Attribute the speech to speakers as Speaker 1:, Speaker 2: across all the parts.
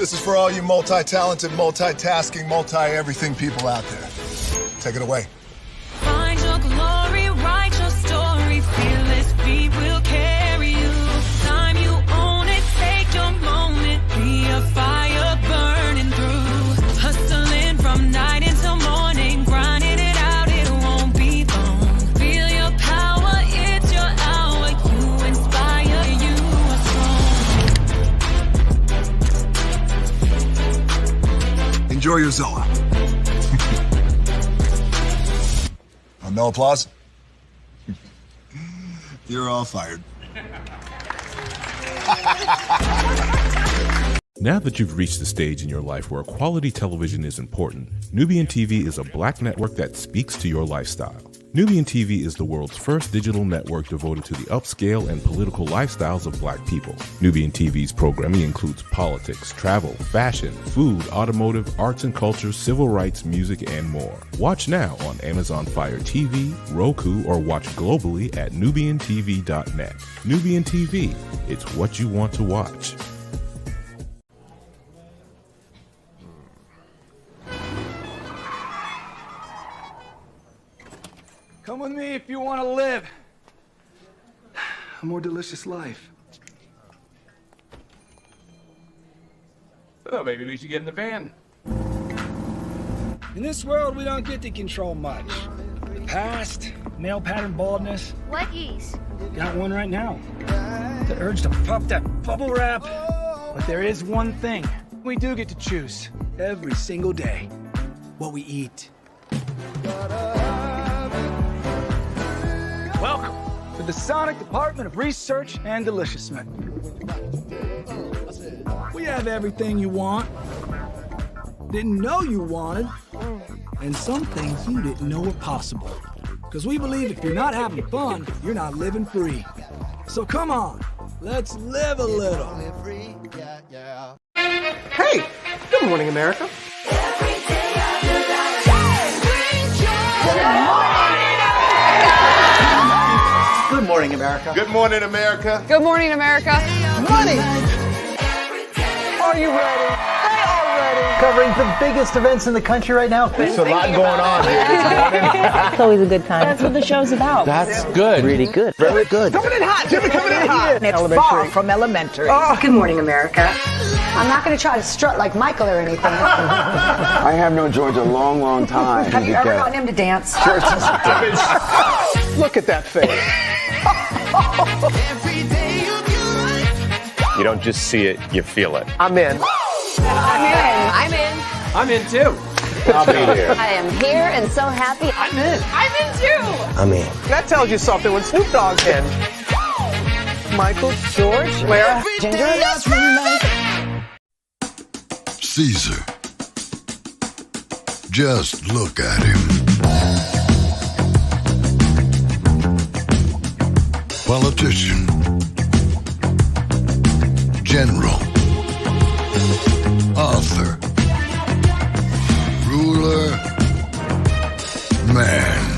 Speaker 1: This is for all you multi-talented, multitasking, multi-everything people out there. Take it away.
Speaker 2: Find your glory, write your story, fearless feet will carry you. Time you own it, take your moment, be a fire burning through. Hustling from night until morning, grinding it out, it won't be long. Feel your power, it's your hour, you inspire, you are strong.
Speaker 1: Enjoy your Zoa. No applause? You're all fired.
Speaker 3: Now that you've reached the stage in your life where quality television is important, Nubian TV is a black network that speaks to your lifestyle. Nubian TV is the world's first digital network devoted to the upscale and political lifestyles of black people. Nubian TV's programming includes politics, travel, fashion, food, automotive, arts and culture, civil rights, music, and more. Watch now on Amazon Fire TV, Roku, or watch globally at nubiantv.net. Nubian TV, it's what you want to watch.
Speaker 4: Come with me if you want to live a more delicious life.
Speaker 5: Oh, maybe we should get in the van.
Speaker 4: In this world, we don't get to control much. The past, male pattern baldness.
Speaker 6: What yeast?
Speaker 4: Got one right now. The urge to puff that bubble wrap. But there is one thing we do get to choose every single day: what we eat. Welcome to the Sonic Department of Research and Deliciousment. We have everything you want, didn't know you wanted, and some things you didn't know were possible. Because we believe if you're not having fun, you're not living free. So come on, let's live a little.
Speaker 7: Hey, good morning, America. Good morning, America.
Speaker 1: Good morning, America.
Speaker 8: Good morning, America.
Speaker 7: Money! Are you ready? They are ready.
Speaker 9: Covering the biggest events in the country right now.
Speaker 7: There's a lot going on here.
Speaker 8: It's always a good time. That's what the show's about.
Speaker 7: That's good.
Speaker 9: Really good. Very good.
Speaker 7: Coming in hot, Jimmy, coming in hot.
Speaker 8: It's far from elementary.
Speaker 6: Good morning, America. I'm not going to try to strut like Michael or anything.
Speaker 7: I have known George a long, long time.
Speaker 6: Have you ever gotten him to dance?
Speaker 7: Look at that face.
Speaker 5: You don't just see it, you feel it.
Speaker 7: I'm in.
Speaker 8: I'm in.
Speaker 5: I'm in too.
Speaker 7: I'll be here.
Speaker 6: I am here and so happy.
Speaker 7: I'm in.
Speaker 8: I'm in too.
Speaker 9: I'm in.
Speaker 7: That tells you something when Snoop Dogg's in. Michael, George, Lara, Ginger.
Speaker 1: Caesar. Just look at him. Politician. General. Author. Ruler. Man.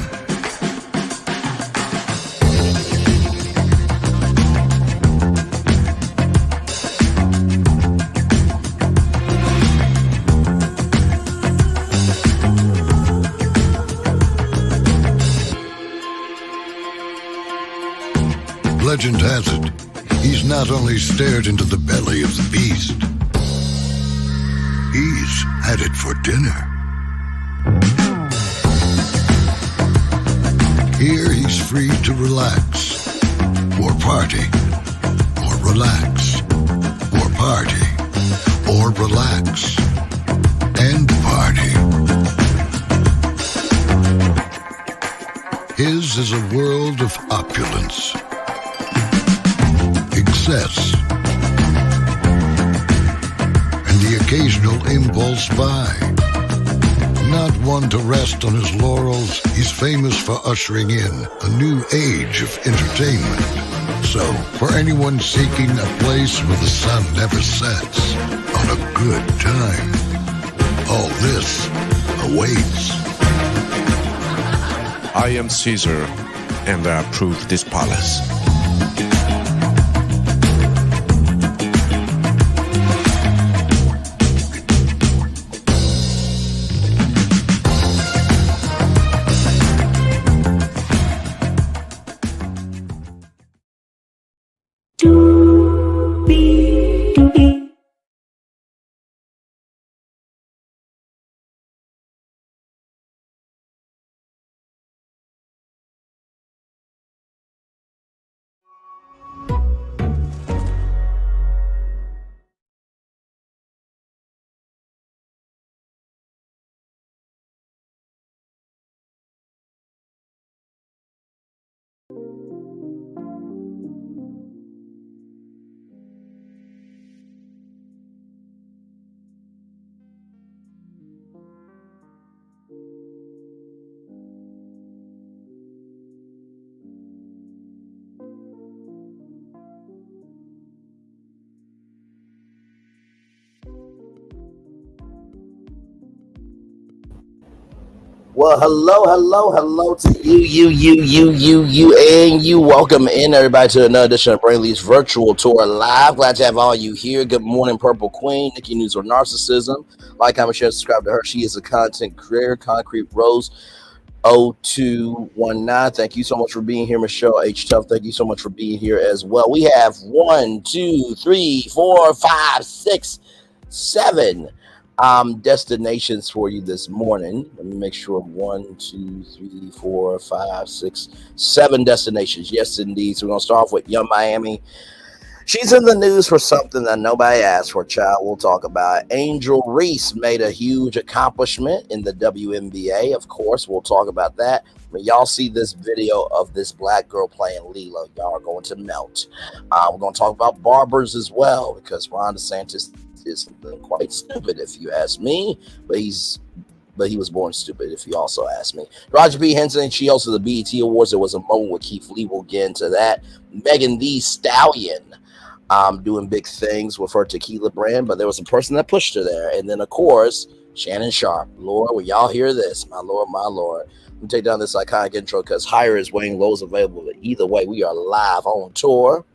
Speaker 1: Legend has it, he's not only stared into the belly of the beast, he's had it for dinner. Here he's free to relax, or party, or relax, or party, or relax, and party. His is a world of opulence, excess, and the occasional impulse buy. Not one to rest on his laurels, he's famous for ushering in a new age of entertainment. So, for anyone seeking a place where the sun never sets on a good time, all this awaits.
Speaker 10: I am Caesar, and I approve this palace.
Speaker 11: Well, hello to you, and you. Welcome in, everybody, to another edition of Brainley's Virtual Tour Live. Glad to have all you here. Good morning, Purple Queen. Nikki News or Narcissism. Like, comment, share, subscribe to her. She is a content creator. Concrete Rose 0219. Thank you so much for being here, Michelle H. Tough. Thank you so much for being here as well. We have 1, 2, 3, 4, 5, 6, 7 destinations for you this morning. Let me make sure. 1, 2, 3, 4, 5, 6, 7 destinations. Yes, indeed. So we're gonna start off with Young Miami. She's in the news for something that nobody asked for, child. We'll talk about it. Angel Reese made a huge accomplishment in the WNBA. Of course, we'll talk about that. When y'all see this video of this black girl playing Lilo, y'all are going to melt. We're going to talk about Barbers as well, because Ron DeSantis is quite stupid, if you ask me. But he was born stupid, if you also ask me. Taraji P. Henson, she hosted the BET Awards. There was a moment with Keith Lee. We'll get into that. Megan Thee Stallion doing big things with her tequila brand, but there was a person that pushed her there. And then, of course, Shannon Sharpe. Lord, when y'all hear this, my Lord, let me take down this iconic intro because Higher is weighing low is available. But either way, we are live on tour.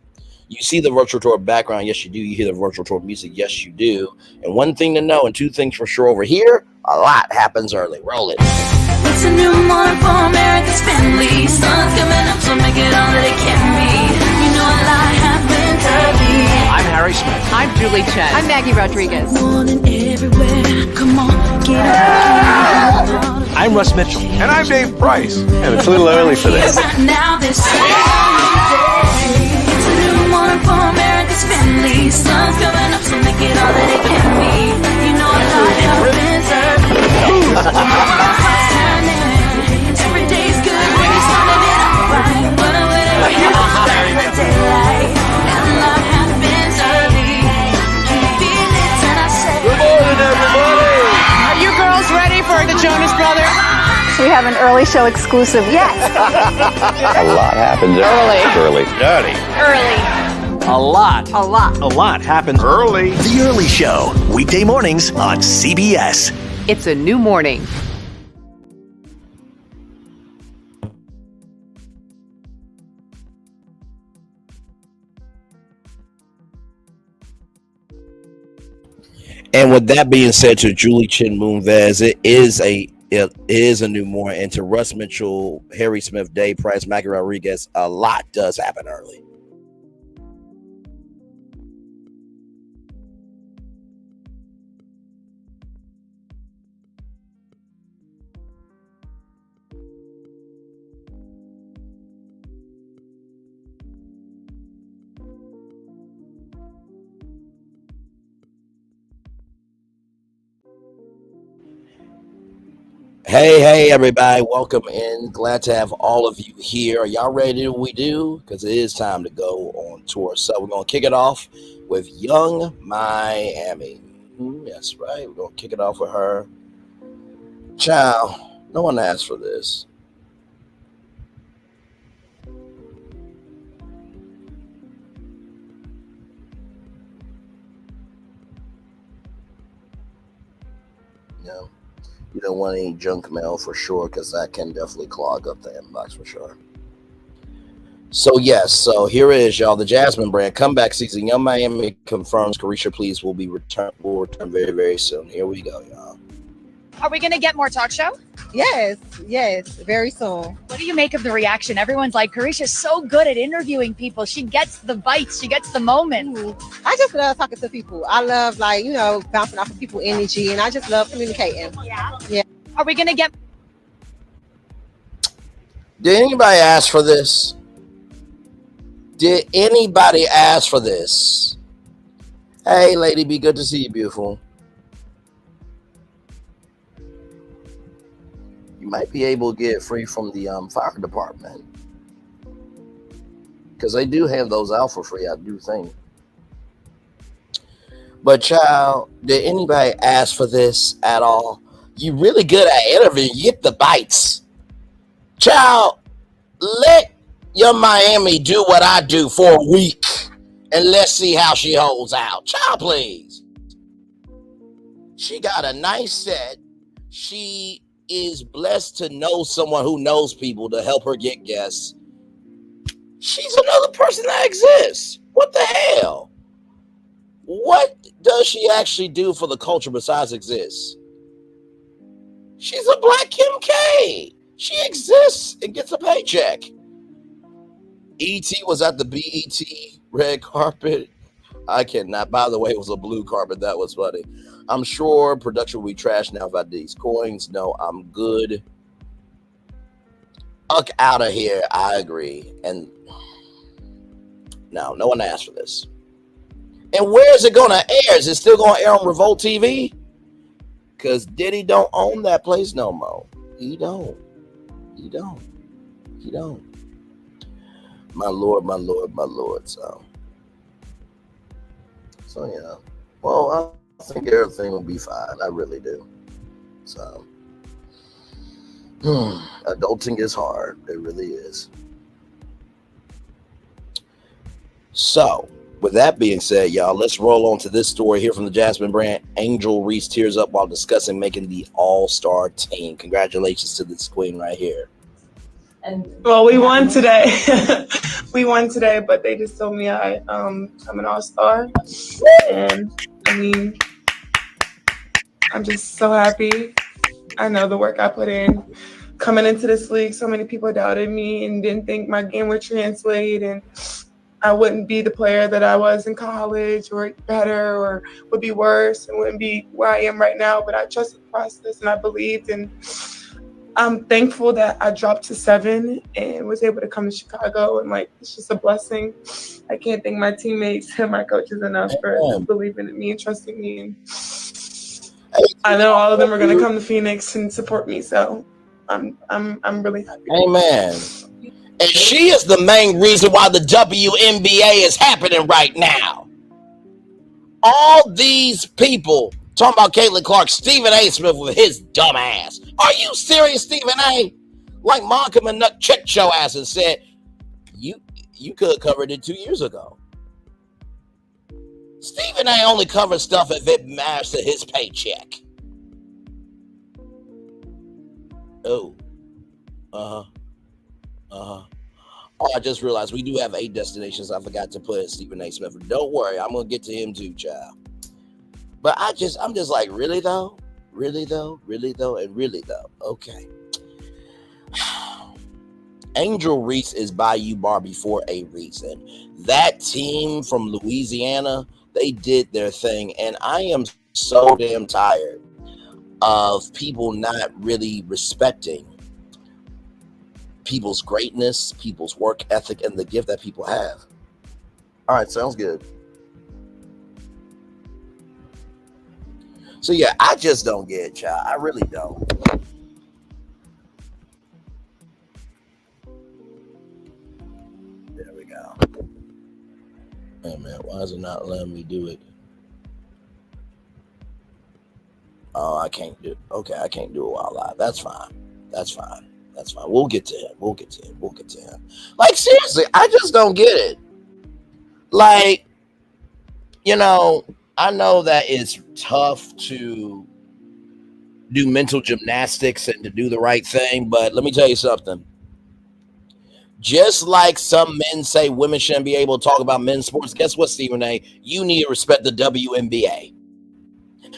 Speaker 11: You see the virtual tour background. Yes, you do. You hear the virtual tour music. Yes, you do. And one thing to know and two things for sure over here, a lot happens early. Roll it.
Speaker 2: It's a new morning for America's family. Sun's coming up, so make it all that it can be. You know a lot happens early.
Speaker 5: I'm Harry Smith.
Speaker 8: I'm Julie Chen. I'm Maggie Rodriguez.
Speaker 2: Morning everywhere. Come on, get up.
Speaker 5: I'm Russ Mitchell.
Speaker 10: And I'm Dave Price.
Speaker 5: And it's a little early for this.
Speaker 2: Now this it's a new morning for America's family. Sun's coming up, so make it all that it can be. You know a lot happens early. Every day's good when you're starting it off right. But I'm waiting for you to start the daylight. And a lot happens early. Can you feel it? And I say,
Speaker 5: Good morning, everybody.
Speaker 8: Are you girls ready for the Jonas Brothers?
Speaker 6: We have an early show exclusive yet.
Speaker 5: A lot happens early. Dirty.
Speaker 8: Early.
Speaker 5: A lot.
Speaker 8: A lot.
Speaker 5: A lot happens early.
Speaker 12: The Early Show, weekday mornings on CBS.
Speaker 8: It's a new morning.
Speaker 11: And with that being said, to Julie Chen Moonves, it is a new morning. And to Russ Mitchell, Harry Smith, Dave Price, Maggie Rodriguez, a lot does happen early. Hey, everybody. Welcome in. Glad to have all of you here. Are y'all ready to do what we do? Because it is time to go on tour. So we're going to kick it off with Young Miami. That's right. We're going to kick it off with her. Child, no one asked for this. No. You don't want any junk mail for sure, because that can definitely clog up the inbox for sure. So yes, so here it is, y'all. The Jasmine brand comeback season. Young Miami confirms Carisha Please will return very, very soon. Here we go, y'all.
Speaker 8: Are we going to get more talk show?
Speaker 7: Yes, very soon.
Speaker 8: What do you make of the reaction? Everyone's like, Carisha's so good at interviewing people. She gets the bites. She gets the moment.
Speaker 7: I just love talking to people. I love, bouncing off of people's energy, and I just love communicating. Yeah.
Speaker 8: Are we going to get...
Speaker 11: Did anybody ask for this? Did anybody ask for this? Hey, lady, be good to see you, beautiful. You might be able to get it free from the fire department, because they do have those out for free, I do think. But child, did anybody ask for this at all? You really good at interviewing. You get the bites. Child, let Young Miami do what I do for a week, and let's see how she holds out. Child, please. She got a nice set. She is blessed to know someone who knows people to help her get guests. She's another person that exists. What the hell? What does she actually do for the culture besides exist? She's a Black Kim K. She exists and gets a paycheck. E.T. was at the BET red carpet. I cannot. By the way, it was a blue carpet. That was funny. I'm sure production will be trash now if I do these coins. No, I'm good. Fuck out of here. I agree. And no one asked for this. And where is it going to air? Is it still going to air on Revolt TV? Because Diddy don't own that place no more. He don't. My Lord. So yeah. Well, I think everything will be fine. I really do. So, adulting is hard. It really is. So, with that being said, y'all, let's roll on to this story here from the Jasmine brand. Angel Reese tears up while discussing making the All-Star team. Congratulations to this queen right here.
Speaker 13: Well, we won today. But they just told me I'm an all-star. And I mean, I'm just so happy. I know the work I put in coming into this league. So many people doubted me and didn't think my game would translate and I wouldn't be the player that I was in college or better or would be worse and wouldn't be where I am right now. But I trusted the process and I believed, and I'm thankful that I dropped to 7 and was able to come to Chicago, and it's just a blessing. I can't thank my teammates and my coaches enough for believing in me and trusting me. And I know all of them are going to come to Phoenix and support me, so I'm really happy.
Speaker 11: Amen. And she is the main reason why the WNBA is happening right now. All these people talking about Caitlin Clark, Stephen A. Smith with his dumb ass. Are you serious, Stephen A? Like Monica Minuck checked your ass and said, you could have covered it 2 years ago. Stephen A. only covers stuff if it matters to his paycheck. Oh. Oh, I just realized we do have 8 destinations. I forgot to put Stephen A. Smith. Don't worry, I'm gonna get to him too, child. But I'm just like, really though, and really though. Okay. Angel Reese is Bayou Barbie for a reason. That team from Louisiana, they did their thing, and I am so damn tired of people not really respecting people's greatness, people's work ethic, and the gift that people have. All right, sounds good. So yeah, I just don't get it, child. I really don't. There we go. Hey man, why is it not letting me do it? Oh, I can't do it. Okay, I can't do it while live. That's fine. We'll get to him. Like, seriously, I just don't get it. Like, I know that it's tough to do mental gymnastics and to do the right thing, but let me tell you something. Just like some men say women shouldn't be able to talk about men's sports, guess what, Stephen A? You need to respect the WNBA.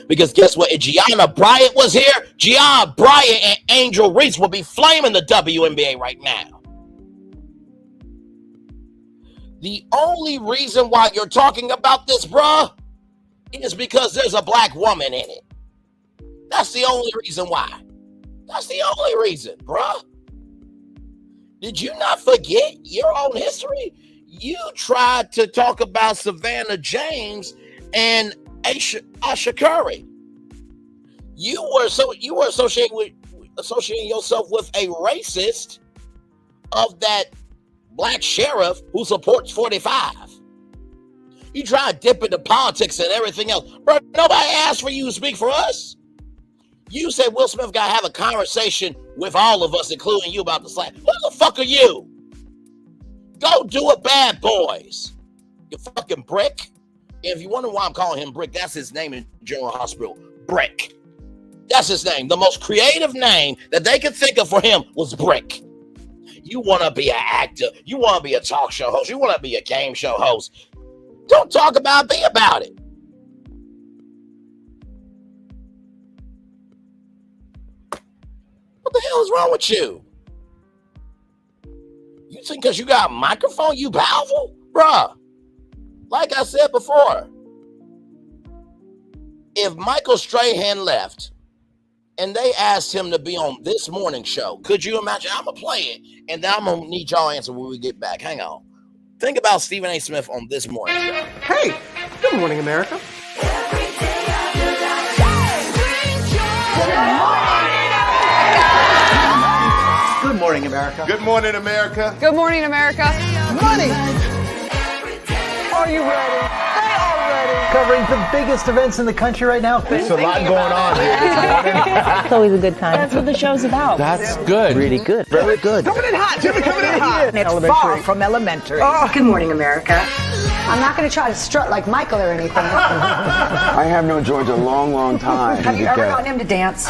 Speaker 11: Because guess what? If Gianna Bryant was here, Gianna Bryant and Angel Reese would be flaming the WNBA right now. The only reason why you're talking about this, bruh, is because there's a black woman in it. That's the only reason why. That's the only reason, bruh. Did you not forget your own history? You tried to talk about Savannah James and Asha Curry. You were associating yourself with a racist of that black sheriff who supports 45. You try to dip into politics and everything else. Bro, nobody asked for you to speak for us. You said Will Smith got to have a conversation with all of us, including you, about the slap. Who the fuck are you? Go do it, Bad Boys. You fucking brick. If you wonder why I'm calling him Brick, that's his name in General Hospital. Brick. That's his name. The most creative name that they could think of for him was Brick. You want to be an actor. You want to be a talk show host. You want to be a game show host. Don't talk about it. Be about it. What the hell is wrong with you? You think because you got a microphone, you powerful? Bruh, like I said before, if Michael Strahan left and they asked him to be on this morning show, could you imagine? I'm going to play it, and then I'm going to need y'all answer when we get back. Hang on. Think about Stephen A. Smith on this morning show.
Speaker 14: Hey, good morning, America.
Speaker 9: Good morning, America.
Speaker 14: Good morning, America.
Speaker 15: Good morning, America.
Speaker 9: Money. Are you ready? They are ready. Covering the biggest events in the country right now.
Speaker 14: There's a lot going on here this morning.
Speaker 16: It's always a good time.
Speaker 15: That's what the show's about.
Speaker 14: That's good.
Speaker 9: Really good. Very good.
Speaker 14: Coming in hot, Jimmy, coming in hot.
Speaker 15: It's far from elementary.
Speaker 6: Good morning, America. I'm not going to try to strut like Michael or anything.
Speaker 17: I have known George a long, long time.
Speaker 6: Have you ever gotten him to dance?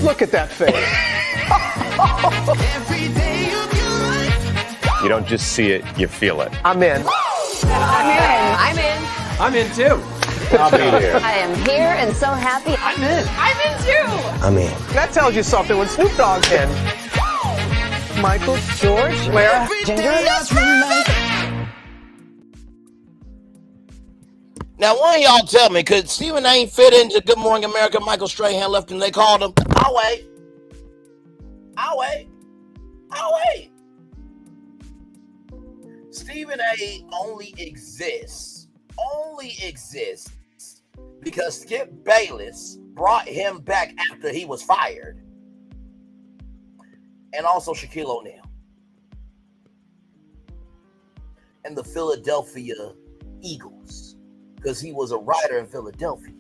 Speaker 14: Look at that face.
Speaker 5: You don't just see it, you feel it.
Speaker 14: I'm in.
Speaker 15: I'm in.
Speaker 14: I'm in too. I'll be here.
Speaker 16: I am here and so happy.
Speaker 14: I'm in.
Speaker 15: I'm in too.
Speaker 9: I'm in.
Speaker 14: That tells you something when Snoop Dogg's in. Michael, George, where?
Speaker 6: Ginger.
Speaker 11: Now, one of y'all tell me, could Stephen A. fit into Good Morning America? Michael Strahan left and they called him. I'll wait. Stephen A. only exists because Skip Bayless brought him back after he was fired. And also Shaquille O'Neal. And the Philadelphia Eagles. Because he was a writer in Philadelphia.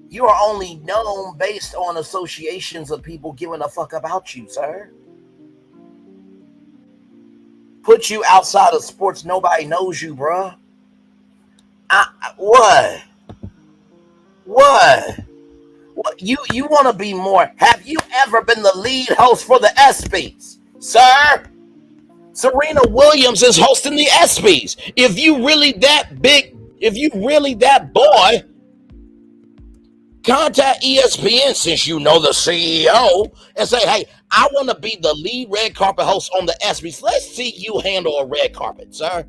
Speaker 11: You are only known based on associations of people giving a fuck about you, sir. Put you outside of sports, nobody knows you, bruh. What? You want to be more? Have you ever been the lead host for the ESPYs, sir? Serena Williams is hosting the ESPYs. If you really that big, if you really that boy, contact ESPN since you know the CEO and say, hey, I want to be the lead red carpet host on the ESPYs. Let's see you handle a red carpet, sir.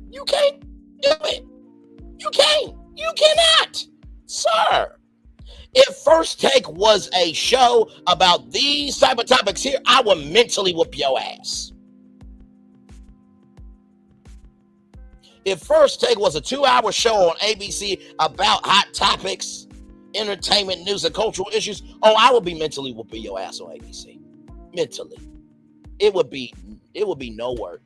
Speaker 11: You can't do it. You can't. You cannot, sir. If First Take was a show about these type of topics here, I would mentally whoop your ass. If First Take was a 2-hour show on ABC about hot topics, entertainment, news, and cultural issues, I would be mentally whooping your ass on ABC. Mentally. It would be no work.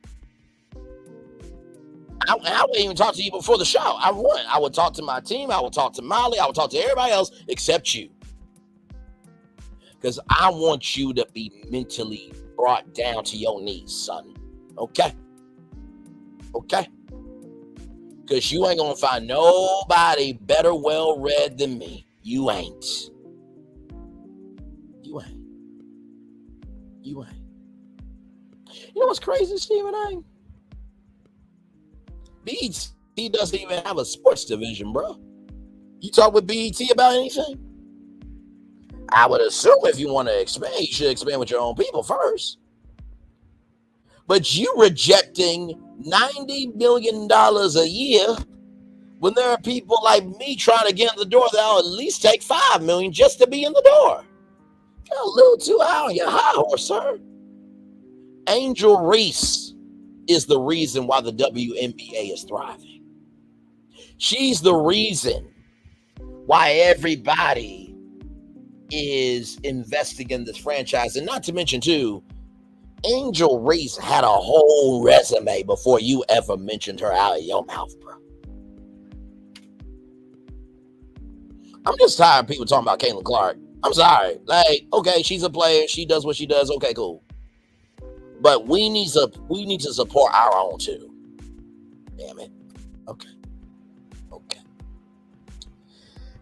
Speaker 11: I wouldn't even talk to you before the show. I wouldn't. I would talk to my team. I would talk to Molly. I would talk to everybody else except you. Because I want you to be mentally brought down to your knees, son. Okay? Okay? Because you ain't going to find nobody better well-read than me. You ain't. You ain't. You ain't. You know what's crazy, Stephen A.? BET doesn't even have a sports division, bro. You talk with BET about anything? I would assume if you want to expand, you should expand with your own people first. But you rejecting $90 million a year when there are people like me trying to get in the door that'll at least take $5 million just to be in the door. You're a little too high on your high horse, sir. Angel Reese is the reason why the WNBA is thriving. She's the reason why everybody is investing in this franchise. And not to mention, too, Angel Reese had a whole resume before you ever mentioned her out of your mouth, bro. I'm just tired of people talking about Caitlin Clark. I'm sorry. Like, okay, she's a player. She does what she does. Okay, cool. But we need to support our own too. Damn it. Okay.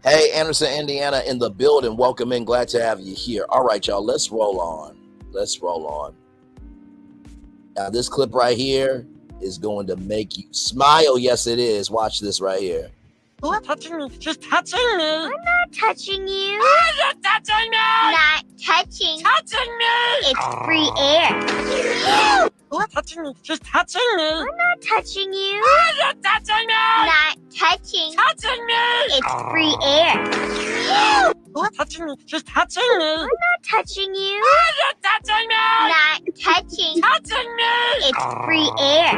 Speaker 11: Hey, Anderson, Indiana in the building. Welcome in. Glad to have you here. All right, y'all. Let's roll on. Now, this clip right here is going to make you smile. Yes, it is. Watch this right here.
Speaker 18: Not touching me. Just touching me.
Speaker 19: I'm not touching you.
Speaker 18: I'm not touching me.
Speaker 19: Not touching.
Speaker 18: Touching me.
Speaker 19: It's free air.
Speaker 18: Not touching me. Just touching me.
Speaker 19: I'm not touching you.
Speaker 18: I'm not touching me.
Speaker 19: Not touching.
Speaker 18: Touching me.
Speaker 19: It's free air.
Speaker 18: Not touching me. Just touching me.
Speaker 19: I'm not touching you.
Speaker 18: I'm not touching me.
Speaker 19: Not touching.
Speaker 18: Touching me.
Speaker 19: It's free air.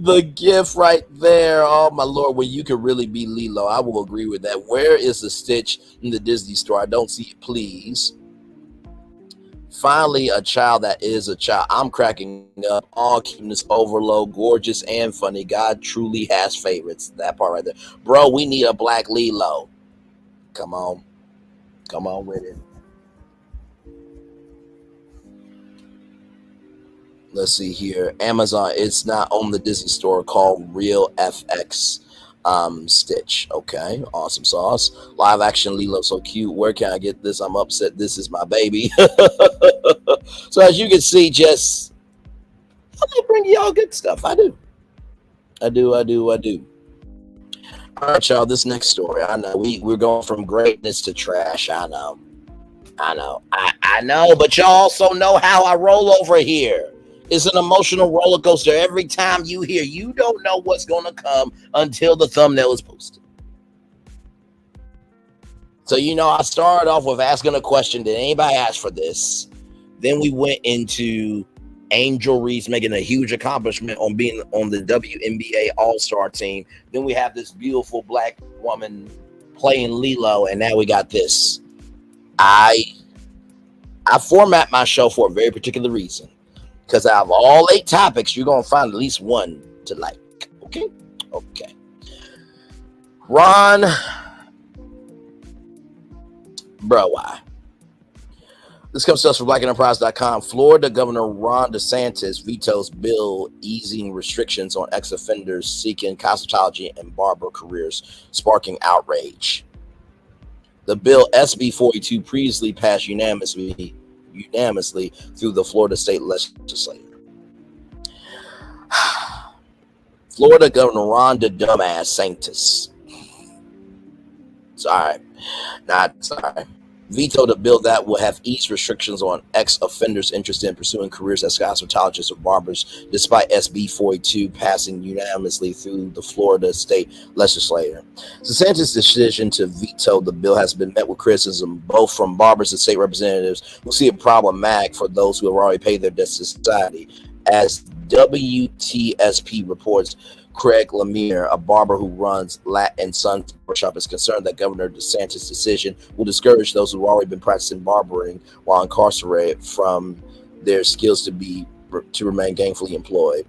Speaker 11: The gift right there. Oh, my Lord, when you can really be Lilo. I will agree with that. Where is the Stitch in the Disney store? I don't see it, please. Finally, a child that is a child. I'm cracking up. All cuteness overload, gorgeous and funny. God truly has favorites. That part right there. Bro, we need a black Lilo. Come on. Come on with it. Let's see here. Amazon. It's not on the Disney store, called Real FX Stitch. Okay. Awesome sauce. Live action Lilo. So cute. Where can I get this? I'm upset. This is my baby. So as you can see, just I bring y'all good stuff. I do. All right, y'all. This next story. I know we're going from greatness to trash. I know. But y'all also know how I roll over here. It's an emotional roller coaster. Every time you hear, you don't know what's going to come until the thumbnail is posted. So, I started off with asking a question. Did anybody ask for this? Then we went into Angel Reese making a huge accomplishment on being on the WNBA All-Star team. Then we have this beautiful black woman playing Lilo, and now we got this. I format my show for a very particular reason. Because out of all 8 topics, you're going to find at least one to like. Okay. Ron. Bro, why? This comes to us from blackenterprise.com. Florida Governor Ron DeSantis vetoes bill easing restrictions on ex-offenders seeking cosmetology and barber careers, sparking outrage. The bill, SB 42, previously passed unanimously through the Florida state legislature. Florida Governor Ron DeSantis. Vetoed a bill that will have eased restrictions on ex-offenders interested in pursuing careers as cosmetologists or barbers, despite SB 42 passing unanimously through the Florida state legislature. DeSantis' decision to veto the bill has been met with criticism both from barbers and state representatives who see it problematic for those who have already paid their debts to society. As WTSP reports, Craig Lemire, a barber who runs Lat and Sons Barbershop, is concerned that Governor DeSantis' decision will discourage those who have already been practicing barbering while incarcerated from their skills to remain gainfully employed.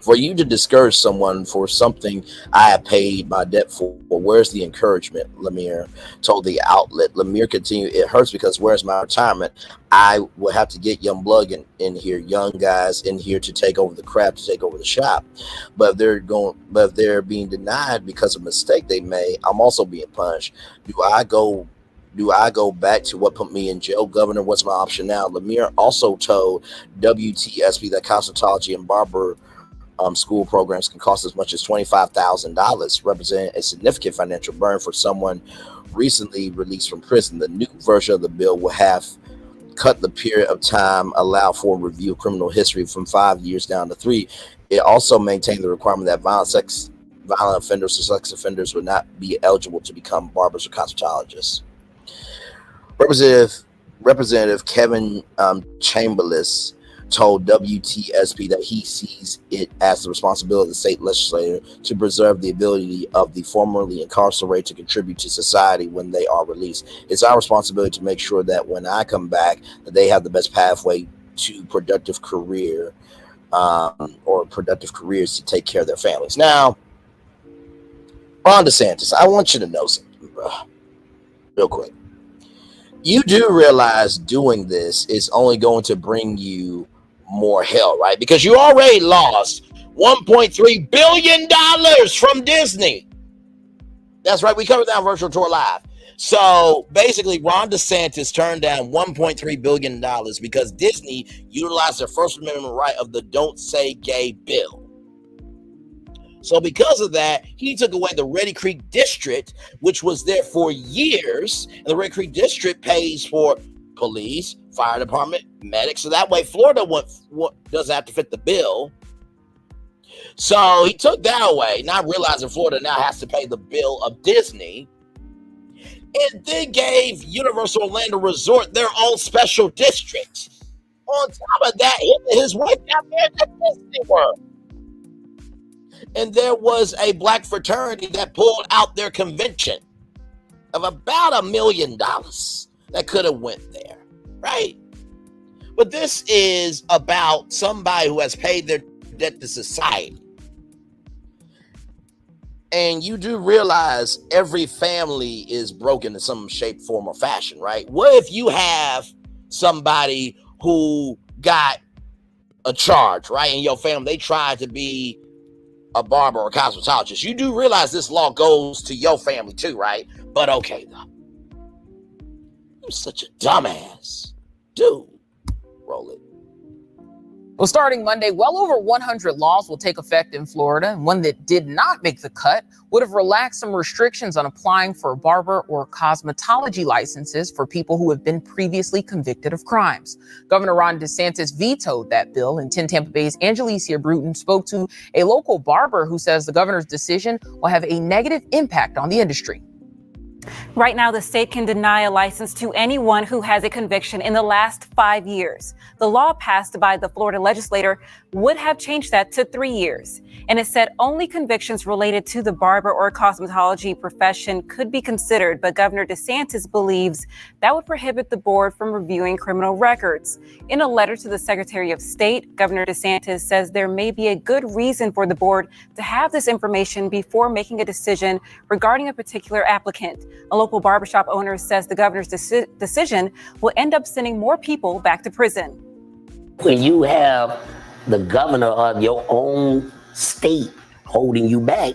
Speaker 11: For you to discourage someone for something I have paid my debt for, where's the encouragement? Lemire told the outlet. Lemire continued, it hurts because where's my retirement? I will have to get young blood in here, young guys in here to take over the craft, to take over the shop. But if they're being denied because of a mistake they made, I'm also being punished. Do I go back to what put me in jail? Governor, what's my option now? Lemire also told WTSP that cosmetology and barber school programs can cost as much as $25,000, representing a significant financial burn for someone recently released from prison. The new version of the bill will have cut the period of time allowed for review of criminal history from 5 years down to 3. It also maintained the requirement that violent offenders or sex offenders would not be eligible to become barbers or cosmetologists. Representative Kevin Chamberlain told WTSP that he sees it as the responsibility of the state legislature to preserve the ability of the formerly incarcerated to contribute to society when they are released. It's our responsibility to make sure that when I come back, that they have the best pathway to productive career or productive careers to take care of their families. Now, Ron DeSantis, I want you to know something, bro, real quick. You do realize doing this is only going to bring you more hell, right? Because you already lost $1.3 billion from Disney. That's right. We covered that on Virtual Tour Live. So basically, Ron DeSantis turned down $1.3 billion because Disney utilized their First Amendment right of the Don't Say Gay bill. So because of that, he took away the Reedy Creek District, which was there for years. And the Reedy Creek District pays for police, fire department, medics. So that way, Florida doesn't have to fit the bill. So he took that away, not realizing Florida now has to pay the bill of Disney. And then gave Universal Orlando Resort their own special district. On top of that, his wife got married at Disney World. And there was a black fraternity that pulled out their convention of about $1 million that could have went there, right? But this is about somebody who has paid their debt to society. And you do realize every family is broken in some shape, form, or fashion, right? What if you have somebody who got a charge, right? In your family, they tried to be a barber or a cosmetologist. You do realize this law goes to your family too, right? But okay, though. You're such a dumbass. Dude, roll it.
Speaker 20: Well, starting Monday, well over 100 laws will take effect in Florida. One that did not make the cut would have relaxed some restrictions on applying for barber or cosmetology licenses for people who have been previously convicted of crimes. Governor Ron DeSantis vetoed that bill, and 10 Tampa Bay's Angelicia Bruton spoke to a local barber who says the governor's decision will have a negative impact on the industry.
Speaker 21: Right now, the state can deny a license to anyone who has a conviction in the last 5 years. The law passed by the Florida legislature would have changed that to 3 years. And it said only convictions related to the barber or cosmetology profession could be considered. But Governor DeSantis believes that would prohibit the board from reviewing criminal records. In a letter to the Secretary of State, Governor DeSantis says there may be a good reason for the board to have this information before making a decision regarding a particular applicant. A local barbershop owner says the governor's decision will end up sending more people back to prison.
Speaker 22: When you have the governor of your own state holding you back,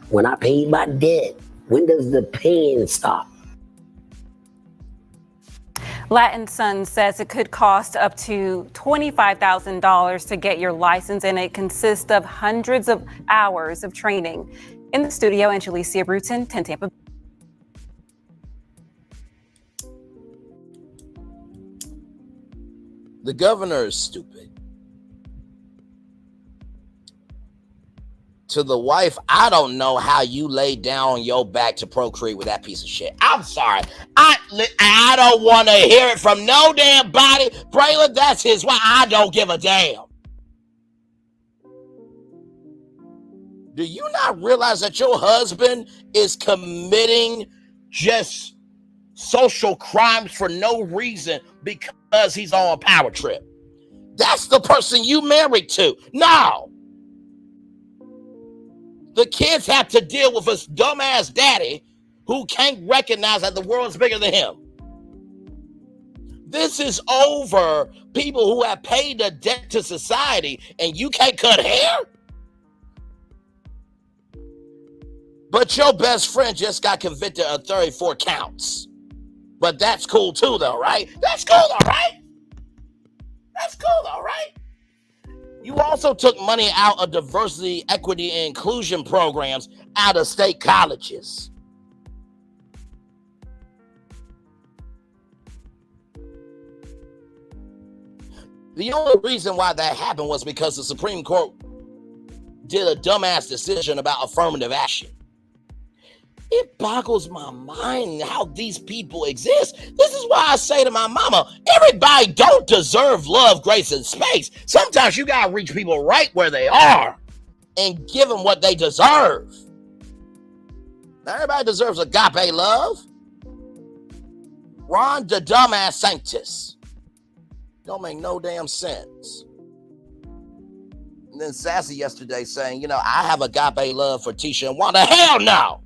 Speaker 22: when I paid my debt, when does the pain stop?
Speaker 21: Latin Sun says it could cost up to $25,000 to get your license, and it consists of hundreds of hours of training. In the studio, Angelicia Bruton, 10 Tampa.
Speaker 11: The governor is stupid. To the wife, I don't know how you laid down on your back to procreate with that piece of shit. I'm sorry. I don't want to hear it from no damn body. Braylon, that's his wife. I don't give a damn. Do you not realize that your husband is committing just social crimes for no reason because he's on a power trip? That's the person you married to. No. The kids have to deal with this dumbass daddy who can't recognize that the world's bigger than him. This is over people who have paid a debt to society, and you can't cut hair? But your best friend just got convicted of 34 counts. But that's cool too, though, right? That's cool, though, right? That's cool, though, right? You also took money out of diversity, equity, and inclusion programs out of state colleges. The only reason why that happened was because the Supreme Court did a dumbass decision about affirmative action. It boggles my mind how these people exist. This is why I say to my mama, everybody don't deserve love, grace, and space. Sometimes you gotta reach people right where they are and give them what they deserve. Now, everybody deserves agape love. Ron the dumbass sanctus. Don't make no damn sense. And then Sassy yesterday saying, I have agape love for Tisha and Wanda. Hell no!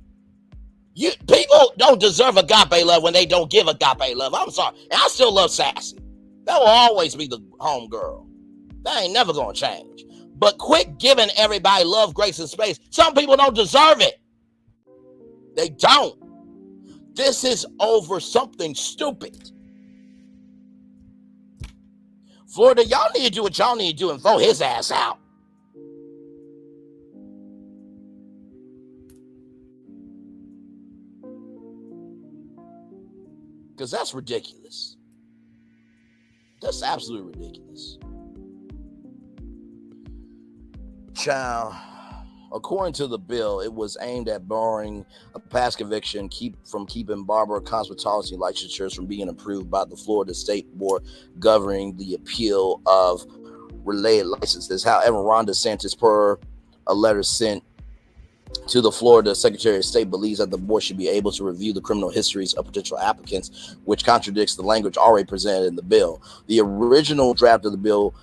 Speaker 11: People don't deserve agape love when they don't give agape love. I'm sorry. And I still love Sassy. That will always be the home girl. That ain't never gonna change. But quit giving everybody love, grace, and space. Some people don't deserve it. They don't. This is over something stupid. Florida, y'all need to do what y'all need to do and vote his ass out. Because that's ridiculous. That's absolutely ridiculous. Child, according to the bill, it was aimed at barring a past conviction from keeping barber cosmetology licensures from being approved by the Florida State Board governing the appeal of related licenses. However, Ron DeSantis, per a letter sent to the Florida Secretary of State, believes that the board should be able to review the criminal histories of potential applicants, which contradicts the language already presented in the bill. The original draft of the bill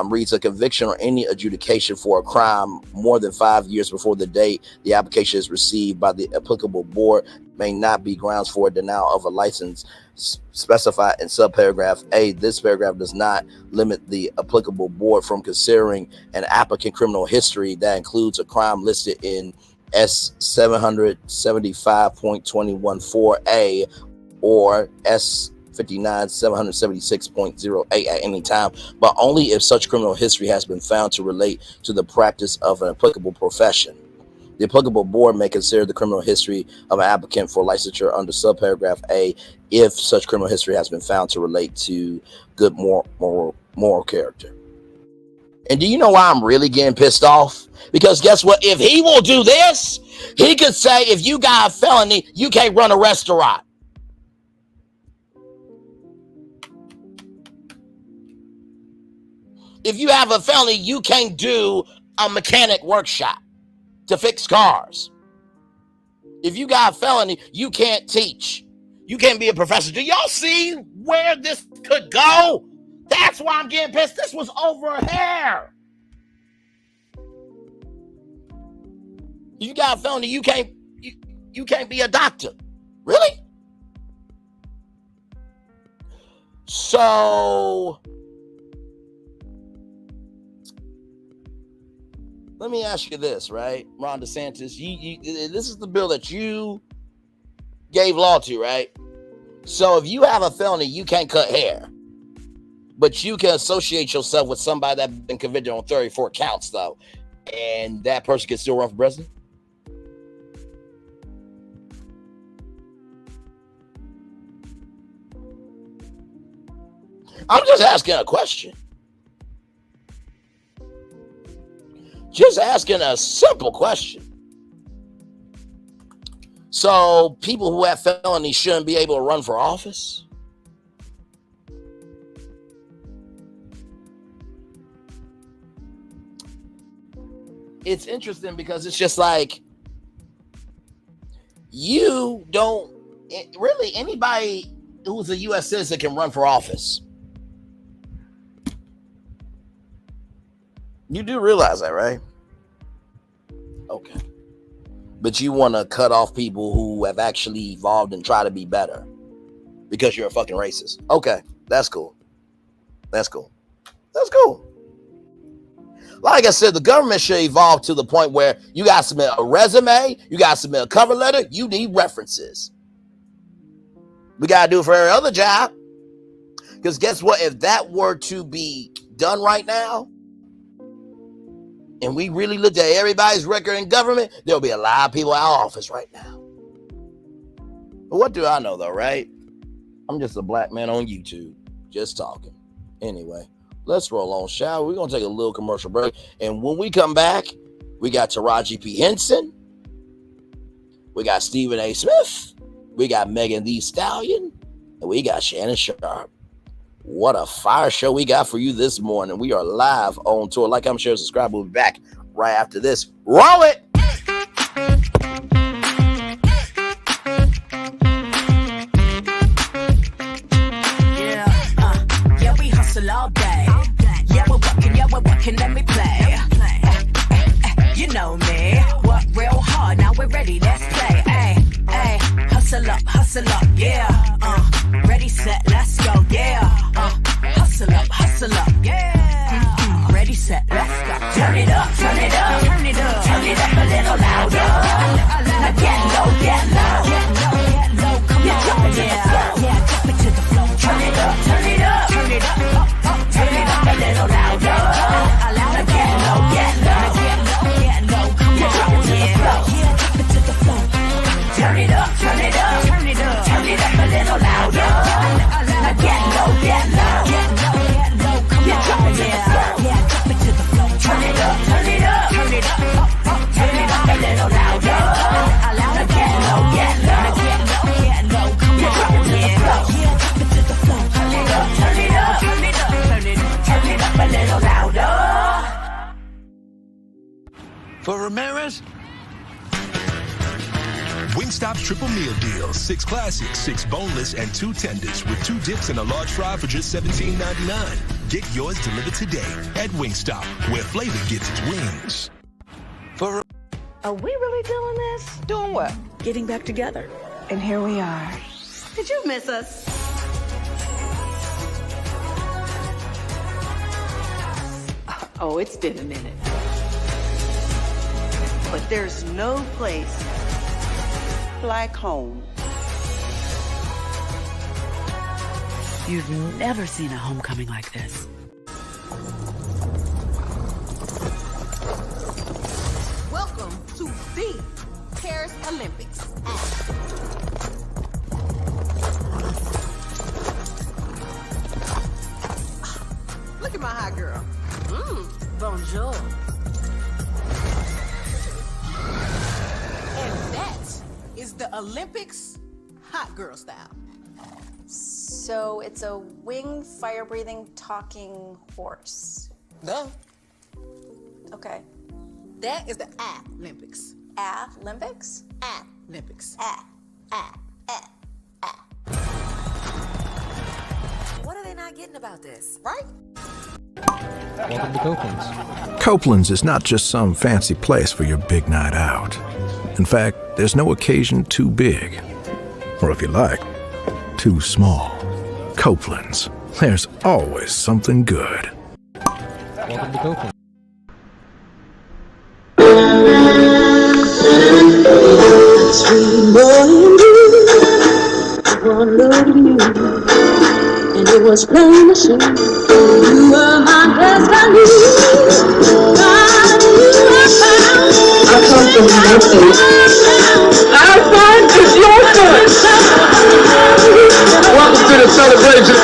Speaker 11: reads: a conviction or any adjudication for a crime more than 5 years before the date the application is received by the applicable board may not be grounds for a denial of a license specified in subparagraph A. This paragraph does not limit the applicable board from considering an applicant criminal history that includes a crime listed in S 775.214A or S 59-776.08 at any time, but only if such criminal history has been found to relate to the practice of an applicable profession. The applicable board may consider the criminal history of an applicant for licensure under subparagraph A if such criminal history has been found to relate to good moral character. And do you know why I'm really getting pissed off? Because guess what? If he will do this, he could say, if you got a felony, you can't run a restaurant. If you have a felony, you can't do a mechanic workshop to fix cars. If you got a felony, you can't teach. You can't be a professor. Do y'all see where this could go? That's why I'm getting pissed. This was over a hair. If you got a felony, you can't be a doctor. Really? So let me ask you this, right? Ron DeSantis, this is the bill that you gave law to, right? So if you have a felony, you can't cut hair. But you can associate yourself with somebody that's been convicted on 34 counts, though. And that person can still run for president? I'm just asking a question. Just asking a simple question. So people who have felonies shouldn't be able to run for office? It's interesting because it's just like, you don't really, anybody who's a U.S. citizen can run for office. You do realize that, right? Okay. But you want to cut off people who have actually evolved and try to be better because you're a fucking racist. Okay, that's cool. That's cool. That's cool. Like I said, the government should evolve to the point where you got to submit a resume, you got to submit a cover letter, you need references. We got to do it for every other job. Because guess what? If that were to be done right now, and we really looked at everybody's record in government, there'll be a lot of people out of office right now. But what do I know, though, right? I'm just a black man on YouTube, just talking. Anyway, let's roll on, shall we? We're going to take a little commercial break. And when we come back, we got Taraji P. Henson. We got Stephen A. Smith. We got Megan Thee Stallion. And we got Shannon Sharpe. What a fire show we got for you this morning. We are live on tour. Like, comment, share, subscribe. We'll be back right after this. Roll it!
Speaker 2: Yeah, we hustle all day. Yeah, we're working, let me play. You know me. Work real hard, now we're ready, let's play. Hey, hustle up, yeah. Ready, set, let's go, yeah. Hustle up, yeah. Ready, reset. Let's go. Turn it up, turn it up, turn it up, turn it up a little louder. Now get low, get low, get low, get low. Come on, yeah, drop it to the floor. Turn it up, turn it up, turn it up, turn it up a little louder. Now get low, get low, get low, get low. Come on, yeah, drop it to the floor. Turn it up, turn it up, turn it up, turn it up a little louder. Now get low, get low, get low, get low. Come on, yeah, drop it to the floor. Turn it up, turn it up, turn it up, turn it up a little louder. Now get low, get low, get low, get low. Come on, yeah, drop it to the floor. Turn it up, turn it up, turn it up, turn it up, turn it up a little louder.
Speaker 3: For Ramirez, Wingstop's triple meal deal. 6 classics, 6 boneless, and 2 tenders with 2 dips and a large fry for just $17.99. Get yours delivered today at Wingstop, where flavor gets its wings.
Speaker 15: Are we really doing this? Doing what? Getting back together. And here we are. Did you miss us? Oh, it's been a minute. But there's no place like home. You've never seen a homecoming like this.
Speaker 7: Welcome to the Paris Olympics. Look at my hot girl. Bonjour. And that is the Olympics hot girl style.
Speaker 4: So it's a winged, fire-breathing, talking horse.
Speaker 7: No.
Speaker 4: Okay.
Speaker 7: That is the Olympics.
Speaker 4: Olympics?
Speaker 7: Olympics.
Speaker 4: What are they not getting about this?
Speaker 7: Right?
Speaker 23: Welcome to Copeland's. Copeland's is not just some fancy place for your big night out. In fact, there's no occasion too big, or if you like, too small. Copeland's. There's always something good. Welcome to Copeland's.
Speaker 2: Sweet morning dew, one look at you, and it was plain to see you were my best value. I come from nothing. Our fun is your fun. Welcome to the celebration.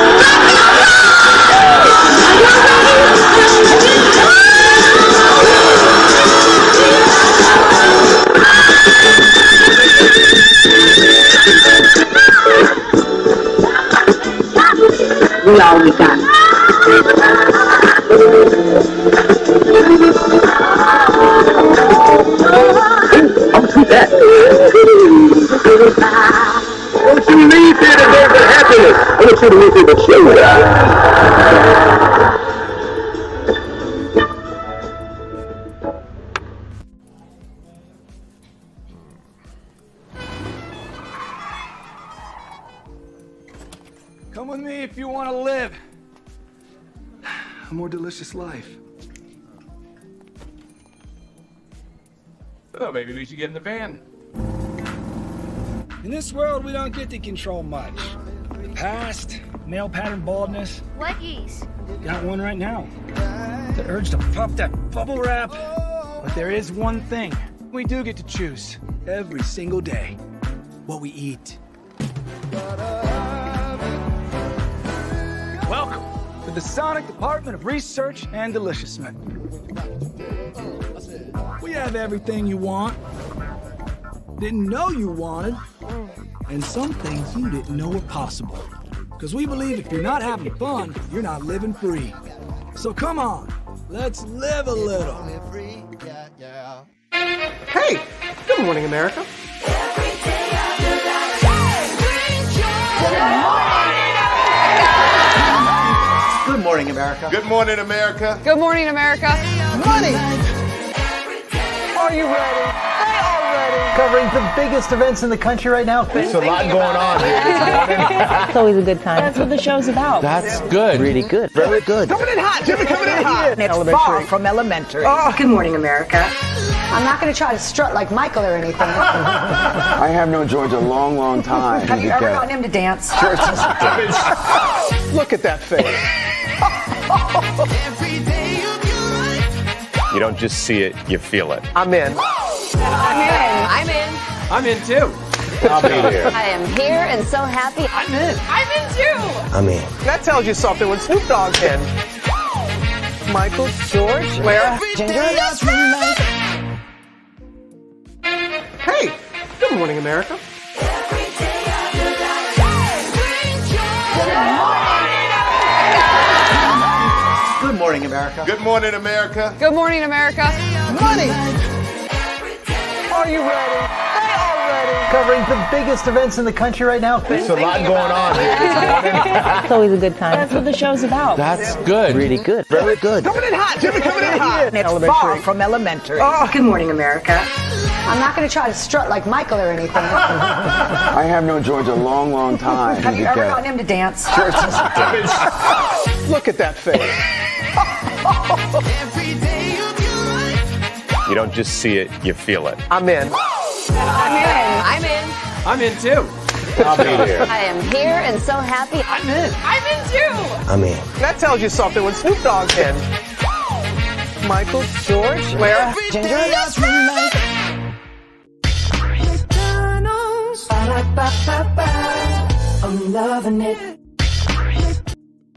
Speaker 2: We all we got. I'll see that. Don't you leave here to go for happiness. I want you to leave here to show that.
Speaker 9: Come with me if you want to live a more delicious life.
Speaker 24: Oh, maybe we should get in the van.
Speaker 9: In this world, we don't get to control much. The past, male pattern baldness.
Speaker 19: What geese?
Speaker 9: Got one right now. The urge to puff that bubble wrap. But there is one thing we do get to choose every single day: what we eat. Welcome to the Sonic Department of Research and Deliciousment. We have everything you want, didn't know you wanted, and some things you didn't know were possible. Because we believe if you're not having fun, you're not living free. So come on, let's live a little.
Speaker 14: Hey, good morning, America.
Speaker 9: Good morning, America.
Speaker 14: Good morning, America.
Speaker 15: Good morning, America.
Speaker 9: Money! Are you ready? They are ready.
Speaker 14: Covering the biggest events in the country right now.
Speaker 17: There's a lot going on here this morning.
Speaker 16: It's always a good time.
Speaker 8: That's what the show's about.
Speaker 17: That's good.
Speaker 14: Really good.
Speaker 17: Very good.
Speaker 14: Coming in hot, Jimmy, coming in hot.
Speaker 15: It's far from elementary. Good morning, America.
Speaker 6: I'm not going to try to strut like Michael or anything.
Speaker 17: I have known George a long, long time.
Speaker 6: Have you ever gotten him to dance?
Speaker 14: Look at that face.
Speaker 5: You don't just see it, you feel it.
Speaker 14: I'm in.
Speaker 4: I'm in.
Speaker 14: I'm in too.
Speaker 5: I'll be there.
Speaker 16: I am here and so happy.
Speaker 14: I'm in.
Speaker 4: I'm in too.
Speaker 11: I'm in.
Speaker 14: That tells you something when Snoop Dogg's in. Michael, George, Lara, Ginger. Hey, good morning, America. Good morning, America.
Speaker 17: Good morning, America.
Speaker 4: Good morning, America.
Speaker 14: Money. Are you ready? They are ready. Covering the biggest events in the country right now.
Speaker 17: There's a lot going on here this morning.
Speaker 16: It's always a good time.
Speaker 8: That's what the show's about.
Speaker 17: That's good.
Speaker 14: Really good.
Speaker 17: Very good.
Speaker 14: Coming in hot, Jimmy, coming in hot.
Speaker 15: It's far from elementary. Good morning, America.
Speaker 6: I'm not going to try to strut like Michael or anything.
Speaker 17: I have known George a long, long time.
Speaker 6: Have you ever gotten him to dance?
Speaker 14: Look at that face.
Speaker 5: You don't just see it, you feel it.
Speaker 14: I'm in.
Speaker 4: I'm in.
Speaker 14: I'm in too.
Speaker 5: I'll be there.
Speaker 16: I am here and so happy.
Speaker 14: I'm in.
Speaker 4: I'm in too.
Speaker 11: I'm in.
Speaker 14: That tells you something when Snoop Dogg's in. Michael, George, Lara, Ginger.
Speaker 15: I'm loving it.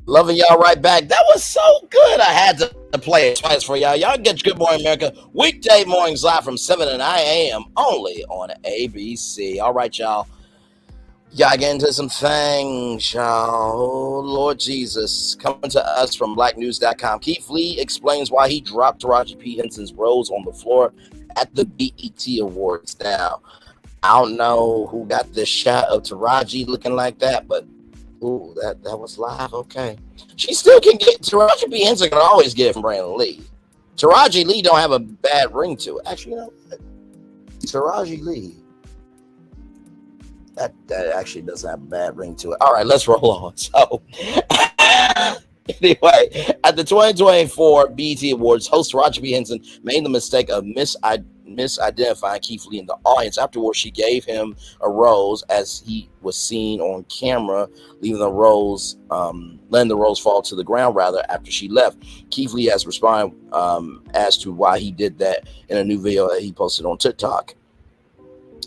Speaker 11: Loving y'all right back. That was so good. I had to play it twice for y'all. Y'all get Good Morning America weekday mornings live from 7 to 9 a.m. only on ABC. All right, y'all. Y'all get into some things, y'all. Oh, Lord Jesus. Coming to us from blacknews.com. Keith Lee explains why he dropped Taraji P. Henson's rose on the floor at the BET Awards. Now, I don't know who got this shot of Taraji looking like that, but ooh, that was live. Okay. She still can get Taraji P. Henson can always get it from Brandon Lee. Taraji Lee don't have a bad ring to it. Actually, you know, Taraji Lee. That actually doesn't have a bad ring to it. All right, let's roll on. So anyway, at the 2024 BET Awards, host Taraji P. Henson made the mistake of misidentifying Keith Lee in the audience. Afterwards, she gave him a rose as he was seen on camera, letting the rose fall to the ground rather after she left. Keith Lee has responded as to why he did that in a new video that he posted on TikTok.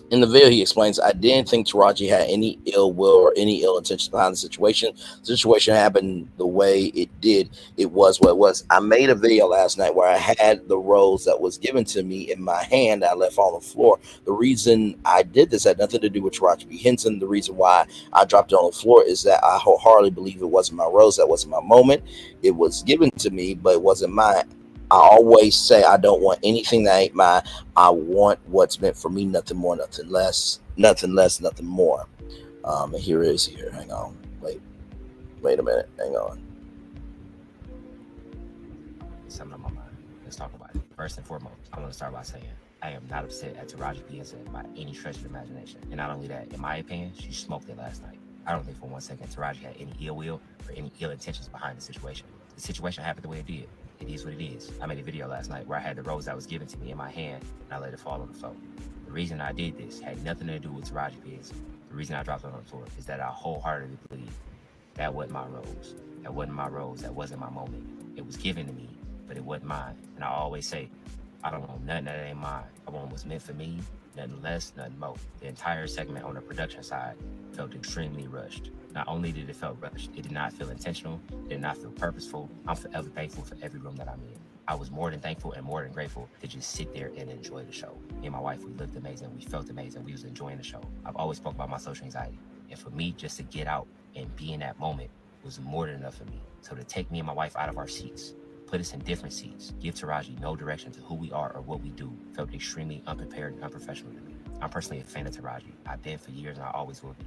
Speaker 11: In the video, he explains, I didn't think Taraji had any ill will or any ill intentions behind the situation. The situation happened the way it did. It was what it was. I made a video last night where I had the rose that was given to me in my hand. I left on the floor. The reason I did this had nothing to do with Taraji P. Henson. The reason why I dropped it on the floor is that I wholeheartedly believe it wasn't my rose. That wasn't my moment. It was given to me, but it wasn't mine. I always say I don't want anything that ain't mine. I want what's meant for me, nothing more, nothing less, nothing more. And here it is here. Hang on. Wait a minute. Hang on.
Speaker 1: Something on my mind. Let's talk about it. First and foremost, I want to start by saying I am not upset at Taraji P. Henson by any stretch of the imagination. And not only that, in my opinion, she smoked it last night. I don't think for 1 second Taraji had any ill will or any ill intentions behind the situation. The situation happened the way it did. It is what it is. I made a video last night where I had the rose that was given to me in my hand and I let it fall on the floor. The reason I did this had nothing to do with Taraji P. Henson. The reason I dropped it on the floor is that I wholeheartedly believe that wasn't my rose. That wasn't my rose. That wasn't my moment. It was given to me, but it wasn't mine. And I always say, I don't want nothing that ain't mine. I want what's meant for me, nothing less, nothing more. The entire segment on the production side felt extremely rushed. Not only did it feel rushed, it did not feel intentional, it did not feel purposeful. I'm forever thankful for every room that I'm in. I was more than thankful and more than grateful to just sit there and enjoy the show. Me and my wife, we looked amazing, we felt amazing, we was enjoying the show. I've always spoke about my social anxiety. And for me, just to get out and be in that moment was more than enough for me. So to take me and my wife out of our seats, put us in different seats, give Taraji no direction to who we are or what we do, felt extremely unprepared and unprofessional to me. I'm personally a fan of Taraji. I've been for years and I always will be.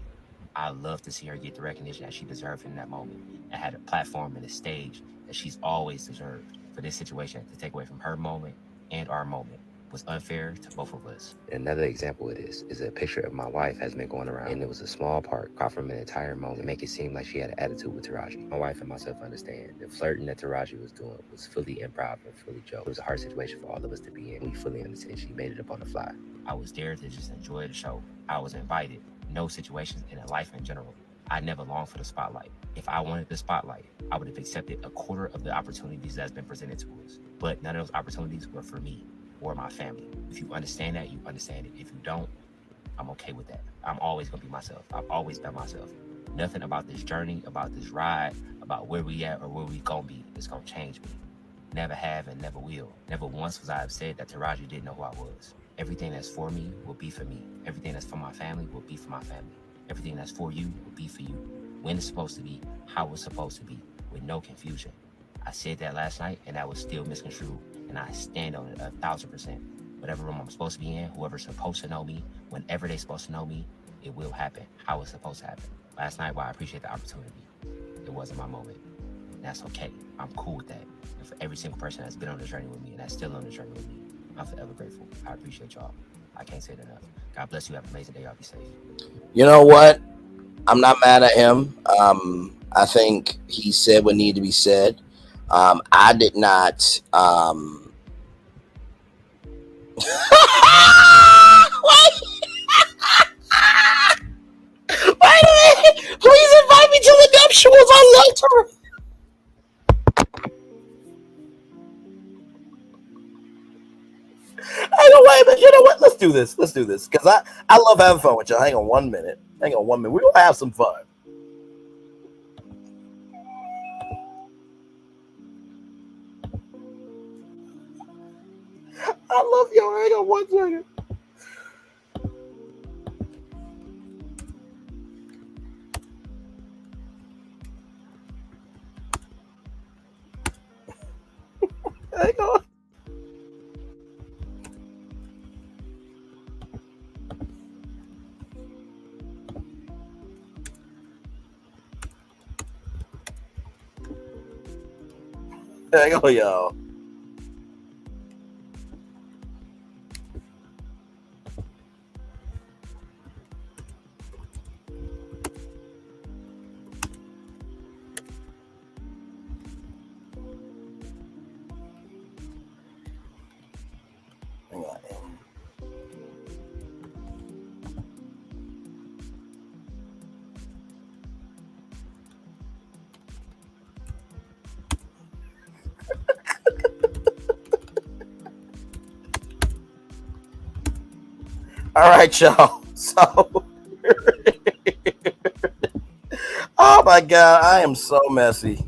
Speaker 1: I love to see her get the recognition that she deserved in that moment and had a platform and a stage that she's always deserved. For this situation to take away from her moment and our moment was unfair to both of us. Another example of this is a picture of my wife has been going around, and it was a small part caught from an entire moment to make it seem like she had an attitude with Taraji. My wife and myself understand the flirting that Taraji was doing was fully improv and fully joke. It was a hard situation for all of us to be in. We fully understand she made it up on the fly. I was there to just enjoy the show. I was invited. No situations in life in general. I never longed for the spotlight. If I wanted the spotlight, I would have accepted a quarter of the opportunities that's been presented to us. But none of those opportunities were for me or my family. If you understand that, you understand it. If you don't, I'm okay with that. I'm always gonna be myself. I've always been myself. Nothing about this journey, about this ride, about where we at or where we gonna be is gonna change me. Never have and never will. Never once was I upset that Taraji didn't know who I was. Everything that's for me will be for me. Everything that's for my family will be for my family. Everything that's for you will be for you. When it's supposed to be, how it's supposed to be, with no confusion. I said that last night and that was still misconstrued, and I stand on it 1,000%. Whatever room I'm supposed to be in, whoever's supposed to know me, whenever they're supposed to know me, it will happen how it's supposed to happen. Last night, while I appreciate the opportunity, it wasn't my moment. And that's okay. I'm cool with that. And for every single person that's been on the journey with me and that's still on the journey with me, I'm forever grateful. I appreciate y'all. I can't say it enough. God bless you. Have an amazing day. Y'all be safe.
Speaker 11: You know what? I'm not mad at him. I think he said what needed to be said. I did not. Wait a minute! Please invite me to the nuptials. I love her. Hang on, wait a minute. You know what? Let's do this. Let's do this. Because I love having fun with you. Hang on 1 minute. Hang on 1 minute. We're going to have some fun. I love you. Hang on 1 second. Hang on. Hang on, y'all. Hang on. All right, y'all. So, oh my God, I am so messy.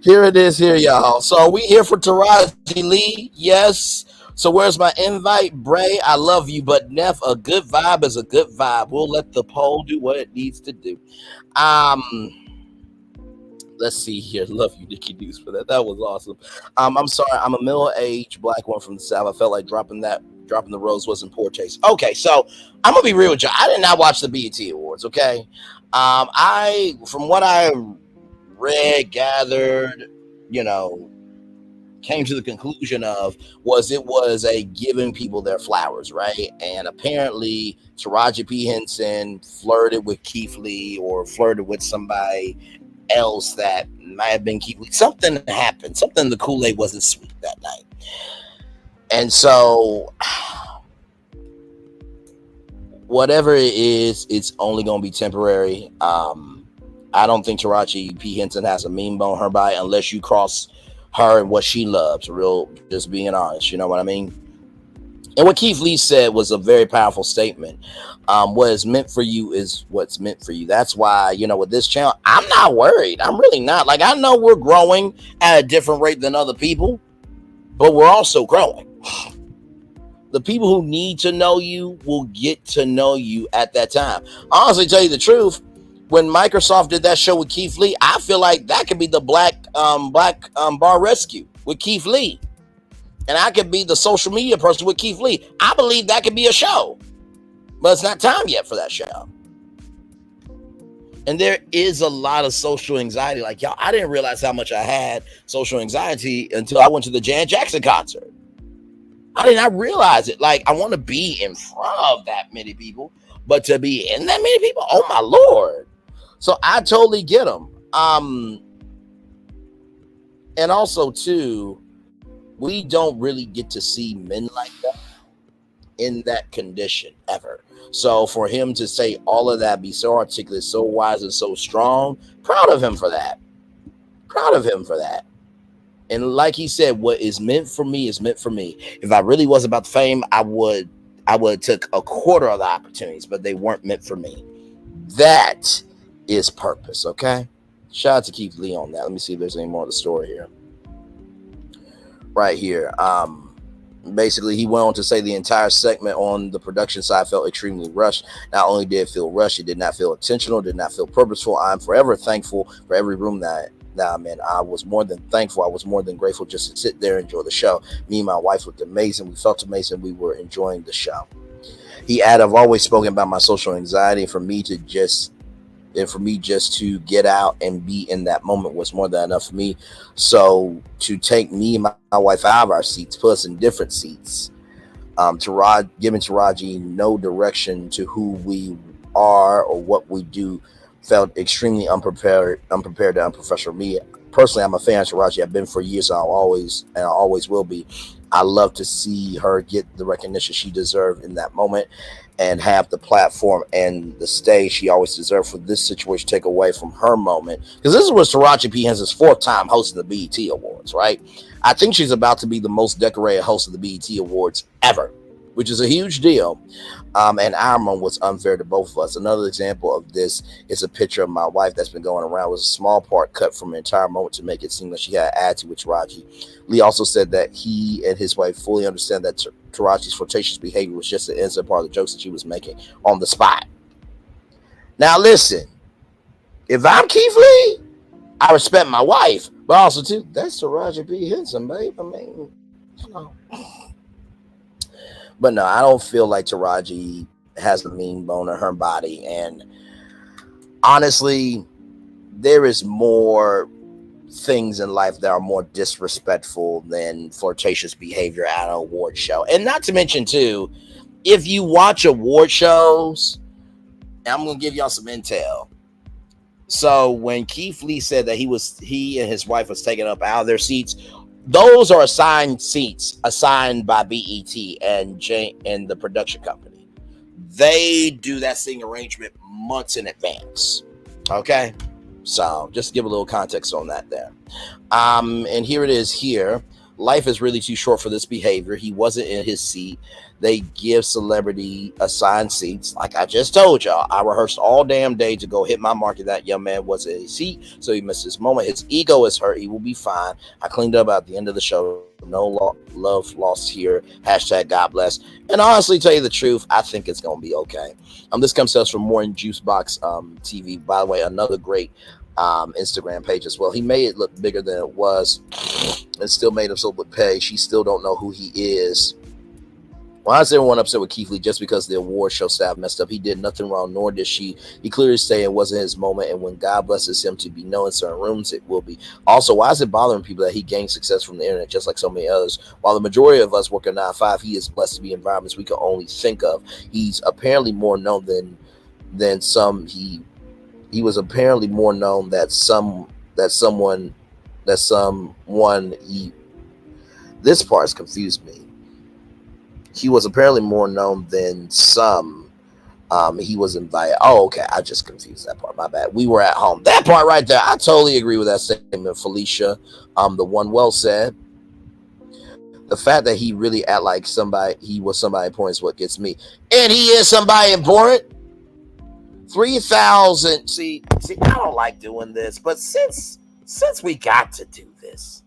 Speaker 11: Here it is, here, y'all. So we here for Taraji Lee, yes. So where's my invite, Bray? I love you, but Neff, a good vibe is a good vibe. We'll let the poll do what it needs to do. Let's see here. Love you, Nikki Deuce, for that. That was awesome. I'm sorry. I'm a middle-aged black one from the South. I felt like dropping the rose was in poor taste. Okay, so I'm gonna be real with you. I did not watch the BET Awards. Okay, from what I read, gathered, came to the conclusion of it was a giving people their flowers, right? And apparently Taraji P. Henson flirted with Keith Lee or flirted with somebody else that might have been Keith Lee. Something happened. Something, the Kool-Aid wasn't sweet that night. And so whatever it is, it's only going to be temporary. I don't think Taraji P. Henson has a mean bone in her body unless you cross her and what she loves. Just being honest, you know what I mean? And what Keith Lee said was a very powerful statement. What is meant for you is what's meant for you. That's why, with this channel, I'm not worried. I'm really not. Like, I know we're growing at a different rate than other people, but we're also growing. The people who need to know you will get to know you at that time. Honestly, tell you the truth, when Microsoft did that show with Keith Lee, I feel like that could be the black bar rescue with Keith Lee. And I could be the social media person with Keith Lee. I believe that could be a show. But it's not time yet for that show. And there is a lot of social anxiety. Like, y'all, I didn't realize how much I had social anxiety until I went to the Janet Jackson concert. I did not realize it. Like, I want to be in front of that many people, but to be in that many people, oh my Lord. So I totally get them. And also too, we don't really get to see men like that in that condition ever. So for him to say all of that, be so articulate, so wise, and so strong, proud of him for that. Proud of him for that. And like he said, what is meant for me is meant for me. If I really was about the fame, I would took a quarter of the opportunities, but they weren't meant for me. That is purpose, okay? Shout out to Keith Lee on that. Let me see if there's any more of the story here. Right here. Basically, he went on to say the entire segment on the production side felt extremely rushed. Not only did it feel rushed, it did not feel intentional, did not feel purposeful. I'm forever thankful for every room that I'm in. I was more than thankful. I was more than grateful just to sit there and enjoy the show. Me and my wife looked amazing. We felt amazing. We were enjoying the show. He added, I've always spoken about my social anxiety, and for me just to get out and be in that moment was more than enough for me. So to take me and my wife out of our seats, put us in different seats, giving Taraji no direction to who we are or what we do, felt extremely unprepared and unprofessional. Me personally, I'm a fan of Taraji. I've been for years, and I always will be. I love to see her get the recognition she deserved in that moment and have the platform and the stage she always deserved for this situation take away from her moment. Because this was Taraji P. Henson's 4th time hosting the BET Awards, right? I think she's about to be the most decorated host of the BET Awards ever, which is a huge deal. And our moment was unfair to both of us. Another example of this is a picture of my wife that's been going around. It was a small part cut from an entire moment to make it seem like she had an attitude with Taraji. Lee also said that he and his wife fully understand that Taraji's flirtatious behavior was just an innocent part of the jokes that she was making on the spot. Now listen, if I'm Keith Lee, I respect my wife, but also too, that's Taraji P. Henson, babe. I mean, you know. But no, I don't feel like Taraji has a mean bone in her body. And honestly, there is more things in life that are more disrespectful than flirtatious behavior at an award show. And not to mention, too, if you watch award shows, I'm going to give y'all some intel. So when Keith Lee said that he and his wife was taken up out of their seats, those are assigned seats assigned by BET and the production company. They do that sitting arrangement months in advance. Okay, so just to give a little context on that there. And here it is here. Life is really too short for this behavior. He wasn't in his seat. They give celebrity assigned seats. Like I just told y'all, I rehearsed all damn day to go hit my mark. That young man wasn't in his seat, so he missed his moment. His ego is hurt. He will be fine. I cleaned up at the end of the show. No love lost here. # God bless. And honestly, tell you the truth, I think it's going to be okay. This comes to us from More in Juicebox TV. By the way, another great Instagram page as well. He made it look bigger than it was and still made him so with pay. She still don't know who he is. Why is everyone upset with Keith Lee just because the award show staff messed up? He did nothing wrong, nor did she. He clearly said it wasn't his moment, and when God blesses him to be known in certain rooms, it will be. Also, why is it bothering people that he gained success from the internet just like so many others? While the majority of us work a 9-to-5, he is blessed to be in environments we can only think of. He's apparently more known than some. He was apparently more known this part's confused me. He was apparently more known than some. He was invited. Oh, okay. I just confused that part. My bad. We were at home. That part right there. I totally agree with that statement, Felicia. The one well said. The fact that he really act like he was somebody important is what gets me. And he is somebody important. 3,000. See, I don't like doing this, but since we got to do this,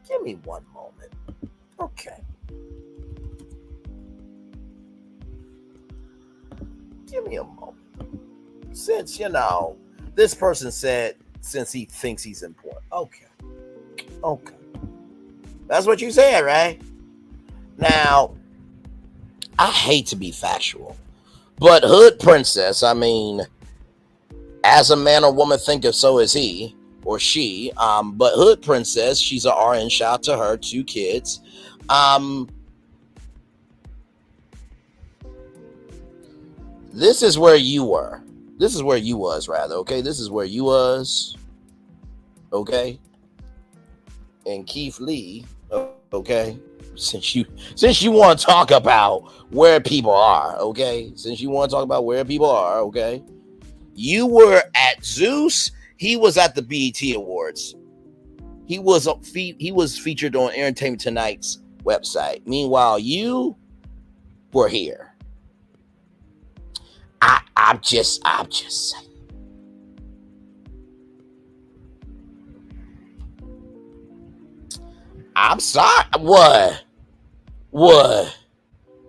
Speaker 11: give me one moment. Okay. Give me a moment. Since, this person said, since he thinks he's important. Okay. That's what you said, right? Now, I hate to be factual, but Hood Princess, I mean, as a man or woman thinketh, so is he or she. But Hood Princess, she's an RN, shout out to her, 2 kids. This is where you were. This is where you was, rather. Okay, this is where you was. Okay, and Keith Lee. Okay, since you want to talk about where people are. Okay, since you want to talk about where people are. Okay, you were at Zeus. He was at the BET Awards. He was featured on Entertainment Tonight's website. Meanwhile, you were here. I'm just saying. I'm sorry. What?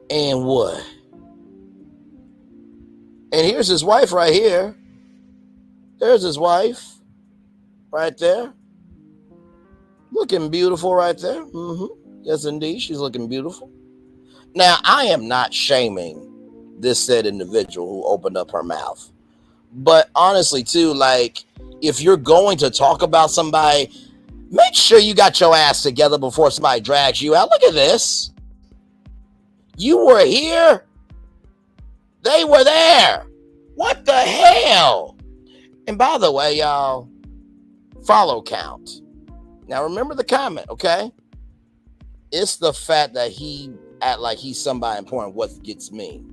Speaker 11: And what? And here's his wife right here. There's his wife right there. Looking beautiful right there. Yes, indeed. She's looking beautiful. Now, I am not shaming this said individual who opened up her mouth. But honestly, too, like, if you're going to talk about somebody, make sure you got your ass together before somebody drags you out. Look at this. You were here. They were there. What the hell? And by the way, y'all, follow count. Now, remember the comment, okay? It's the fact that he act like he's somebody important. What gets me?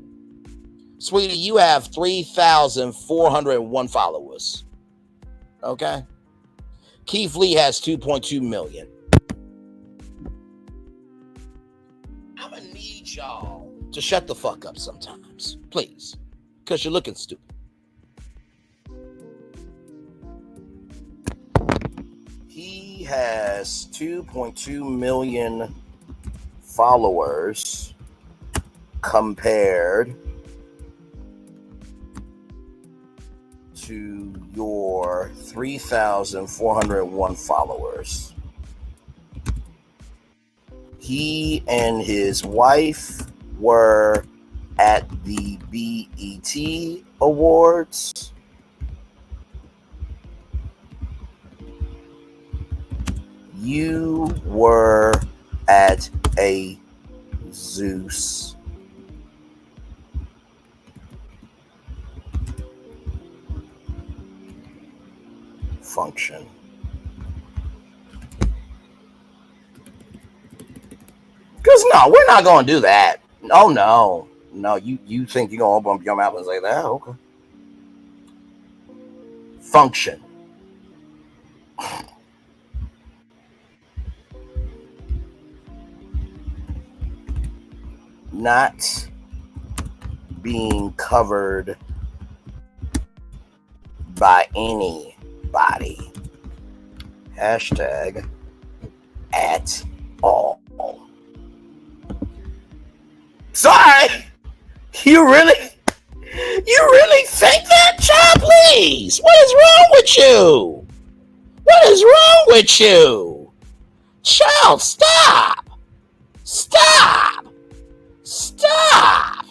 Speaker 11: Sweetie, you have 3,401 followers. Okay? Keith Lee has 2.2 million. I'm going to need y'all to shut the fuck up sometimes. Please. Because you're looking stupid. He has 2.2 million followers compared to your 3,401 followers. He and his wife were at the BET Awards. You were at a Zeus function. Because no, we're not going to do that. Oh, no. No, you think you're going to open up your mouth and say that? Okay. Function. Not being covered by anybody. Hashtag at all. Sorry. You really think that, child? Please. What is wrong with you? What is wrong with you? Child, stop. Stop. Stop.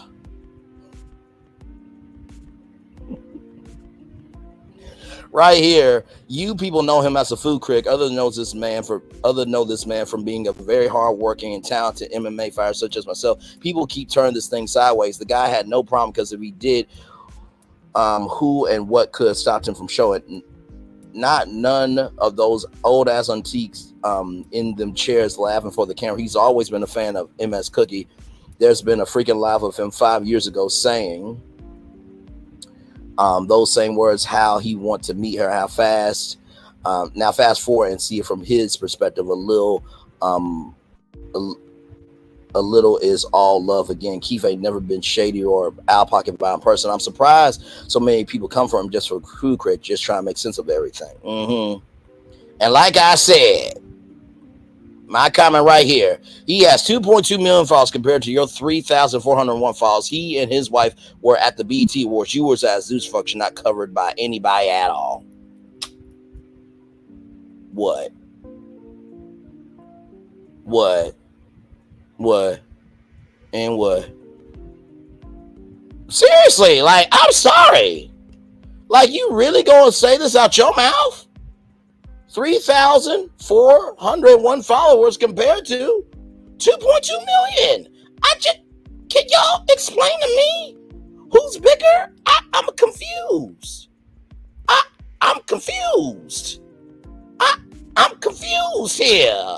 Speaker 11: Right here, you people know him as a food critic. Others know this man from being a very hardworking and talented MMA fighter, such as myself. People keep turning this thing sideways. The guy had no problem, because if he did, who and what could have stopped him from showing? None of those old ass antiques in them chairs laughing for the camera. He's always been a fan of MS Cookie. There's been a freaking live of him 5 years ago saying those same words, how he want to meet her, how fast. Now fast forward and see it from his perspective. A little is all love again. Keith ain't never been shady or out pocket by in person. I'm surprised so many people come for him just for food critic, just trying to make sense of everything. And like I said, my comment right here, he has 2.2 million followers compared to your 3,401 followers. He and his wife were at the BET Awards. You was at Zeus function, not covered by anybody at all. What? And what? Seriously, like, I'm sorry. Like, you really gonna say this out your mouth? 3,401 followers compared to 2.2 million. Can y'all explain to me Who's bigger? I'm confused. I'm confused. I'm confused here.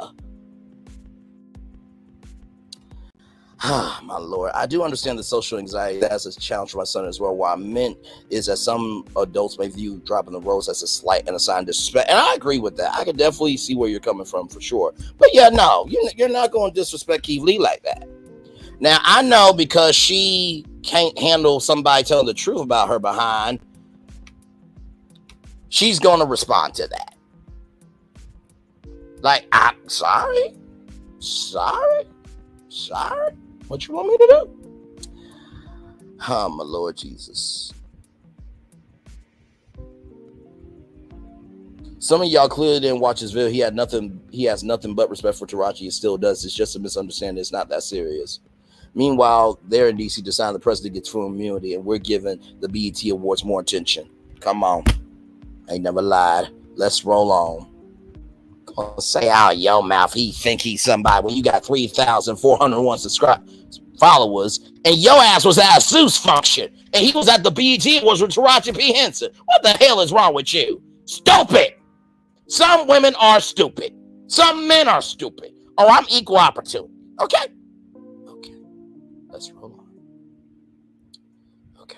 Speaker 11: My Lord, I do understand the social anxiety that's a challenge for my son as well. What I meant is that some adults may view dropping the rose as a slight and a sign of disrespect, and I agree with that. I can definitely see where you're coming from for sure. But yeah, no, you're not going to disrespect Keith Lee like that. Now I know because she can't handle somebody telling the truth about her behind, she's going to respond to that. Like, I'm sorry. What you want me to do? Oh, my Lord Jesus. Some of y'all clearly didn't watch his video. He has nothing but respect for Taraji. He still does. It's just a misunderstanding. It's not that serious. Meanwhile, there in DC, deciding the president gets full immunity, and we're giving the BET Awards more attention. Come on. I ain't never lied. Let's roll on. Gonna say out your mouth he think he's somebody when you got 3,401 followers, and your ass was at a SUS function, and he was at the BET Awards with Taraji P. Henson. What the hell is wrong with you? Stupid! Some women are stupid. Some men are stupid. Or I'm equal opportunity. Okay? Okay. Let's roll on. Okay.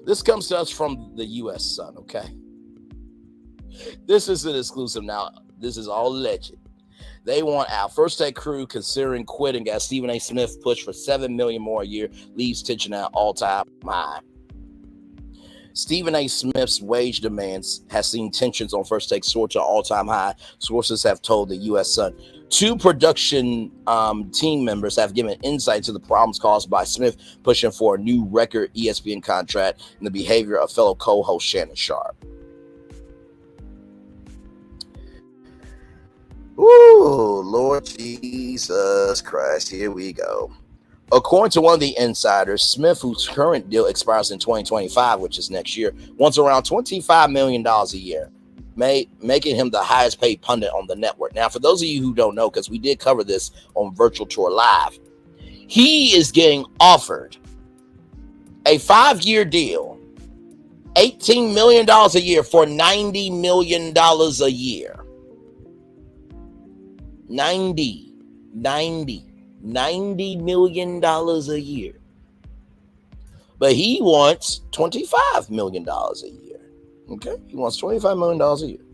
Speaker 11: This comes to us from the U.S. Sun, okay? This isn't exclusive now. This is all alleged. They want our First Take crew considering quitting as Stephen A. Smith push for $7 million more a year leaves tension at all-time high. Stephen A. Smith's wage demands has seen tensions on First Take soar to all-time high. Sources have told the U.S. Sun. Two production team members have given insight to the problems caused by Smith pushing for a new record ESPN contract and the behavior of fellow co-host Shannon Sharpe. Ooh, Lord Jesus Christ, here we go. According to one of the insiders, Smith, whose current deal expires in 2025, which is next year, wants around $25 million a year, making him the highest paid pundit on the network. Now, for those of you who don't know, because we did cover this on Virtual Tour Live, he is getting offered a 5-year deal, $18 million a year for $90 million a year. $90 million a year. But he wants $25 million a year. Okay? He wants $25 million a year.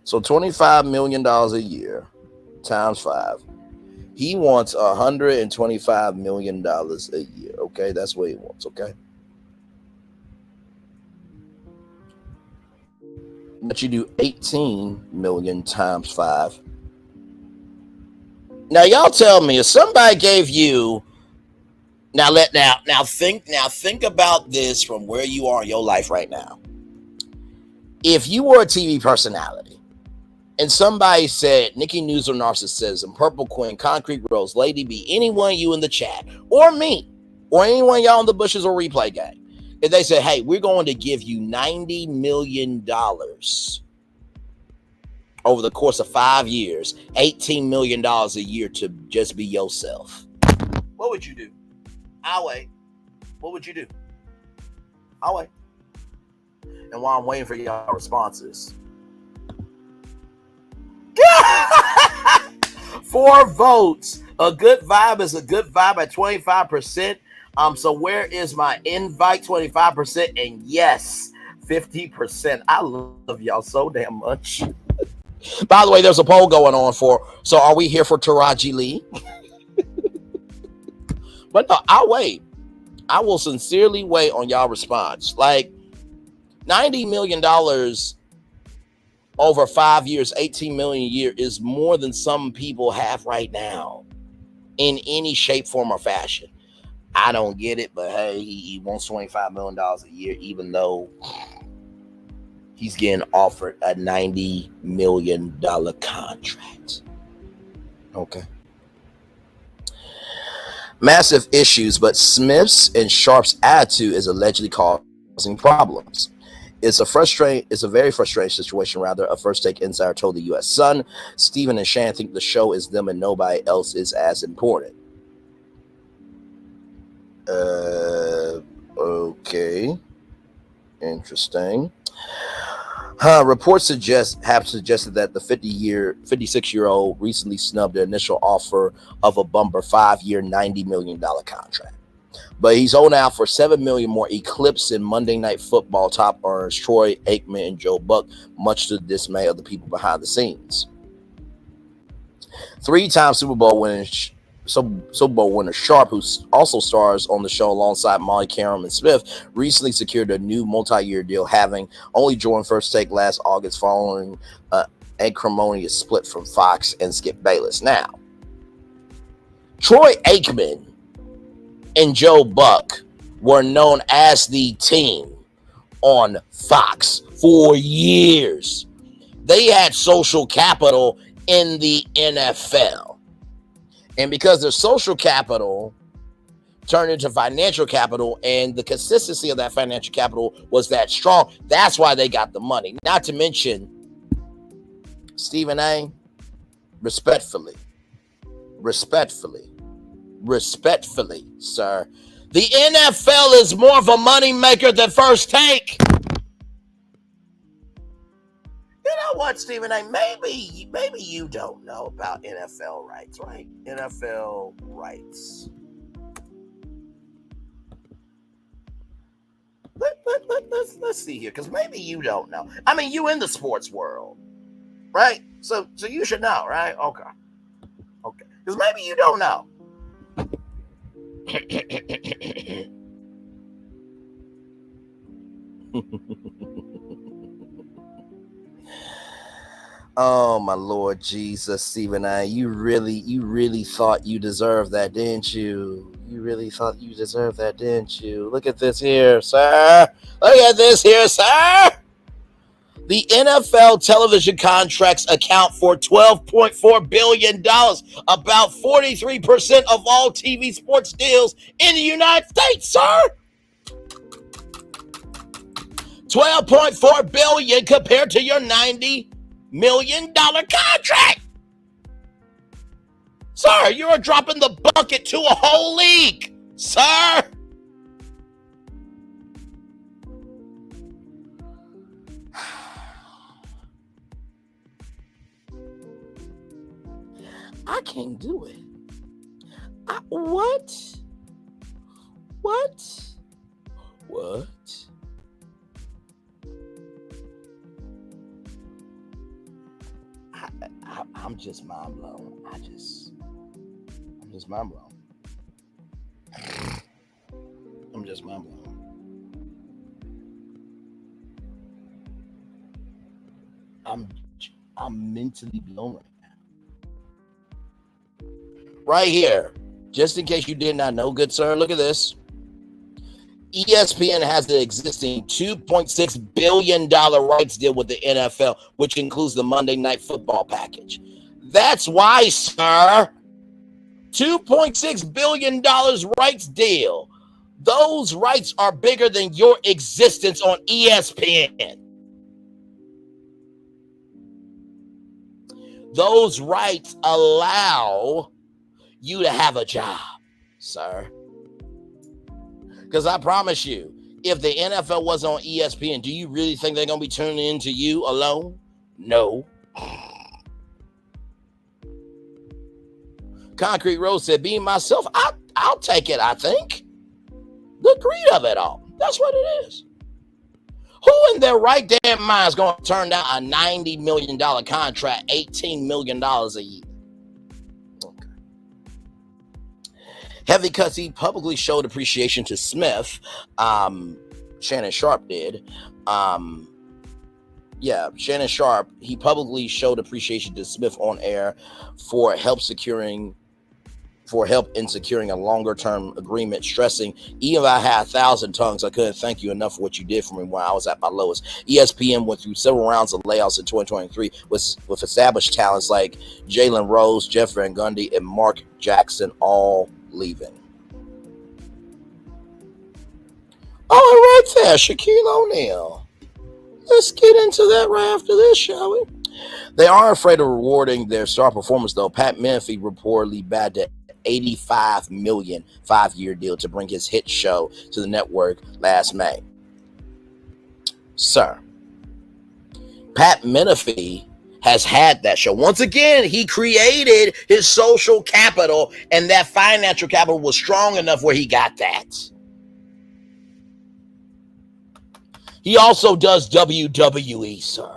Speaker 11: So $25 million a year times 5. He wants $125 million a year. Okay? That's what he wants. Okay? But you do 18 million times 5. Now y'all tell me if somebody gave you now think about this from where you are in your life right now. If you were a TV personality and somebody said Nikki News or Narcissism, Purple Queen, Concrete Rose, Lady B, anyone you in the chat, or me, or anyone y'all in the bushes or replay gang, if they said, hey, we're going to give you $90 million over the course of 5 years, $18 million a year to just be yourself, what would you do? I'll wait. What would you do? I'll wait. And while I'm waiting for y'all responses, 4 votes. A good vibe is a good vibe at 25%. So where is my invite? 25%, and yes, 50%. I love y'all so damn much. By the way, there's a poll going on so are we here for Taraji Lee? But no, I'll wait. I will sincerely wait on y'all response. Like $90 million over 5 years, $18 million a year is more than some people have right now in any shape, form, or fashion. I don't get it, but hey, he wants $25 million a year, even though he's getting offered a $90 million contract. Okay. Massive issues, but Smith's and Sharpe's attitude is allegedly causing problems. It's a very frustrating situation, rather. A First Take insider told the U.S. Sun. Steven and Shannon think the show is them and nobody else is as important. Okay. Interesting. Reports have suggested that the 56-year-old recently snubbed the initial offer of a bumper 5-year, $90 million contract. But he's holding out for $7 million more, eclipsing Monday Night Football top earners Troy Aikman and Joe Buck, much to the dismay of the people behind the scenes. 3-time Super Bowl winner Sharpe, who also stars on the show alongside Molly Cameron and Smith, recently secured a new multi-year deal, having only joined First Take last August following an acrimonious split from Fox and Skip Bayless. Now, Troy Aikman and Joe Buck were known as the team on Fox for years. They had social capital in the NFL. And because their social capital turned into financial capital, and the consistency of that financial capital was that strong, that's why they got the money. Not to mention, Stephen A., respectfully, sir, the NFL is more of a money maker than First Take. You know what, Stephen A., maybe you don't know about NFL rights, right? NFL rights. Let's see here, because maybe you don't know. I mean, you in the sports world, right? So you should know, right? Okay. Because maybe you don't know. Oh my Lord Jesus, Stephen A., you really thought you deserved that, didn't you? You really thought you deserved that, didn't you? Look at this here, sir. The NFL television contracts account for $12.4 billion, about 43% of all TV sports deals in the United States, sir. $12.4 billion compared to your $90 million contract. Sir, you're dropping the bucket to a whole league, sir. I can't do it. What? I'm just mind blown. I'm just mind blown. I'm just mind blown. I'm mentally blown right now. Right here, just in case you did not know, good sir, look at this. ESPN has an existing $2.6 billion rights deal with the NFL, which includes the Monday Night Football package. That's why, sir, $2.6 billion rights deal. Those rights are bigger than your existence on ESPN. Those rights allow you to have a job, sir. Because I promise you, if the NFL wasn't on ESPN, do you really think they're going to be tuning into you alone? No. Concrete Rose said, being myself, I'll take it, I think. The greed of it all. That's what it is. Who in their right damn mind is going to turn down a $90 million contract, $18 million a year? Okay. Heavy cuts, he publicly showed appreciation to Smith. Shannon Sharpe did. Shannon Sharpe, he publicly showed appreciation to Smith on air for help in securing a longer-term agreement, stressing, even if I had 1,000 tongues, I couldn't thank you enough for what you did for me when I was at my lowest. ESPN went through several rounds of layoffs in 2023 with established talents like Jalen Rose, Jeff Van Gundy, and Mark Jackson all leaving. Oh, right there, Shaquille O'Neal. Let's get into that right after this, shall we? They are afraid of rewarding their star performers, though. Pat Menefee reportedly bagged an $85 million 5-year deal to bring his hit show to the network last May. Sir, Pat Menefee has had that show. Once again, he created his social capital, and that financial capital was strong enough where he got that. He also does WWE, sir.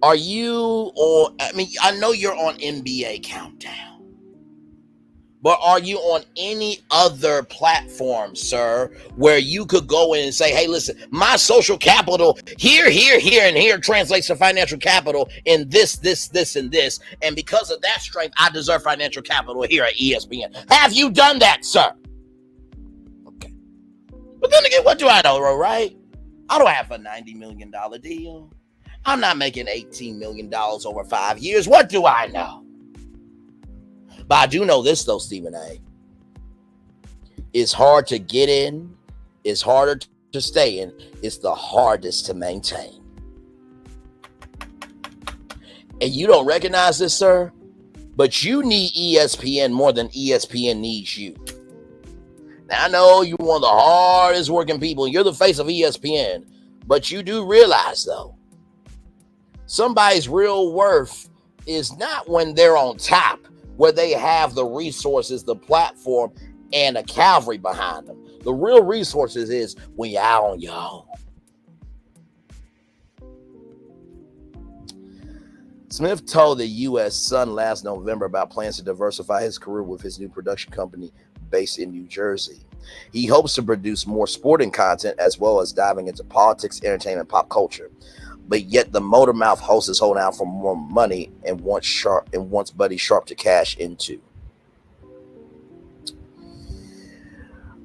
Speaker 11: Are you on, I mean, I know you're on NBA Countdown, but are you on any other platform, sir, where you could go in and say, hey, listen, my social capital here, and here translates to financial capital in this, and this. And because of that strength, I deserve financial capital here at ESPN. Have you done that, sir? Okay. But then again, what do I know, right? I don't have a $90 million deal. I'm not making $18 million over 5 years. What do I know? But I do know this, though, Stephen A. It's hard to get in. It's harder to stay in. It's the hardest to maintain. And you don't recognize this, sir, but you need ESPN more than ESPN needs you. Now, I know you're one of the hardest working people. You're the face of ESPN. But you do realize, though, somebody's real worth is not when they're on top, where they have the resources, the platform, and a cavalry behind them. The real resources is when you're out on your own. Smith told the U.S. Sun last November about plans to diversify his career with his new production company based in New Jersey. He hopes to produce more sporting content as well as diving into politics, entertainment, pop culture. But yet the motor mouth host is holding out for more money and wants Buddy Sharpe to cash into.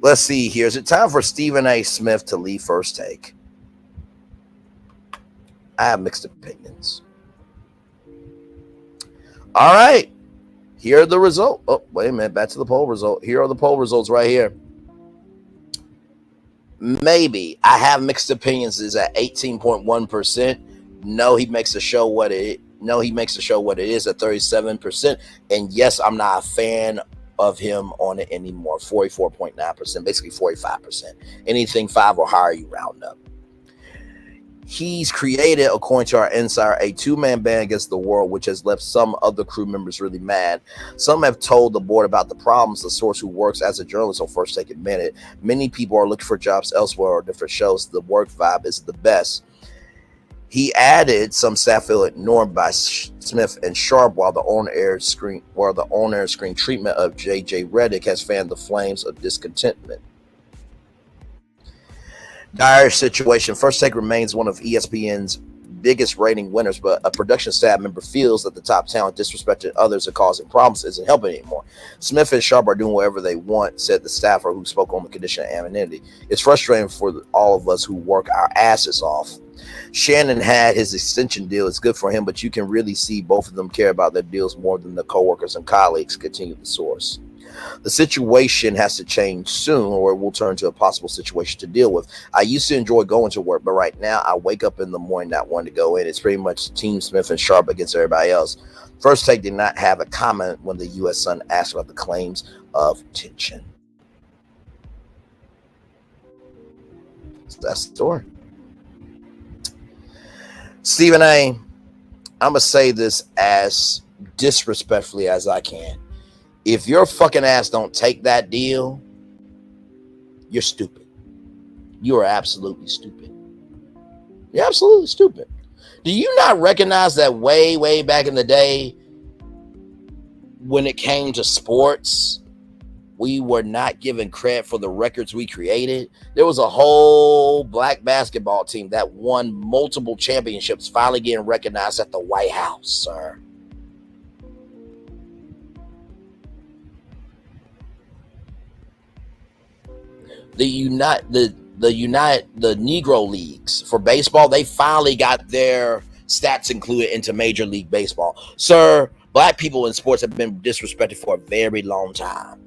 Speaker 11: Let's see here. Is it time for Stephen A. Smith to leave First Take? I have mixed opinions. All right. Here are the results. Oh, wait a minute. Back to the poll result. Here are the poll results right here. Maybe. I have mixed opinions is at 18.1%. No, he makes the show what it is at 37%. And yes, I'm not a fan of him on it anymore. 44.9%, basically 45%. Anything 5 or higher, you round up. He's created, according to our insider, a 2-man band against the world, which has left some other crew members really mad. Some have told the board about the problems. The source who works as a journalist on First Take admitted. Many people are looking for jobs elsewhere or different shows. The work vibe is the best. He added some staff feel ignored by Smith and Sharpe while the on-air screen treatment of J.J. Redick has fanned the flames of discontentment. Dire situation. First Take remains one of ESPN's biggest rating winners, but a production staff member feels that the top talent disrespecting others and causing problems isn't helping anymore. Smith and Sharpe are doing whatever they want, said the staffer who spoke on the condition of anonymity. It's frustrating for all of us who work our asses off. Shannon had his extension deal. It's good for him, but you can really see both of them care about their deals more than the coworkers and colleagues, continued the source. The situation has to change soon or it will turn to a possible situation to deal with. I used to enjoy going to work, but right now I wake up in the morning not wanting to go in. It's pretty much Team Smith and Sharpe against everybody else. First Take did not have a comment when the U.S. Sun asked about the claims of tension. So that's the story. Stephen A., I'm going to say this as disrespectfully as I can. If your fucking ass don't take that deal, you're stupid. You are absolutely stupid. You're absolutely stupid. Do you not recognize that way back in the day when it came to sports, we were not given credit for the records we created? There was a whole black basketball team that won multiple championships finally getting recognized at the White House, sir. The Negro Leagues for baseball, they finally got their stats included into Major League Baseball. Sir, black people in sports have been disrespected for a very long time.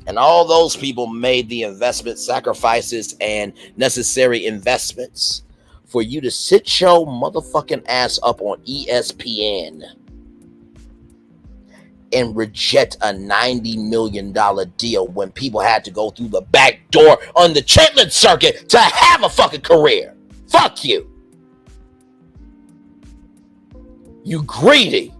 Speaker 11: And all those people made the investment sacrifices and necessary investments for you to sit your motherfucking ass up on ESPN and reject a $90 million deal when people had to go through the back door on the Chitlin circuit to have a fucking career. Fuck you. You greedy.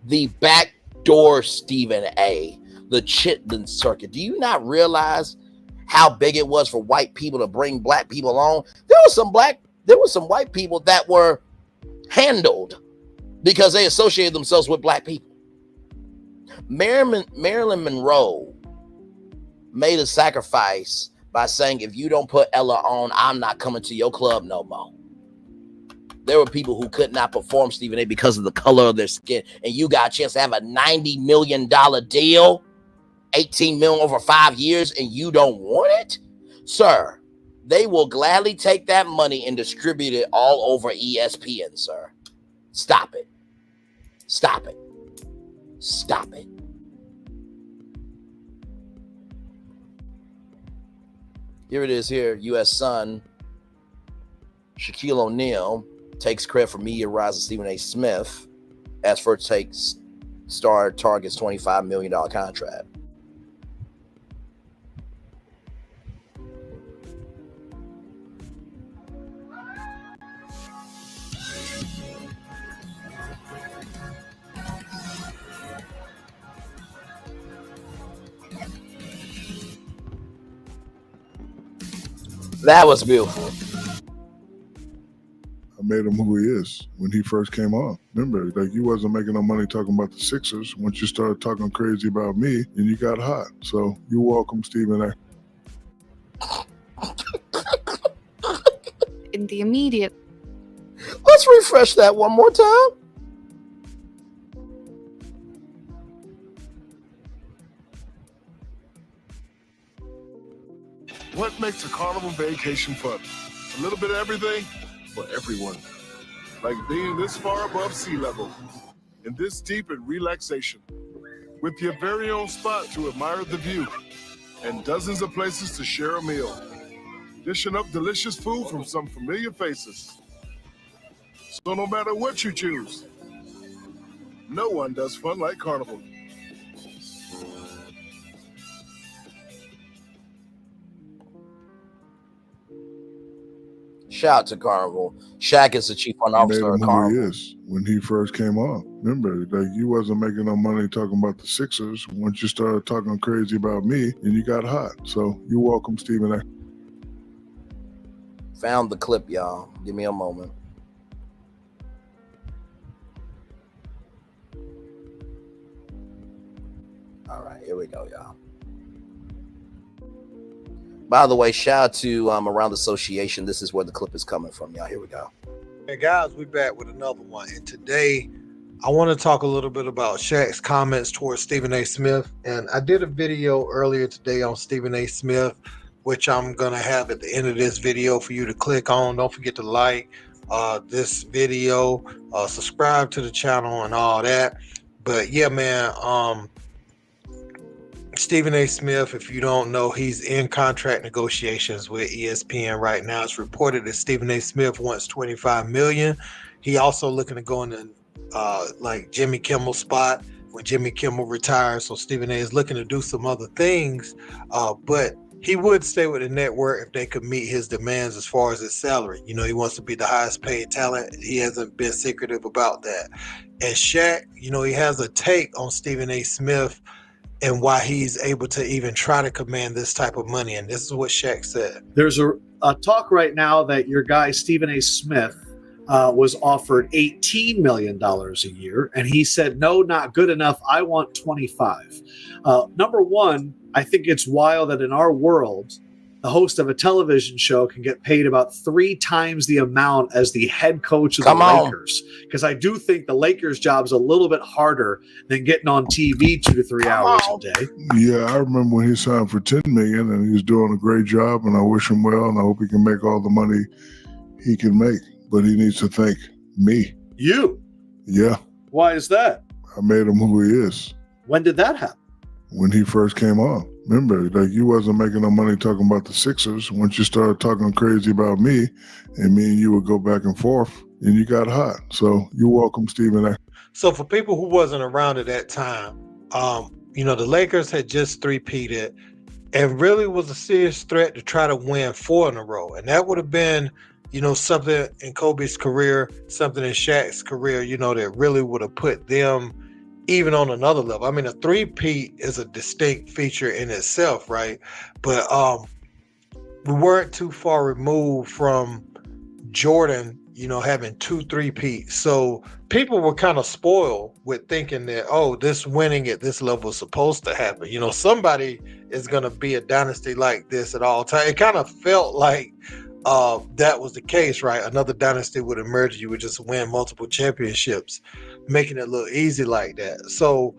Speaker 11: The backdoor Stephen A. The Chitlin circuit. Do you not realize how big it was for white people to bring black people on? There were some white people that were handled because they associated themselves with black people. Marilyn Monroe made a sacrifice by saying, if you don't put Ella on, I'm not coming to your club no more. There were people who could not perform Stephen A because of the color of their skin. And you got a chance to have a $90 million deal, $18 million over 5 years, and you don't want it? Sir, they will gladly take that money and distribute it all over ESPN, sir. Stop it. Stop it. Stop it. Here it is here. U.S. Sun. Shaquille O'Neal takes credit for media rise of Stephen A. Smith as for takes star targets $25 million contract. That was beautiful.
Speaker 10: I made him who he is when he first came on. Remember, like, you wasn't making no money talking about the Sixers. Once you started talking crazy about me, and you got hot. So you're welcome, Stephen A.
Speaker 12: In the immediate.
Speaker 11: Let's refresh that one more time.
Speaker 10: What makes a carnival vacation fun? A little bit of everything for everyone. Like being this far above sea level and this deep in relaxation with your very own spot to admire the view and dozens of places to share a meal. Dishing up delicious food from some familiar faces. So no matter what you choose, no one does fun like Carnival.
Speaker 11: Shout out to Carnival. Shaq is the chief fund officer of Carnival.
Speaker 10: He is when he first came on. Remember, like, you wasn't making no money talking about the Sixers. Once you started talking crazy about me, and you got hot. So you're welcome, Stephen A.
Speaker 11: Found the clip, y'all. Give me a moment. All right, here we go, y'all. By the way, shout out to Around Association. This is where the clip is coming from, y'all. Here we go.
Speaker 13: Hey guys, we back with another one. And today, I want to talk a little bit about Shaq's comments towards Stephen A. Smith. And I did a video earlier today on Stephen A. Smith, which I'm going to have at the end of this video for you to click on. Don't forget to like this video, subscribe to the channel and all that. But yeah, man, Stephen A. Smith, if you don't know, he's in contract negotiations with ESPN right now. It's reported that Stephen A. Smith wants $25 million. He also looking to go in the like Jimmy Kimmel spot when Jimmy Kimmel retires. So Stephen A. is looking to do some other things, but he would stay with the network if they could meet his demands as far as his salary. You know, he wants to be the highest paid talent. He hasn't been secretive about that. And Shaq, you know, he has a take on Stephen A. Smith and why he's able to even try to command this type of money. And this is what Shaq said.
Speaker 24: There's a talk right now that your guy, Stephen A. Smith, was offered $18 million a year. And he said, no, not good enough. I want 25. Number one, I think it's wild that in our world, the host of a television show can get paid about 3 times the amount as the head coach of the Lakers. Because I do think the Lakers' job's a little bit harder than getting on TV 2 to 3 hours a day.
Speaker 10: Yeah, I remember when he signed for $10 million, and he's doing a great job, and I wish him well, and I hope he can make all the money he can make. But he needs to thank me.
Speaker 24: You?
Speaker 10: Yeah.
Speaker 24: Why is that?
Speaker 10: I made him who he is.
Speaker 24: When did that happen?
Speaker 10: When he first came on. Remember, like, you wasn't making no money talking about the Sixers. Once you started talking crazy about me, and me and you would go back and forth, and you got hot. So you're welcome, Stephen A.
Speaker 13: So for people who wasn't around at that time, the Lakers had just three-peated and really was a serious threat to try to win 4 in a row. And that would have been, something in Kobe's career, something in Shaq's career, that really would have put them even on another level. I mean, a three-peat is a distinct feature in itself, right? But we weren't too far removed from Jordan, having 2 three-peats. So people were kind of spoiled with thinking that, this winning at this level is supposed to happen. Somebody is going to be a dynasty like this at all times. It kind of felt like that was the case, right? Another dynasty would emerge. You would just win multiple championships, making it look easy like that. So,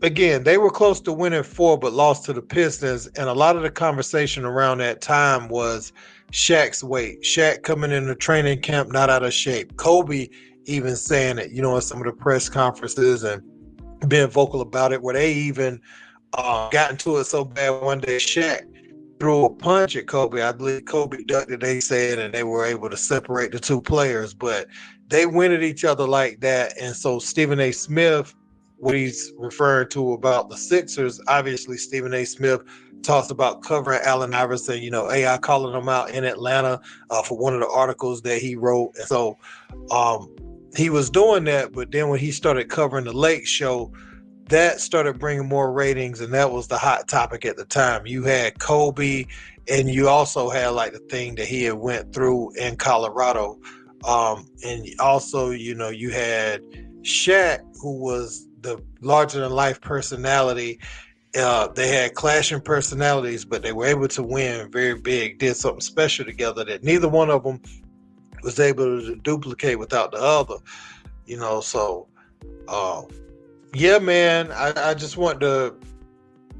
Speaker 13: again, they were close to winning 4, but lost to the Pistons. And a lot of the conversation around that time was Shaq's weight. Shaq coming into training camp not out of shape. Kobe even saying it, in some of the press conferences and being vocal about it, where they even got into it so bad one day Shaq threw a punch at Kobe. I believe Kobe ducked it, they said, and they were able to separate the 2 players. But they went at each other like that. And so Stephen A. Smith, what he's referring to about the Sixers, obviously Stephen A. Smith talks about covering Allen Iverson, AI calling him out in Atlanta for one of the articles that he wrote. And so he was doing that, but then when he started covering the Lake Show, that started bringing more ratings, and that was the hot topic at the time. You had Kobe, and you also had like the thing that he had went through in Colorado. And also, you had Shaq, who was the larger-than-life personality. They had clashing personalities, but they were able to win very big, did something special together that neither one of them was able to duplicate without the other. So yeah, man, I just want to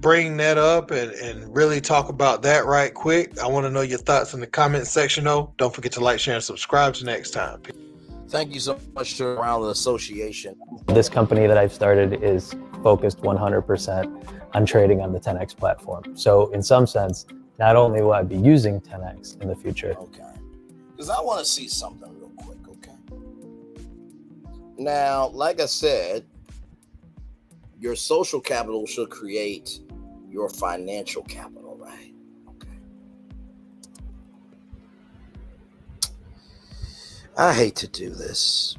Speaker 13: bring that up and really talk about that right quick. I want to know your thoughts in the comment section, though. Don't forget to like, share, and subscribe to next time.
Speaker 11: Thank you so much to Around the Association.
Speaker 12: This company that I've started is focused 100% on trading on the 10X platform. So in some sense, not only will I be using 10X in the future.
Speaker 11: Okay. Because I want to see something real quick, okay? Now, like I said, your social capital should create your financial capital, right? Okay. I hate to do this.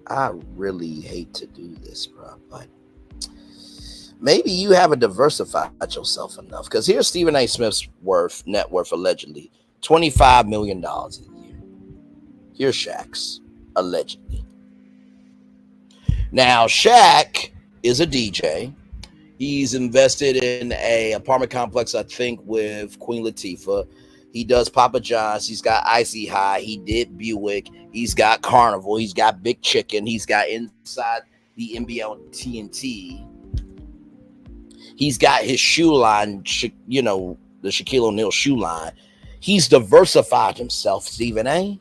Speaker 11: I really hate to do this, bro. But maybe you haven't diversified yourself enough. Because here's Stephen A. Smith's net worth, allegedly $25 million a year. Here's Shaq's, allegedly. Now, Shaq is a DJ. He's invested in a apartment complex, I think, with Queen Latifah. He does Papa John's. He's got Icy High. He did Buick. He's got Carnival. He's got Big Chicken. He's got Inside the NBA on TNT. He's got his shoe line, the Shaquille O'Neal shoe line. He's diversified himself, Stephen A.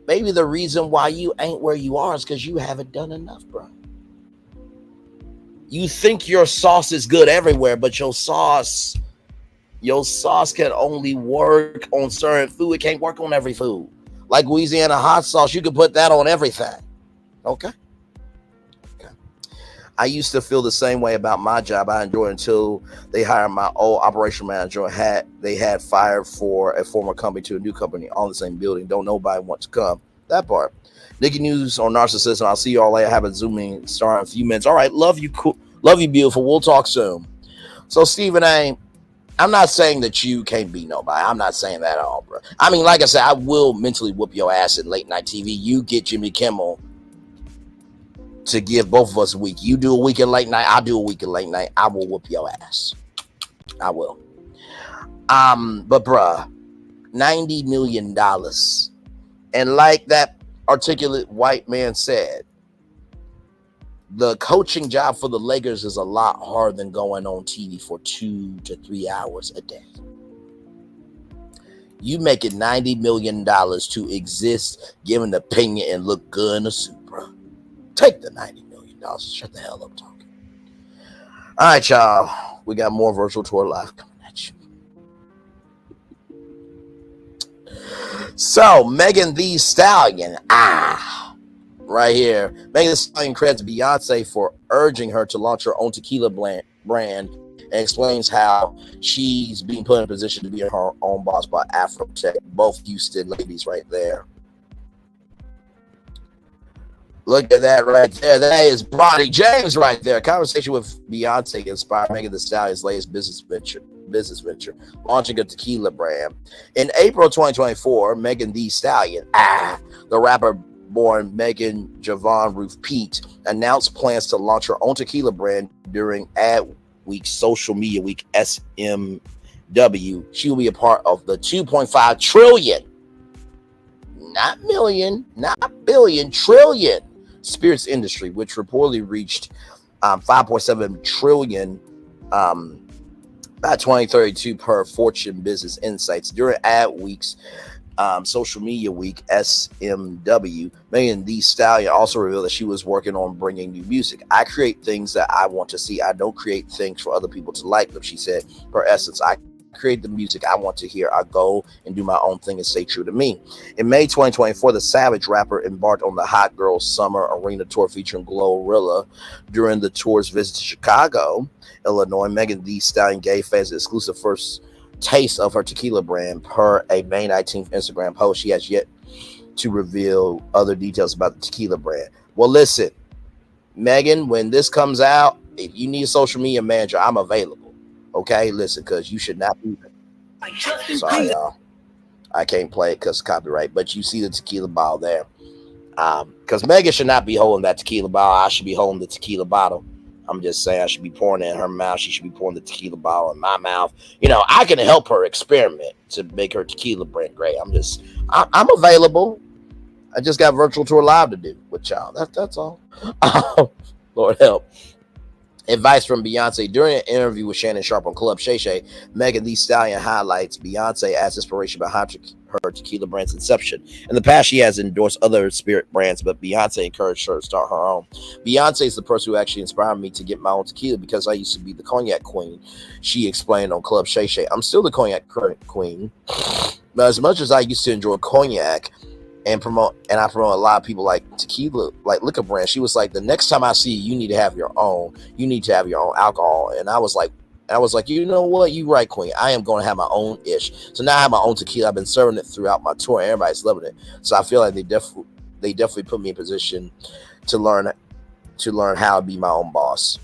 Speaker 11: Maybe the reason why you ain't where you are is because you haven't done enough, bro. You think your sauce is good everywhere, but your sauce can only work on certain food. It can't work on every food. Like Louisiana hot sauce, you can put that on everything. Okay. I used to feel the same way about my job. I enjoyed it until they hired my old operation manager. They had fired for a former company to a new company, all in the same building. Don't nobody want to come. That part. Nikki News on narcissism. I'll see you all later. Have a Zooming start in a few minutes. All right. Love you. Cool. Love you, beautiful. We'll talk soon. So, Stephen A., I'm not saying that you can't beat nobody. I'm not saying that at all, bro. I mean, like I said, I will mentally whoop your ass in late night TV. You get Jimmy Kimmel to give both of us a week. You do a week in late night. I'll do a week in late night. I will whoop your ass. I will. But bruh, $90 million. And like that articulate white man said, the coaching job for the Lakers is a lot harder than going on TV for 2 to 3 hours a day. You make it $90 million to exist, give an opinion, and look good in a suit, bro. Take the $90 million. Shut the hell up talking. All right, y'all. We got more virtual tour live coming at you. So, Megan Thee Stallion. Right here. Megan Thee Stallion credits Beyonce for urging her to launch her own tequila brand and explains how she's being put in a position to be her own boss by Afrotech. Both Houston ladies right there. Look at that right there. That is Bronny James right there. Conversation with Beyonce inspired Megan Thee Stallion's latest business venture, launching a tequila brand. In April 2024, Megan Thee Stallion, the rapper born Megan Javon Ruth Pete, announced plans to launch her own tequila brand during Ad Week Social Media Week SMW. She will be a part of the 2.5 trillion, not million, not billion, trillion spirits industry, which reportedly reached 5.7 trillion by 2032 per Fortune Business Insights. During Ad Week's Social Media Week SMW, Megan Thee Stallion also revealed that she was working on bringing new music. I create things that I want to see. I don't create things for other people to like them, she said. Her essence, I create the music I want to hear. I go and do my own thing and stay true to me. In May 2024, the Savage rapper embarked on the Hot Girls Summer Arena Tour featuring Glorilla. During the tour's visit to Chicago, Illinois, Megan Thee Stallion gave fans the exclusive first taste of her tequila brand. Per a May 19th Instagram post, she has yet to reveal other details about the tequila brand. Well, listen, Megan, when this comes out, if you need a social media manager, I'm available. Okay, listen, because you should not be. Sorry, y'all. I can't play it because of copyright, but you see the tequila bottle there. Because Megan should not be holding that tequila bottle. I should be holding the tequila bottle. I'm just saying I should be pouring it in her mouth. She should be pouring the tequila bottle in my mouth. You know, I can help her experiment to make her tequila brand great. I'm available. I just got virtual tour live to do with y'all. That's all. Lord help. Advice from Beyonce. During an interview with Shannon Sharpe on Club Shay Shay, Megan Thee Stallion highlights Beyonce as inspiration behind her tequila brand's inception. In the past, she has endorsed other spirit brands, but Beyonce encouraged her to start her own. Beyonce is the person who actually inspired me to get my own tequila because I used to be the cognac queen, she explained on Club Shay Shay. I'm still the cognac queen, but as much as I used to enjoy cognac, and I promote a lot of people like tequila, like liquor brands. She was like, the next time I see you, you need to have your own. You need to have your own alcohol. And I was like, you know what? You right, queen. I am going to have my own ish. So now I have my own tequila. I've been serving it throughout my tour. Everybody's loving it. So I feel like they definitely put me in position to learn how to be my own boss.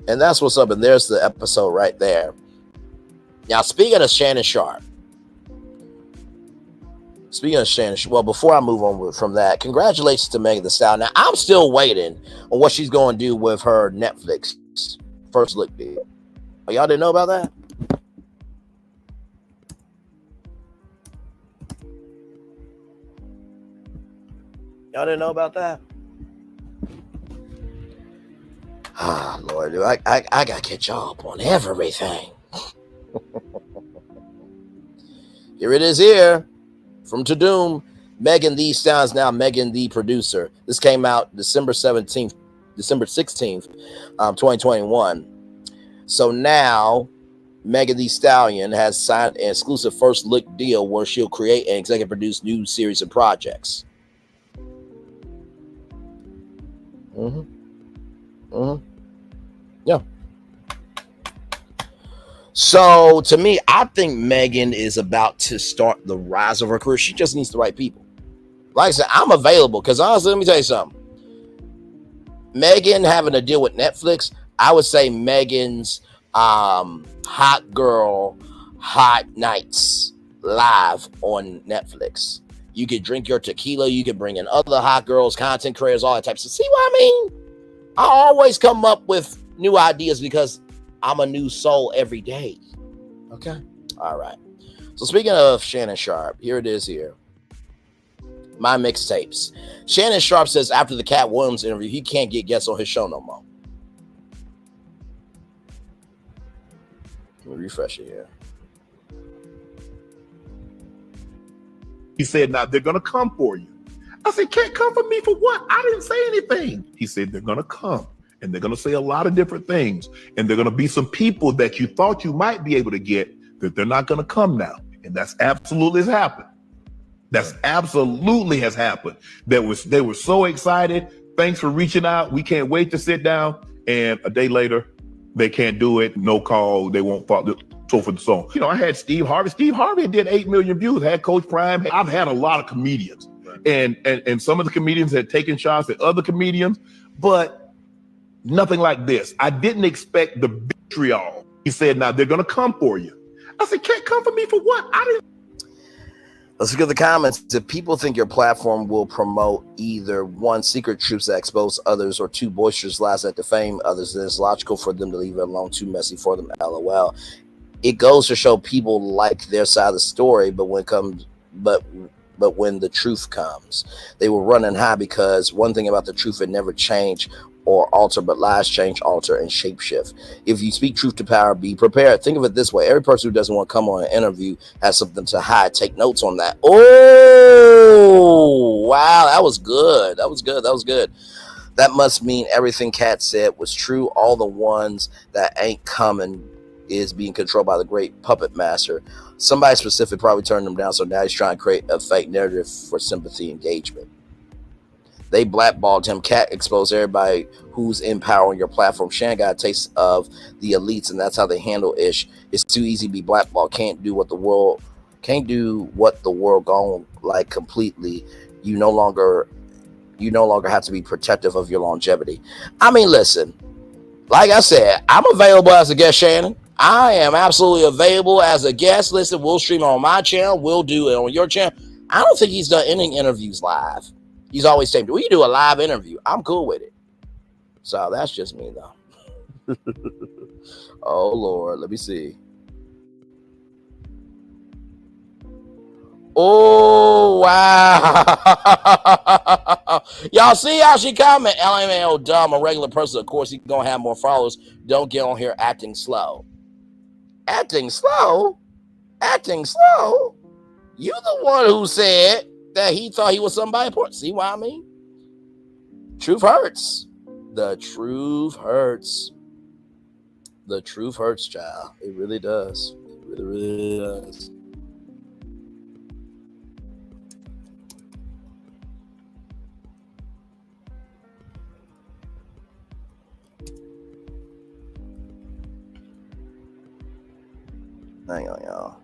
Speaker 11: And that's what's up. And there's the episode right there. Now, speaking of Shannon Sharpe. Well, before I move on from that, congratulations to Megan Thee Stallion. Now, I'm still waiting on what she's going to do with her Netflix first look deal. Oh, y'all didn't know about that? Y'all didn't know about that? Ah, Lord, dude, I got to catch y'all up on everything. Here it is here. From To Doom, Megan Thee Stallion's now Megan the Producer. This came out December 16th, 2021. So now Megan Thee Stallion has signed an exclusive first look deal where she'll create and executive produce new series and projects. Yeah. So to me, I think Megan is about to start the rise of her career. She just needs the right people. Like I said, I'm available because honestly, let me tell you something. Megan having a deal with Netflix, I would say Megan's Hot Girl Hot Nights live on Netflix. You could drink your tequila. You could bring in other hot girls, content creators, all that type of stuff. See what I mean? I always come up with new ideas because I'm a new soul every day. Okay. All right. So speaking of Shannon Sharpe, here it is here. My mixtapes. Shannon Sharpe says after the Cat Williams interview, he can't get guests on his show no more. Let me refresh it here.
Speaker 10: He said, now they're going to come for you.
Speaker 18: I said, can't come for me for what? I didn't say anything. He said, they're going to come and they're going to say a lot of different things. And they're going to be some people that you thought you might be able to get that they're not going to come now. And that's absolutely has happened. That's absolutely has happened. They were so excited. Thanks for reaching out. We can't wait to sit down. And a day later, they can't do it. No call. They won't follow. So for the song. You know, I had Steve Harvey. Steve Harvey did 8 million views. I had Coach Prime. I've had a lot of comedians. And some of the comedians had taken shots at other comedians, but nothing like this. I didn't expect the vitriol. He said, now they're going to come for you. I said, can't come for me for what? I didn't.
Speaker 11: Let's look at the comments. If people think your platform will promote either one, secret truths that expose others, or two, boisterous lies that defame others, then it's logical for them to leave it alone. Too messy for them. LOL. It goes to show people like their side of the story, but when the truth comes, they will run and hide, because one thing about the truth, it never change or alter, but lies change, alter, and shapeshift. If you speak truth to power, be prepared. Think of it this way. Every person who doesn't want to come on an interview has something to hide. Take notes on that. Oh, wow. That was good. That was good. That was good. That must mean everything Kat said was true. All the ones that ain't coming is being controlled by the great puppet master. Somebody specific probably turned them down, so now he's trying to create a fake narrative for sympathy engagement. They blackballed him. Cat exposed everybody who's in power on your platform. Shannon got a taste of the elites, and that's how they handle ish. It's too easy to be blackballed. Can't do what the world gone like completely. You no longer have to be protective of your longevity. I mean, listen, like I said, I'm available as a guest, Shannon. I am absolutely available as a guest. Listen, we'll stream on my channel. We'll do it on your channel. I don't think he's done any interviews live. He's always saying, we do a live interview. I'm cool with it. So that's just me, though. Oh, Lord. Let me see. Oh, wow. Y'all see how she comment? LMAO dumb, a regular person. Of course, he's going to have more followers. Don't get on here acting slow. Acting slow? Acting slow? You the one who said that he thought he was somebody important. See what I mean? Truth hurts. The truth hurts. The truth hurts, child. It really does. It really, really does. Hang on, y'all.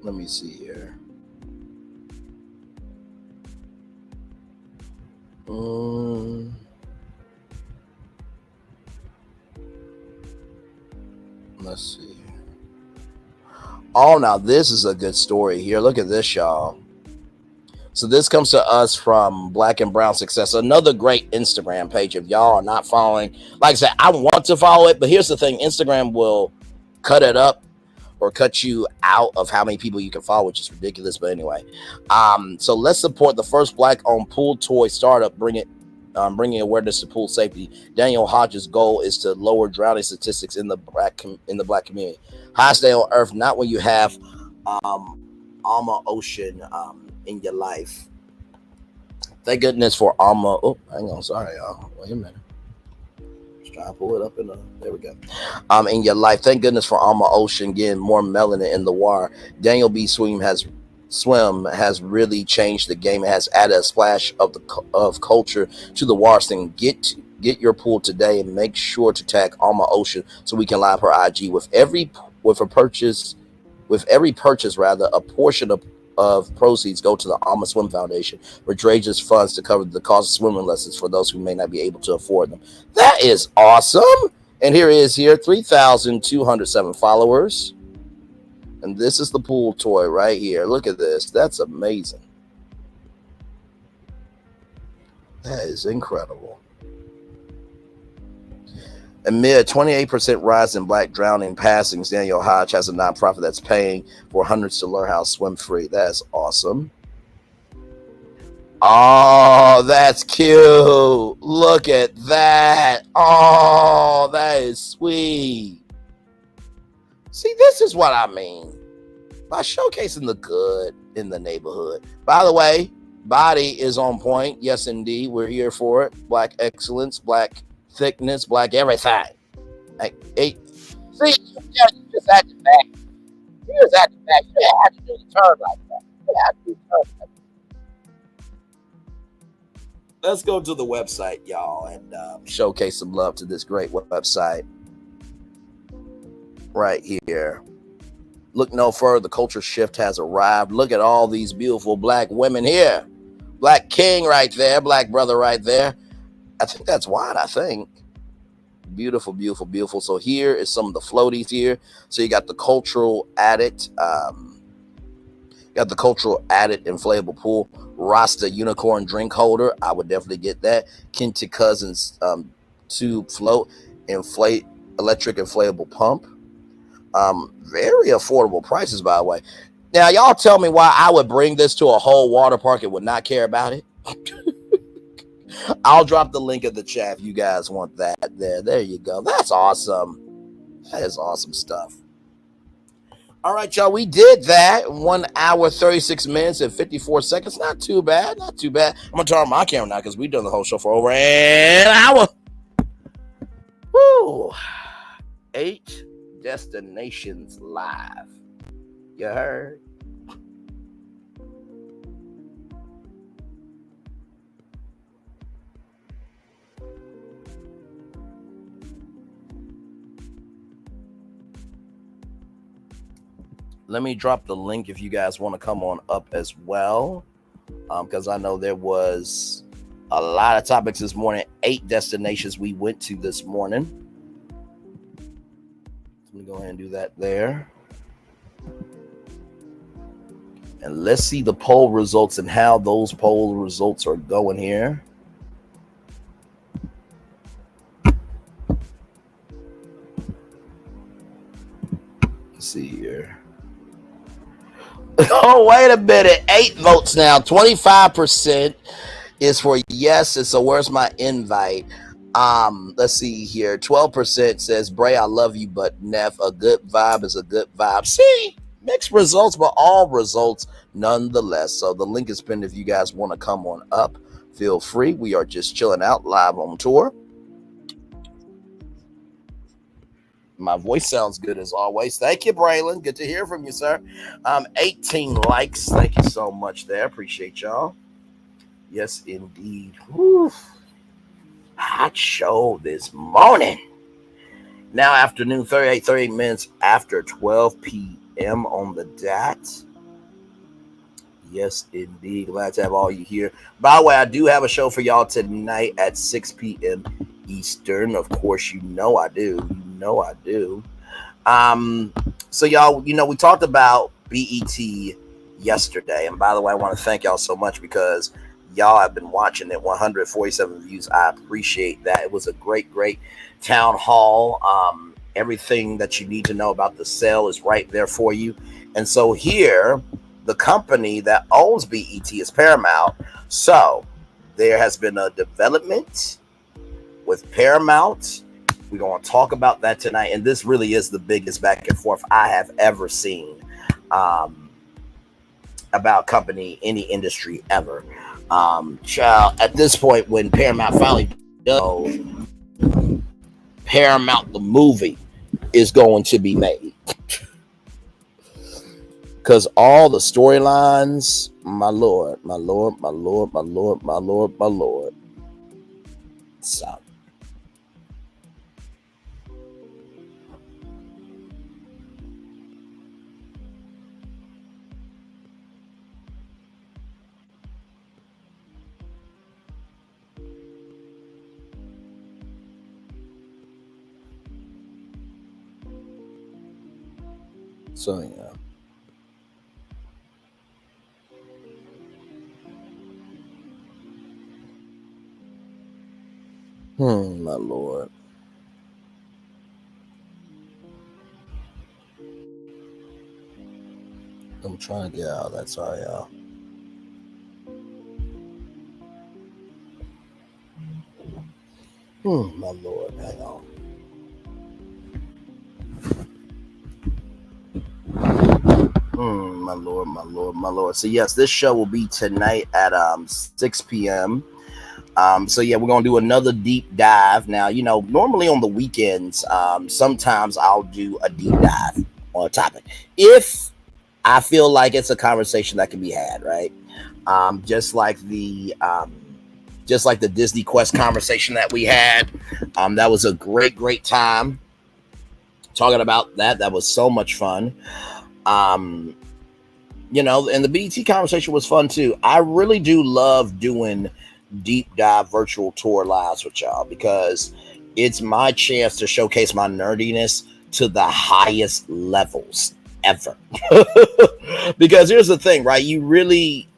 Speaker 11: Let me see here. Let's see. Oh, now this is a good story here. Look at this, y'all. So this comes to us from Black and Brown Success, another great Instagram page. If y'all are not following, like I said, I want to follow it, but here's the thing. Instagram will cut it up or cut you out of how many people you can follow, which is ridiculous. But anyway, so let's support the first Black-owned pool toy startup, bringing awareness to pool safety. Daniel Hodges' goal is to lower drowning statistics in the Black community. Highest day on earth, not when you have Alma Ocean in your life. Thank goodness for Alma. Oh, hang on, sorry, y'all. Wait a minute. Trying to pull it up in there we go. In your life. Thank goodness for Alma Ocean getting more melanin in the water. Daniel B. Swim has really changed the game. It has added a splash of culture to the water thing. Get your pool today and make sure to tag Alma Ocean so we can live her IG. With every purchase, a portion of proceeds go to the Alma Swim Foundation, which raises funds to cover the cost of swimming lessons for those who may not be able to afford them. That is awesome. And here it is here, 3,207 followers. And this is the pool toy right here. Look at this. That's amazing. That is incredible. Amid a 28% rise in Black drowning passings, Daniel Hodge has a nonprofit that's paying for hundreds to learn how to swim free. That's awesome. Oh, that's cute. Look at that. Oh, that is sweet. See, this is what I mean by showcasing the good in the neighborhood. By the way, body is on point. Yes, indeed. We're here for it. Black excellence, black thickness, black everything. Like, see, you just had to back. You just had to back. You didn't have to do the turn like that. You didn't have to do the turn like that. Let's go to the website, y'all, and showcase some love to this great website right here. Look no further. The culture shift has arrived. Look at all these beautiful black women here. Black king right there. Black brother right there. I think that's white, I think. Beautiful, beautiful, beautiful. So here is some of the floaties here. So you got the cultural addict. Got the cultural addict inflatable pool. Rasta unicorn drink holder. I would definitely get that. Kente Cousins tube float. Inflate electric inflatable pump. Very affordable prices, by the way. Now, y'all tell me why I would bring this to a whole water park and would not care about it. I'll drop the link in the chat if you guys want that. There you go. That's awesome. That is awesome stuff. All right, y'all. We did that. 1 hour, 36 minutes, and 54 seconds. Not too bad. Not too bad. I'm going to turn on my camera now because we've done the whole show for over an hour. Woo. 8 destinations live. You heard? Let me drop the link if you guys want to come on up as well, because I know there was a lot of topics this morning. 8 destinations we went to this morning. Let me go ahead and do that there. And let's see the poll results and how those poll results are going here. Let's see here. Oh, wait a minute. 8 votes now. 25% is for yes. And so where's my invite? Let's see here. 12% says, Bray, I love you, but Neff, a good vibe is a good vibe. See, mixed results, but all results nonetheless. So the link is pinned if you guys want to come on up. Feel free. We are just chilling out live on tour. My voice sounds good as always. Thank you, Braylon. Good to hear from you, sir. 18 likes. Thank you so much there. Appreciate y'all. Yes, indeed. Whew. Hot show this morning. Now afternoon, 38 minutes after 12 p.m. on the dot. Yes, indeed. Glad to have all you here. By the way, I do have a show for y'all tonight at 6 p.m. Eastern. Of course, you know I do. I do. So y'all, we talked about BET yesterday, and by the way, I want to thank y'all so much because y'all have been watching it. 147 views. I appreciate that. It was a great town hall. Everything that you need to know about the sale is right there for you. And so here, the company that owns BET is Paramount. So there has been a development with Paramount. We're going to talk about that tonight. And this really is the biggest back and forth I have ever seen about company, any industry ever. Child, at this point, when Paramount finally does, Paramount the movie is going to be made. Because all the storylines, my Lord. So. So, yeah. My Lord. I'm trying to get out of that. Sorry, y'all. My Lord. Hang on. my lord. So yes, this show will be tonight at 6 p.m. So yeah, we're gonna do another deep dive. Now, you know, normally on the weekends, sometimes I'll do a deep dive on a topic if I feel like it's a conversation that can be had, right? Just like the Disney Quest conversation that we had. That was a great time talking about that. That was so much fun. You know, and the BET conversation was fun too. I really do love doing deep dive virtual tour lives with y'all because it's my chance to showcase my nerdiness to the highest levels ever. Because here's the thing, right? If you really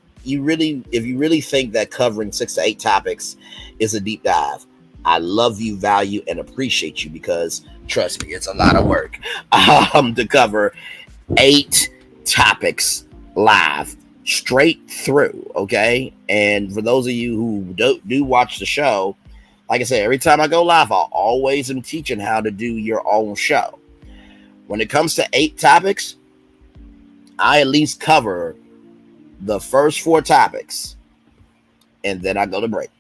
Speaker 11: think that covering 6 to 8 topics is a deep dive, I love you, value, and appreciate you because trust me, it's a lot of work to cover 8 topics live straight through. Okay. And for those of you who do watch the show, like I said, every time I go live, I always am teaching how to do your own show. When it comes to 8 topics, I at least cover the first 4 topics and then I go to break.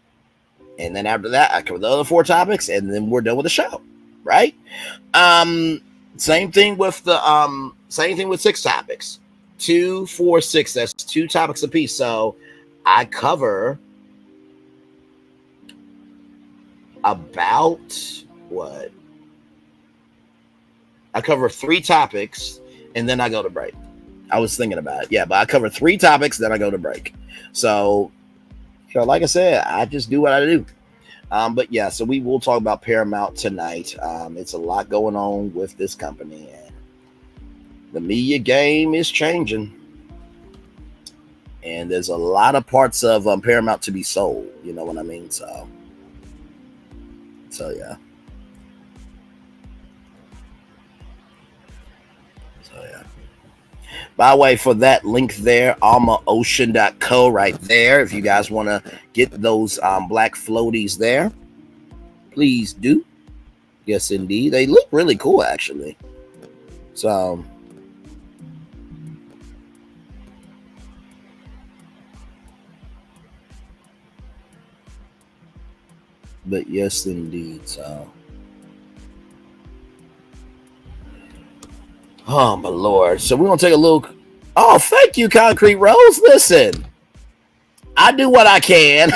Speaker 11: And then after that, I cover the other 4 topics and then we're done with the show. Right. Same thing with 6 topics. 2, 4, 6. That's 2 topics a piece. So I cover about what? I cover 3 topics and then I go to break. I was thinking about it. Yeah, but I cover 3 topics, then I go to break. So, you know, like I said, I just do what I do. But yeah, so we will talk about Paramount tonight. It's a lot going on with this company. And the media game is changing. And there's a lot of parts of Paramount to be sold. You know what I mean? So yeah. By the way, for that link there, almaocean.co right there. If you guys want to get those black floaties there, please do. Yes, indeed. They look really cool, actually. So, but yes, indeed. So, oh my lord. So we're gonna take a look. Oh, thank you, Concrete Rose. Listen, I do what I can.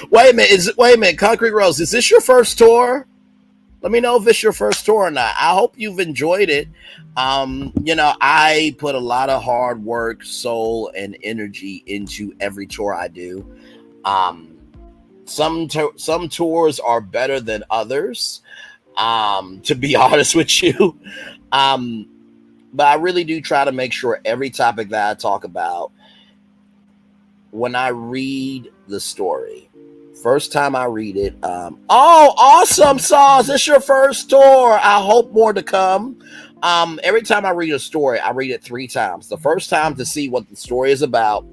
Speaker 11: Wait a minute, Concrete Rose, is this your first tour? Let me know if it's your first tour or not. I hope you've enjoyed it. You know, I put a lot of hard work, soul, and energy into every tour I do. Some tours are better than others, to be honest with you. But I really do try to make sure every topic that I talk about, when I read the story, first time I read it, oh, awesome, Sauce. It's your first tour. I hope more to come. Every time I read a story, I read it 3 times. The first time to see what the story is about.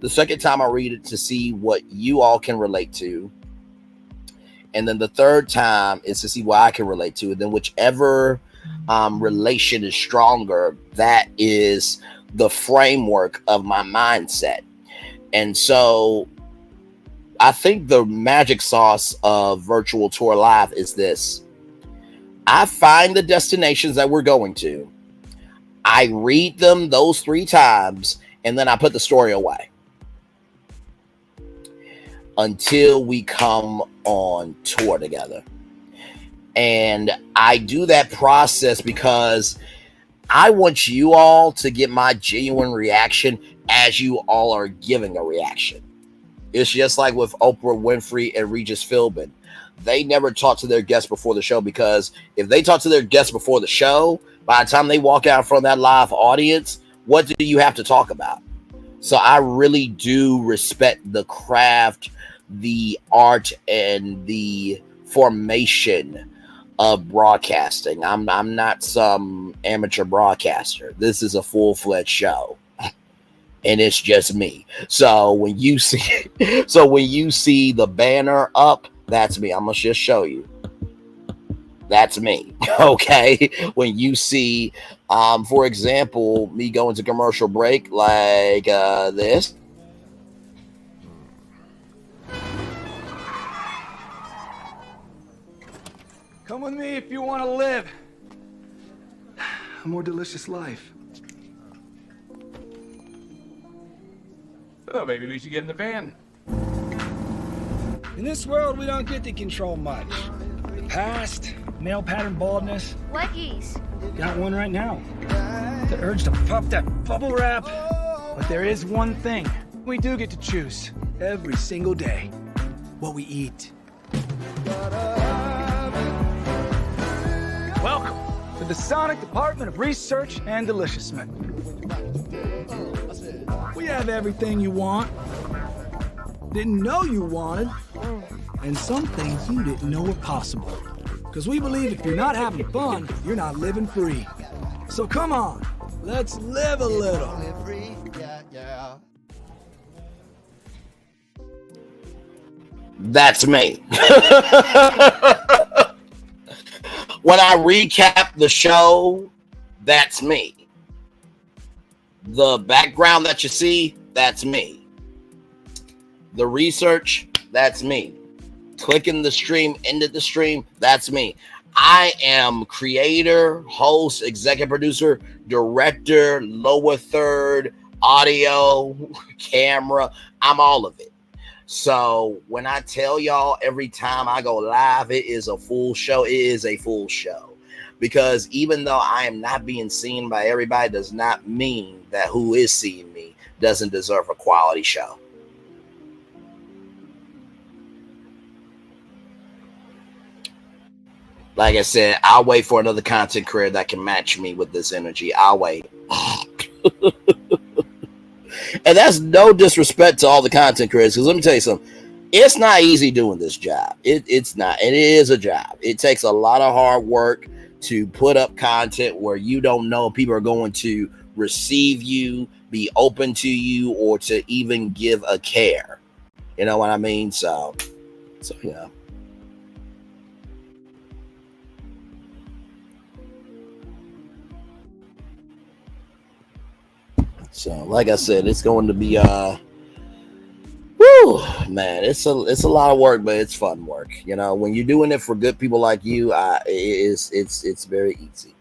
Speaker 11: The second time I read it to see what you all can relate to. And then the third time is to see what I can relate to. And then whichever relation is stronger, that is the framework of my mindset. And so I think the magic sauce of Virtual Tour Live is this. I find the destinations that we're going to. I read them those 3 times, and then I put the story away until we come on tour together. And I do that process because I want you all to get my genuine reaction as you all are giving a reaction. It's just like with Oprah Winfrey and Regis Philbin. They never talk to their guests before the show, because if they talk to their guests before the show, by the time they walk out in front of that live audience, what do you have to talk about? So I really do respect the craft, the art, and the formation of broadcasting. I'm not some amateur broadcaster. This is a full-fledged show, and it's just me. So when you see the banner up, that's me. I'm gonna just show you. That's me. Okay. When you see, for example, me going to commercial break like this.
Speaker 9: Come with me if you want to live a more delicious life.
Speaker 3: Oh, maybe we should get in the van.
Speaker 9: In this world, we don't get to control much. The past, male pattern baldness.
Speaker 19: What geese?
Speaker 9: Got one right now. The urge to puff that bubble wrap. But there is one thing we do get to choose every single day: what we eat. Welcome to the Sonic Department of Research and Deliciousment. We have everything you want, didn't know you wanted, and some things you didn't know were possible. Because we believe if you're not having fun, you're not living free. So come on, let's live a little.
Speaker 11: That's me. When I recap the show, that's me. The background that you see, that's me. The research, that's me. Clicking the stream, ended the stream, that's me. I am creator, host, executive producer, director, lower third, audio, camera. I'm all of it. So when I tell y'all every time I go live, it is a full show. It is a full show. Because even though I am not being seen by everybody, does not mean that who is seeing me doesn't deserve a quality show. Like I said, I'll wait for another content creator that can match me with this energy. I'll wait. And that's no disrespect to all the content creators, because let me tell you something. It's not easy doing this job. It's not. It is a job. It takes a lot of hard work to put up content where you don't know if people are going to receive you, be open to you, or to even give a care. You know what I mean? So yeah. So, like I said, it's going to be woo, man, it's a lot of work, but it's fun work. You know, when you're doing it for good people like you, it's very easy.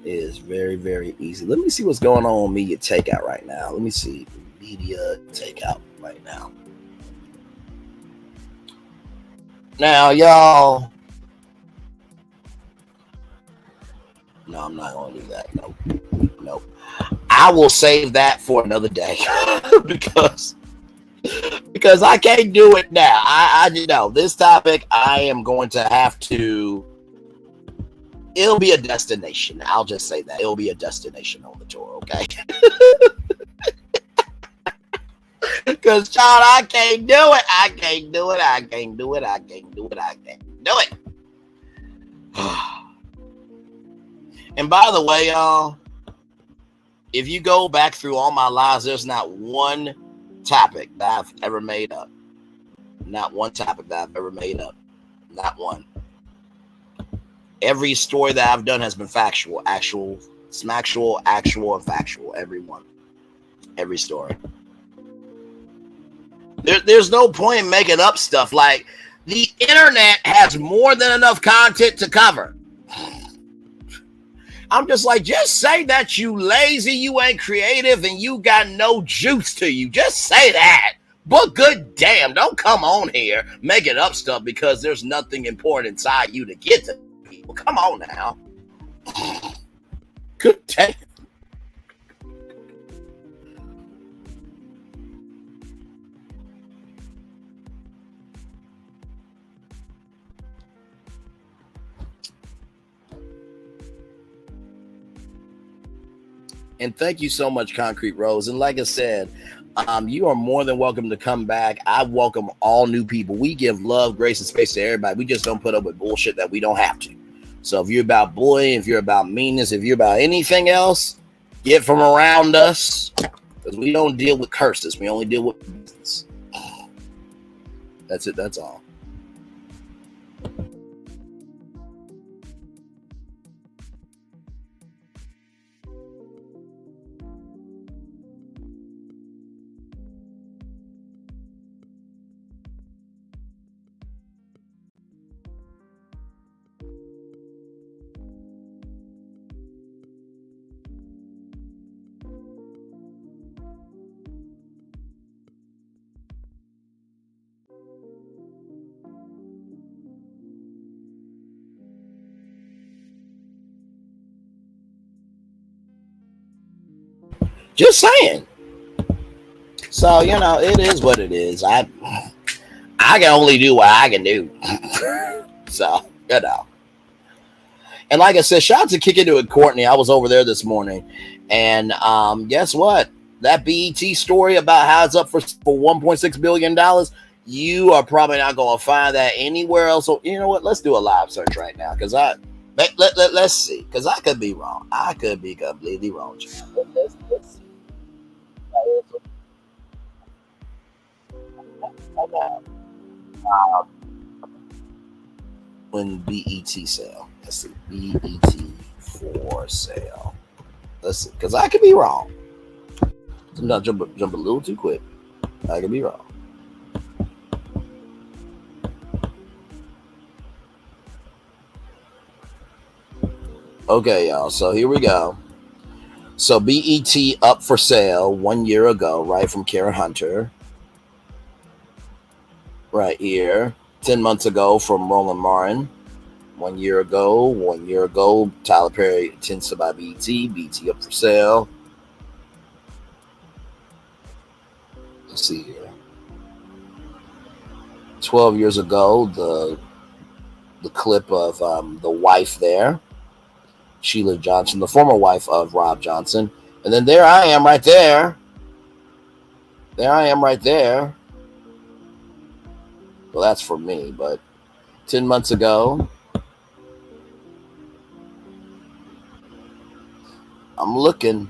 Speaker 11: It is very, very easy. Let me see what's going on media takeout right now. Let me see media takeout right now. Now, y'all. No, I'm not going to do that. Nope. I will save that for another day because I can't do it now. I know this topic. I am going to have to. It'll be a destination. I'll just say that it'll be a destination on the tour. Okay. Because Sean, I can't do it. I can't do it. And by the way, y'all, if you go back through all my lives, there's not one topic that I've ever made up. Not one topic that I've ever made up. Not one. Every story that I've done has been factual, actual, and factual. Every one. Every story. There's no point in making up stuff. Like, the internet has more than enough content to cover. I'm just like, just say that you lazy, you ain't creative, and you got no juice to you. Just say that. But good damn, don't come on here making up stuff because there's nothing important inside you to get to people. Come on now. Good damn. And thank you so much, Concrete Rose. And like I said, you are more than welcome to come back. I welcome all new people. We give love, grace, and space to everybody. We just don't put up with bullshit that we don't have to. So if you're about bullying, if you're about meanness, if you're about anything else, get from around us. Because we don't deal with curses. We only deal with business. That's it. That's all. Just saying. So, you know, it is what it is. I can only do what I can do. So, you know. And like I said, shout out to Kicking It with Courtney. I was over there this morning. And guess what? That BET story about how it's up for $1.6 billion, you are probably not going to find that anywhere else. So, you know what? Let's do a live search right now. Because let's see. Because I could be wrong. I could be completely wrong. Let's see. When BET sale. Let's see. BET for sale. Let's see. Because I could be wrong. I'm not jump a little too quick. I could be wrong. Okay, y'all. So here we go. So BET up for sale 1 year ago, right, from Karen Hunter. Right here. 10 months ago from Roland Martin. 1 year ago, Tyler Perry intends to buy BET. BET up for sale. Let's see here. 12 years ago, the clip of the wife there, Sheila Johnson, the former wife of Rob Johnson. And then there I am right there. There I am right there. Well, that's for me, but 10 months ago, I'm looking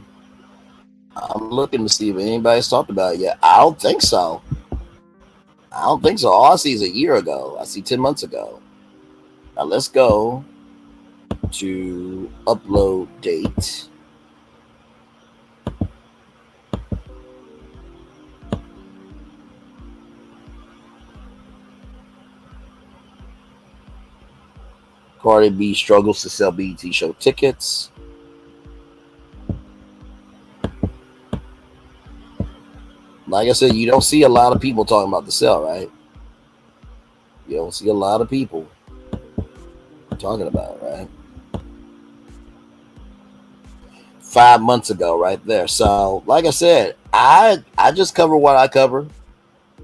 Speaker 11: to see if anybody's talked about it yet. I don't think so. All I see is a year ago. I see 10 months ago. Now let's go to upload date. Cardi B struggles to sell BET show tickets. Like I said, you don't see a lot of people talking about the sale, right? You don't see a lot of people talking about it, right? 5 months ago, right there. So, like I said, I just cover what I cover.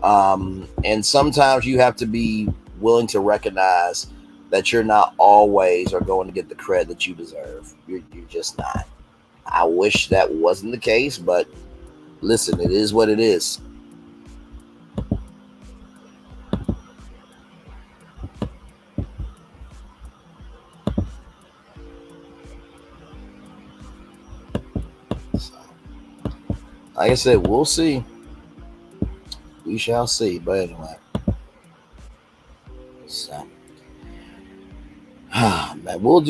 Speaker 11: And sometimes you have to be willing to recognize that you're not always are going to get the credit that you deserve. You're just not. I wish that wasn't the case, but listen, it is what it is. Like I said, we'll see. We shall see. But anyway. So, man, we'll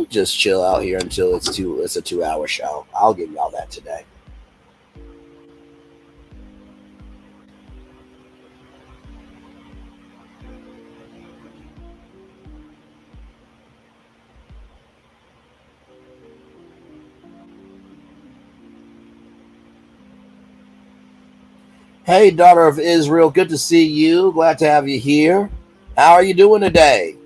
Speaker 11: just chill out here until it's a 2-hour show. I'll give y'all that today. Hey, daughter of Israel, good to see you. Glad to have you here. How are you doing today?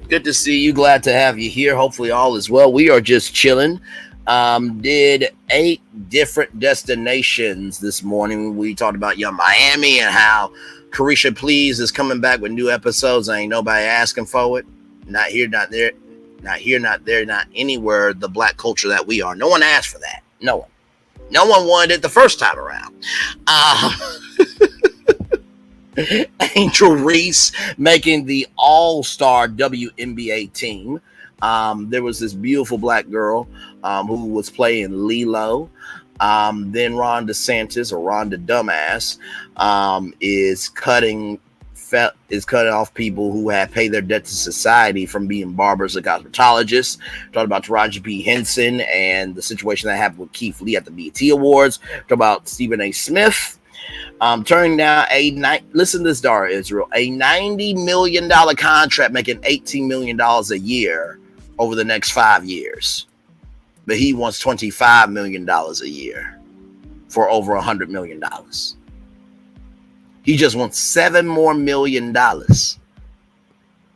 Speaker 11: Good to see you. Glad to have you here. Hopefully all is well. We are just chilling. Did 8 different destinations this morning. We talked about Young Miami and how Carisha Please is coming back with new episodes. Ain't nobody asking for it. Not here, not there. Not here, not there, not anywhere. The black culture that we are. No one asked for that. No one. No one wanted it the first time around. Angel Reese making the All-Star WNBA team. There was this beautiful black girl who was playing Lilo. Then Ron DeSantis, or Ron the Dumbass, is cutting off people who have paid their debt to society from being barbers or cosmetologists. Talking about Taraji P. Henson and the situation that happened with Keith Lee at the BET Awards. Talking about Stephen A. Smith. Turning down listen to this, Dara Israel, a $90 million contract making $18 million a year over the next 5 years. But he wants $25 million a year for over $100 million. He just wants $7 more million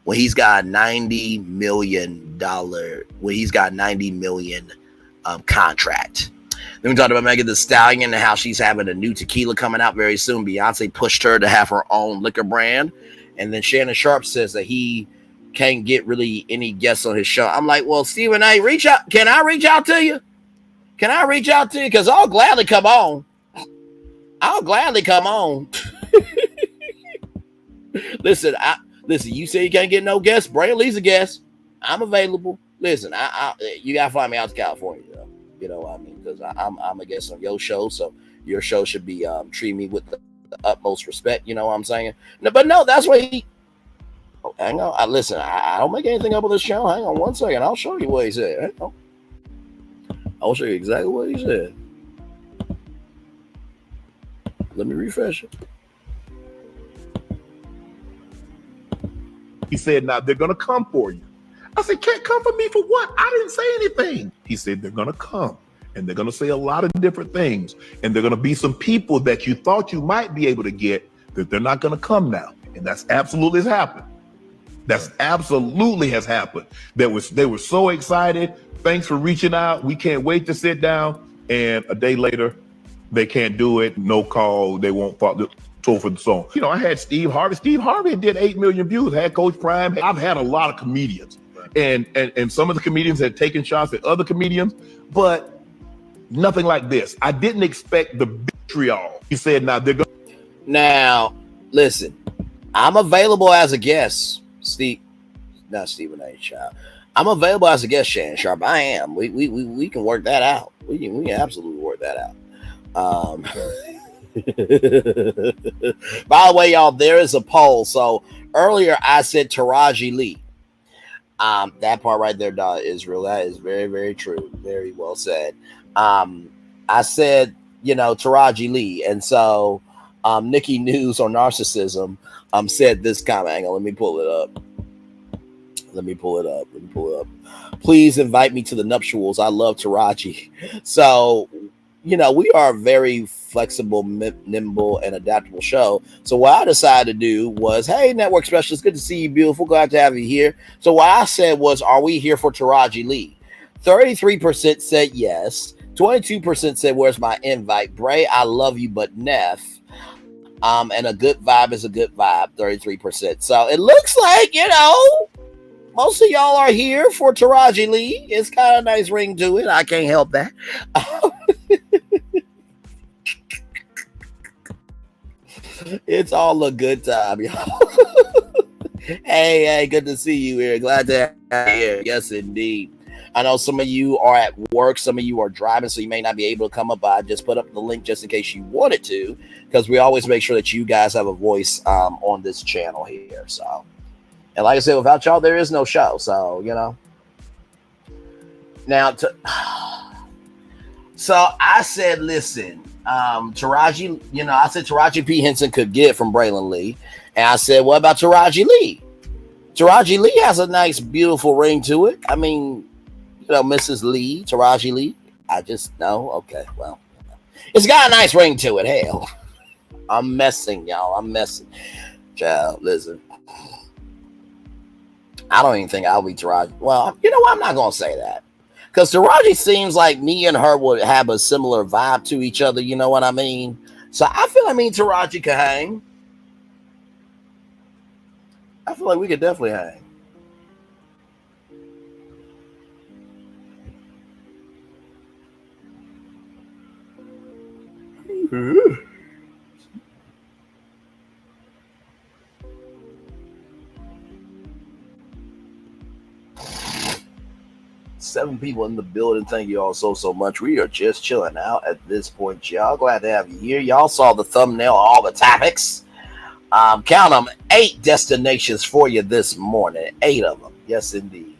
Speaker 11: when he's got $90 million contract. Then we talked about Megan Thee Stallion and how she's having a new tequila coming out very soon. Beyonce pushed her to have her own liquor brand. And then Shannon Sharpe says that he can't get really any guests on his show. I'm like, well, Stephen A., reach out. Can I reach out to you? Because I'll gladly come on. Listen, you say you can't get no guests. Brain Lee's a guest. I'm available. Listen, you gotta fly me out to California, though. You know what I mean? Because I'm a guest on your show, so your show should be treat me with the utmost respect. You know what I'm saying? No, but no, that's what he. Oh, hang on. Listen, I don't make anything up on this show. Hang on 1 second. I'll show you what he said. Hang on. I'll show you exactly what he said. Let me refresh it.
Speaker 18: He said, now they're going to come for you. I said, can't come for me for what? I didn't say anything. He said, they're going to come and they're going to say a lot of different things. And they're going to be some people that you thought you might be able to get that they're not going to come now. And that's absolutely has happened. That's absolutely has happened. They were so excited. Thanks for reaching out. We can't wait to sit down. And a day later, they can't do it. No call. They won't follow for the song. You know, I had Steve Harvey. Steve Harvey did 8 million views. I had Coach Prime. I've had a lot of comedians. And some of the comedians had taken shots at other comedians, but nothing like this. I didn't expect the vitriol. He said, now they're going.
Speaker 11: Now, listen, I'm available as a guest. Not Stephen A. Sharpe. I'm available as a guest, Shannon Sharpe. I am. We can work that out. We can absolutely work that out. By the way, y'all, there is a poll. So earlier I said Taraji Lee. That part right there, Israel, that is very, very true. Very well said. I said, Taraji Lee. And so Nikki News on Narcissism said this comment. Hang on, let me pull it up. Please invite me to the nuptials. I love Taraji. So, we are a very flexible, nimble, and adaptable show. So what I decided to do was, hey, network specialist, good to see you, beautiful. Glad to have you here. So what I said was, are we here for Taraji Lee? 33% said yes. 22% said, where's my invite? Bray, I love you, but Neff. And a good vibe is a good vibe, 33%. So it looks like, most of y'all are here for Taraji Lee. It's got a nice ring to it. I can't help that. It's all a good time, y'all. Hey, good to see you here. Glad to have you here. Yes, indeed. I know some of you are at work. Some of you are driving, so you may not be able to come up. I just put up the link just in case you wanted to, because we always make sure that you guys have a voice on this channel here. So, and like I said, without y'all, there is no show. So, Now, so I said, listen, Taraji, I said Taraji P. Henson could get from Braylon Lee. And I said, what about Taraji Lee? Taraji Lee has a nice, beautiful ring to it. I mean, Mrs. Lee, Taraji Lee. I just know. Okay, well, it's got a nice ring to it. Hell, I'm messing, y'all. I'm messing. Child, listen. I don't even think I'll be Taraji. Well, you know what? I'm not going to say that. Because Taraji seems like me and her would have a similar vibe to each other. You know what I mean? So I feel Taraji could hang. I feel like we could definitely hang. 7 people in the building. Thank you all so much. We are just chilling out at this point, y'all. Glad to have you here. Y'all saw the thumbnail, all the topics. Count them, 8 destinations for you this morning. 8 of them. Yes, indeed.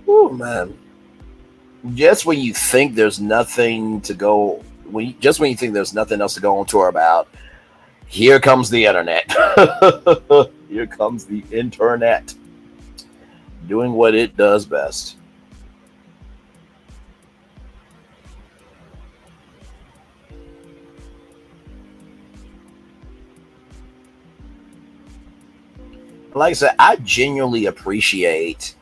Speaker 11: Oh man. Just when you think there's nothing to go, just when you think there's nothing else to go on tour about, here comes the internet. Here comes the internet, doing what it does best. Like I said, I genuinely appreciate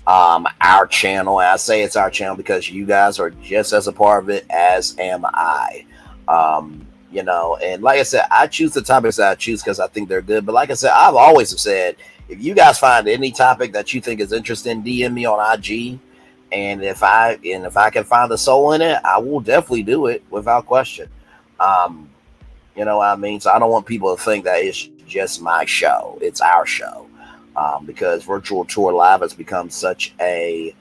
Speaker 11: our channel. And I say it's our channel because you guys are just as a part of it as am I. You know, and like I said, I choose the topics that I choose because I think they're good. But like I said, I've always said, if you guys find any topic that you think is interesting, DM me on IG. And if I can find the soul in it, I will definitely do it without question. You know what I mean? So I don't want people to think that it's just my show. It's our show. Because Virtual Tour Live has become such a,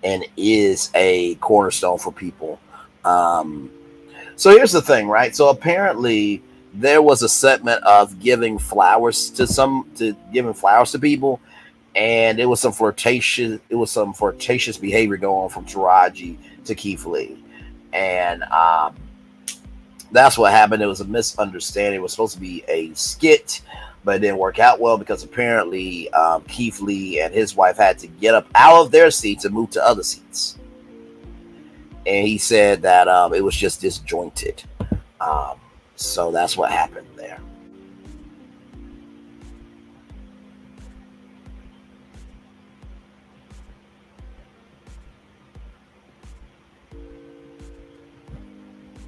Speaker 11: and is a cornerstone for people. So here's the thing, right? So apparently there was a segment of giving flowers to people, and it was some flirtatious behavior going on from Taraji to Keith Lee. And that's what happened. It was a misunderstanding. It was supposed to be a skit, but it didn't work out well because apparently Keith Lee and his wife had to get up out of their seats and move to other seats. And he said that it was just disjointed. So that's what happened there.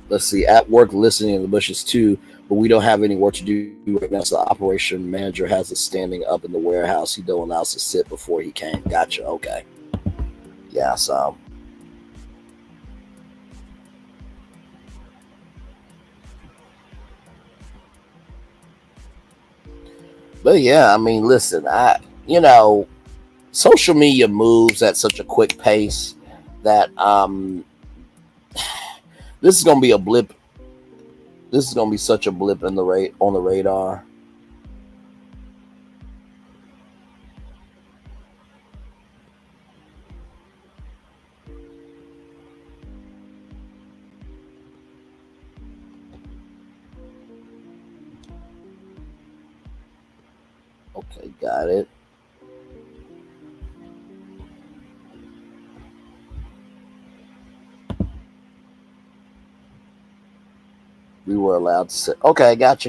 Speaker 11: Let's see, at work listening in the bushes too, but we don't have any work to do right now. So the operation manager has us standing up in the warehouse. He don't allow us to sit before he came. Gotcha. Okay. Yeah, so. But yeah, I mean, listen, social media moves at such a quick pace that this is gonna be a blip. This is gonna be such a blip on the radar. Okay, got it. We were allowed to say, okay, gotcha.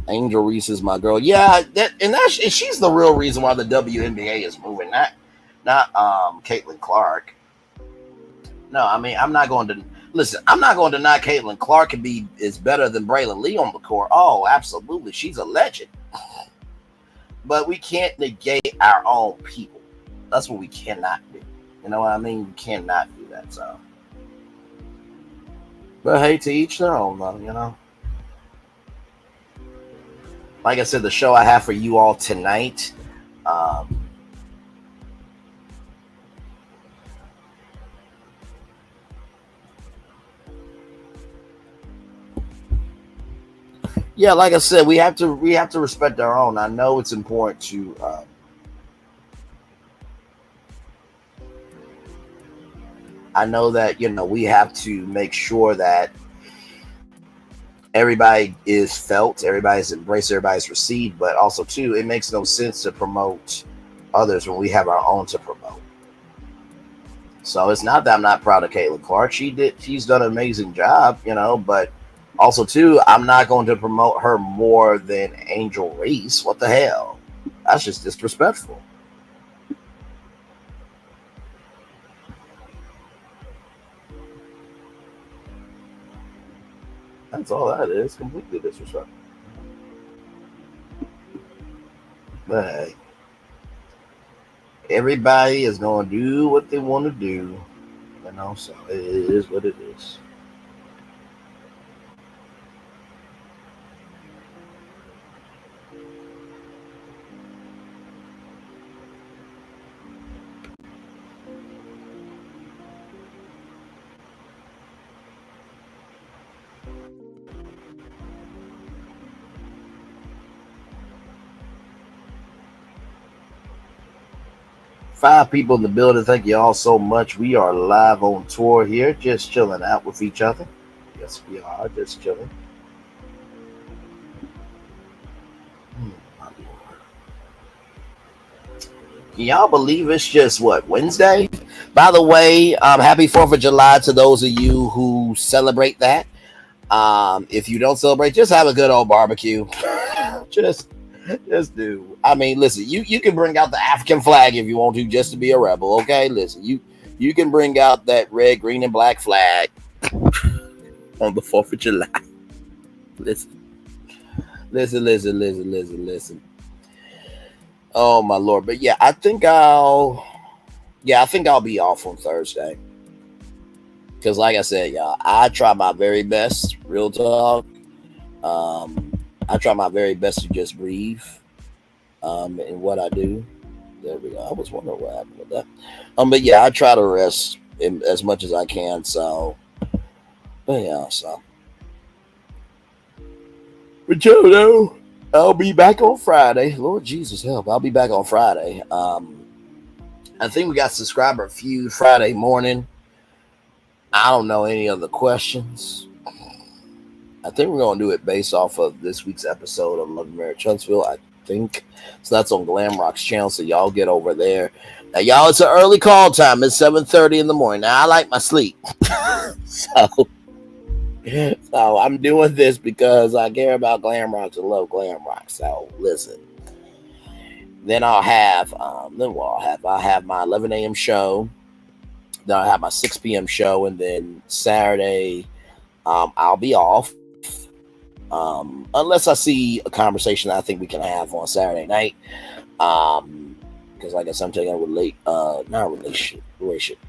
Speaker 11: Angel Reese is my girl. Yeah, she's the real reason why the WNBA is moving. Not Caitlin Clark. No, I mean, I'm not going to deny Caitlin Clark is better than Braylon Lee on the court. Oh, absolutely. She's a legend. But we can't negate our own people. That's what we cannot do. You know what I mean? We cannot do that, so. But hey, to each their own, though, you know. Like I said, the show I have for you all tonight, yeah, like I said, we have to respect our own. I know it's important to I know that, we have to make sure that everybody is felt, everybody's embraced, everybody's received, but also too, it makes no sense to promote others when we have our own to promote. So it's not that I'm not proud of Caitlin Clark. She's done an amazing job, but also too, I'm not going to promote her more than Angel Reese. What the hell? That's just disrespectful. That's all that is. Completely disrespectful. But hey. Everybody is gonna do what they want to do, so it is what it is. Five people in the building. Thank you all so much. We are live on tour here, just chilling out with each other. Yes, we are just chilling. Can y'all believe it's just Wednesday? By the way, happy 4th of July to those of you who celebrate that. If you don't celebrate, just have a good old barbecue. just do. I mean, listen, you can bring out the African flag if you want to, just to be a rebel. Okay, listen, you can bring out that red, green, and black flag on the 4th of July. Listen. Oh my Lord. But yeah, I think I'll be off on Thursday. Because like I said, y'all, I try my very best, real talk. I try my very best to just breathe in what I do. There we go. I was wondering what happened with that. But yeah, I try to rest as much as I can. So, but yeah, so. But you know, I'll be back on Friday. Lord Jesus help. I'll be back on Friday. I think we got subscriber feud Friday morning. I don't know any other questions. I think we're going to do it based off of this week's episode of Love and Marriage Huntsville, I think. So that's on Glam Rock's channel, so y'all get over there. Now, y'all, it's an early call time. It's 7:30 in the morning. Now, I like my sleep. So I'm doing this because I care about Glam Rock and love Glam Rock. So listen. Then I'll have my 11 a.m. show. Then I'll have my 6 p.m. show, and then Saturday I'll be off. Unless I see a conversation that I think we can have on Saturday night. Because like I said, I'm taking a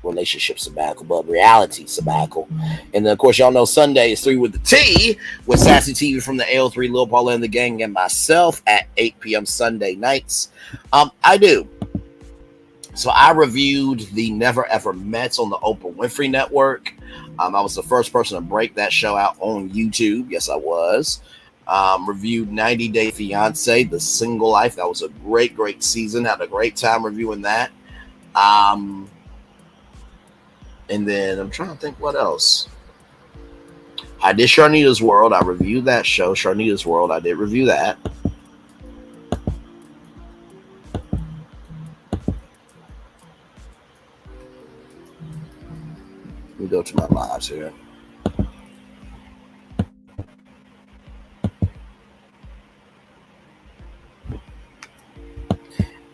Speaker 11: relationship sabbatical, but reality sabbatical. And then of course y'all know Sunday is 3 with the T with Sassy TV from the AO3, Lil Paula and the gang, and myself at 8 p.m. Sunday nights. I do. So I reviewed the Never Ever Mets on the Oprah Winfrey Network. I was the first person to break that show out on YouTube. Yes, I was. Reviewed 90 Day Fiance, The Single Life. That was a great, great season. Had a great time reviewing that. And then I'm trying to think what else. I did Sharnita's World. I reviewed that show, Sharnita's World. I did review that. Let me go to my lives here.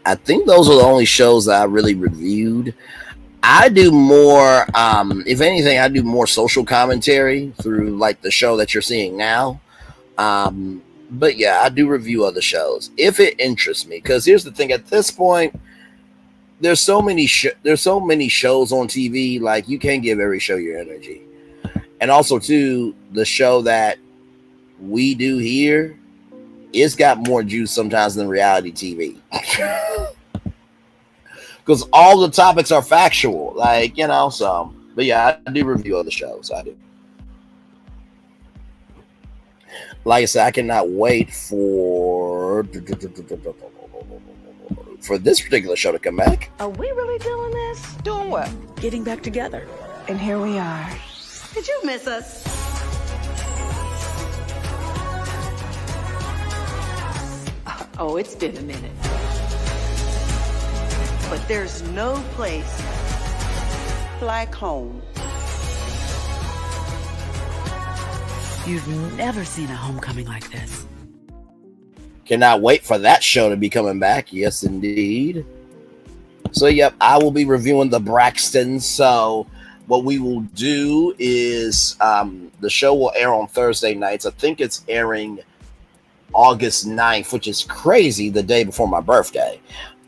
Speaker 11: I think those are the only shows that I really reviewed. I do more, if anything, I do more social commentary through like the show that you're seeing now. But yeah, I do review other shows if it interests me. Because here's the thing: at this point, there's so many shows on TV. Like you can't give every show your energy. And also, too, the show that we do here, it's got more juice sometimes than reality TV. Because all the topics are factual, like, you know, so. But yeah, I do review other shows. I do. Like I said, I cannot wait for this particular show to come back.
Speaker 15: Are we really doing this? Doing what? Getting back together. And here we are. Did you miss us? Oh, it's been a minute. But there's no place like home. You've never seen a homecoming like this.
Speaker 11: Cannot wait for that show to be coming back. Yes, indeed. So, yep, I will be reviewing the Braxtons. So, what we will do is the show will air on Thursday nights. I think it's airing August 9th, which is crazy, the day before my birthday.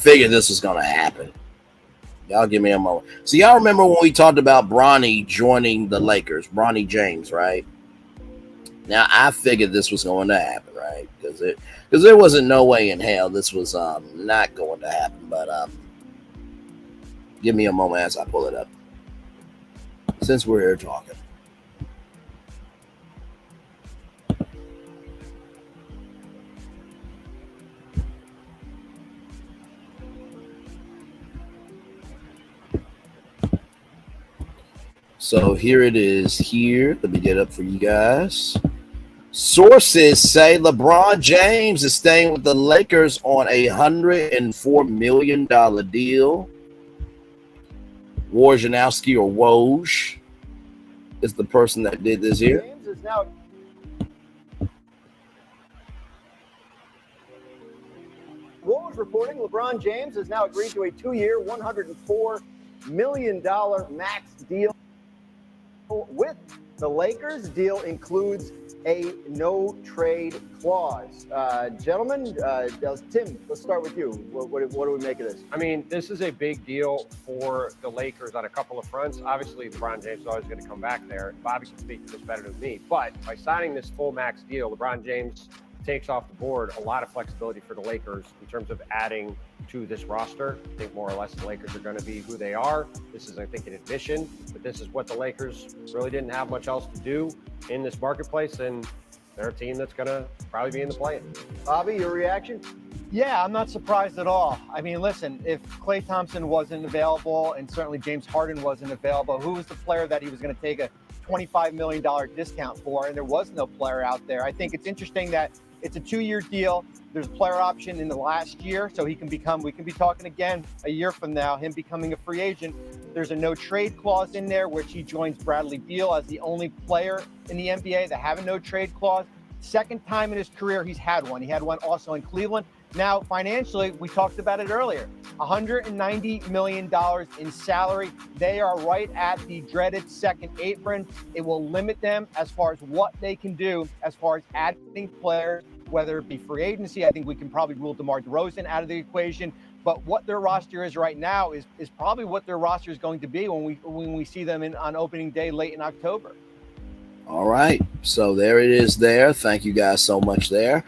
Speaker 11: figured this was gonna happen. Y'all give me a moment. So y'all remember when we talked about Bronny joining the Lakers, Bronny James, right? Now I figured this was going to happen, right? Because there wasn't no way in hell this was not going to happen. But give me a moment as I pull it up. Since we're here talking. So here it is here. Let me get up for you guys. Sources say LeBron James is staying with the Lakers on a $104 million deal. Wojnarowski or Woj is the person that did this here.
Speaker 3: James is now Woj reporting LeBron James has now agreed to a 2-year, $104 million max deal with the Lakers. Deal includes a no trade clause. Gentlemen, Tim, let's start with you. What do we make of this?
Speaker 20: I mean, this is a big deal for the Lakers on a couple of fronts. Obviously, LeBron James is always going to come back there. Bobby can speak to this better than me. But by signing this full max deal, LeBron James takes off the board a lot of flexibility for the Lakers in terms of adding to this roster. I think more or less the Lakers are going to be who they are. This is, I think, an admission, but this is what the Lakers really didn't have much else to do in this marketplace, and they're a team that's going to probably be in the play-in.
Speaker 3: Bobby, your reaction?
Speaker 21: Yeah, I'm not surprised at all. I mean, listen, if Klay Thompson wasn't available and certainly James Harden wasn't available, who was the player that he was going to take a $25 million discount for? And there was no player out there. I think it's interesting that it's a 2-year deal. There's a player option in the last year, so we can be talking again a year from now, him becoming a free agent. There's a no trade clause in there, which he joins Bradley Beal as the only player in the NBA that have a no trade clause. Second time in his career he's had one. He had one also in Cleveland. Now, financially, we talked about it earlier, $190 million in salary. They are right at the dreaded second apron. It will limit them as far as what they can do as far as adding players, whether it be free agency. I think we can probably rule DeMar DeRozan out of the equation. But what their roster is right now is probably what their roster is going to be when we see them on opening day late in October.
Speaker 11: All right. So there it is there. Thank you guys so much there.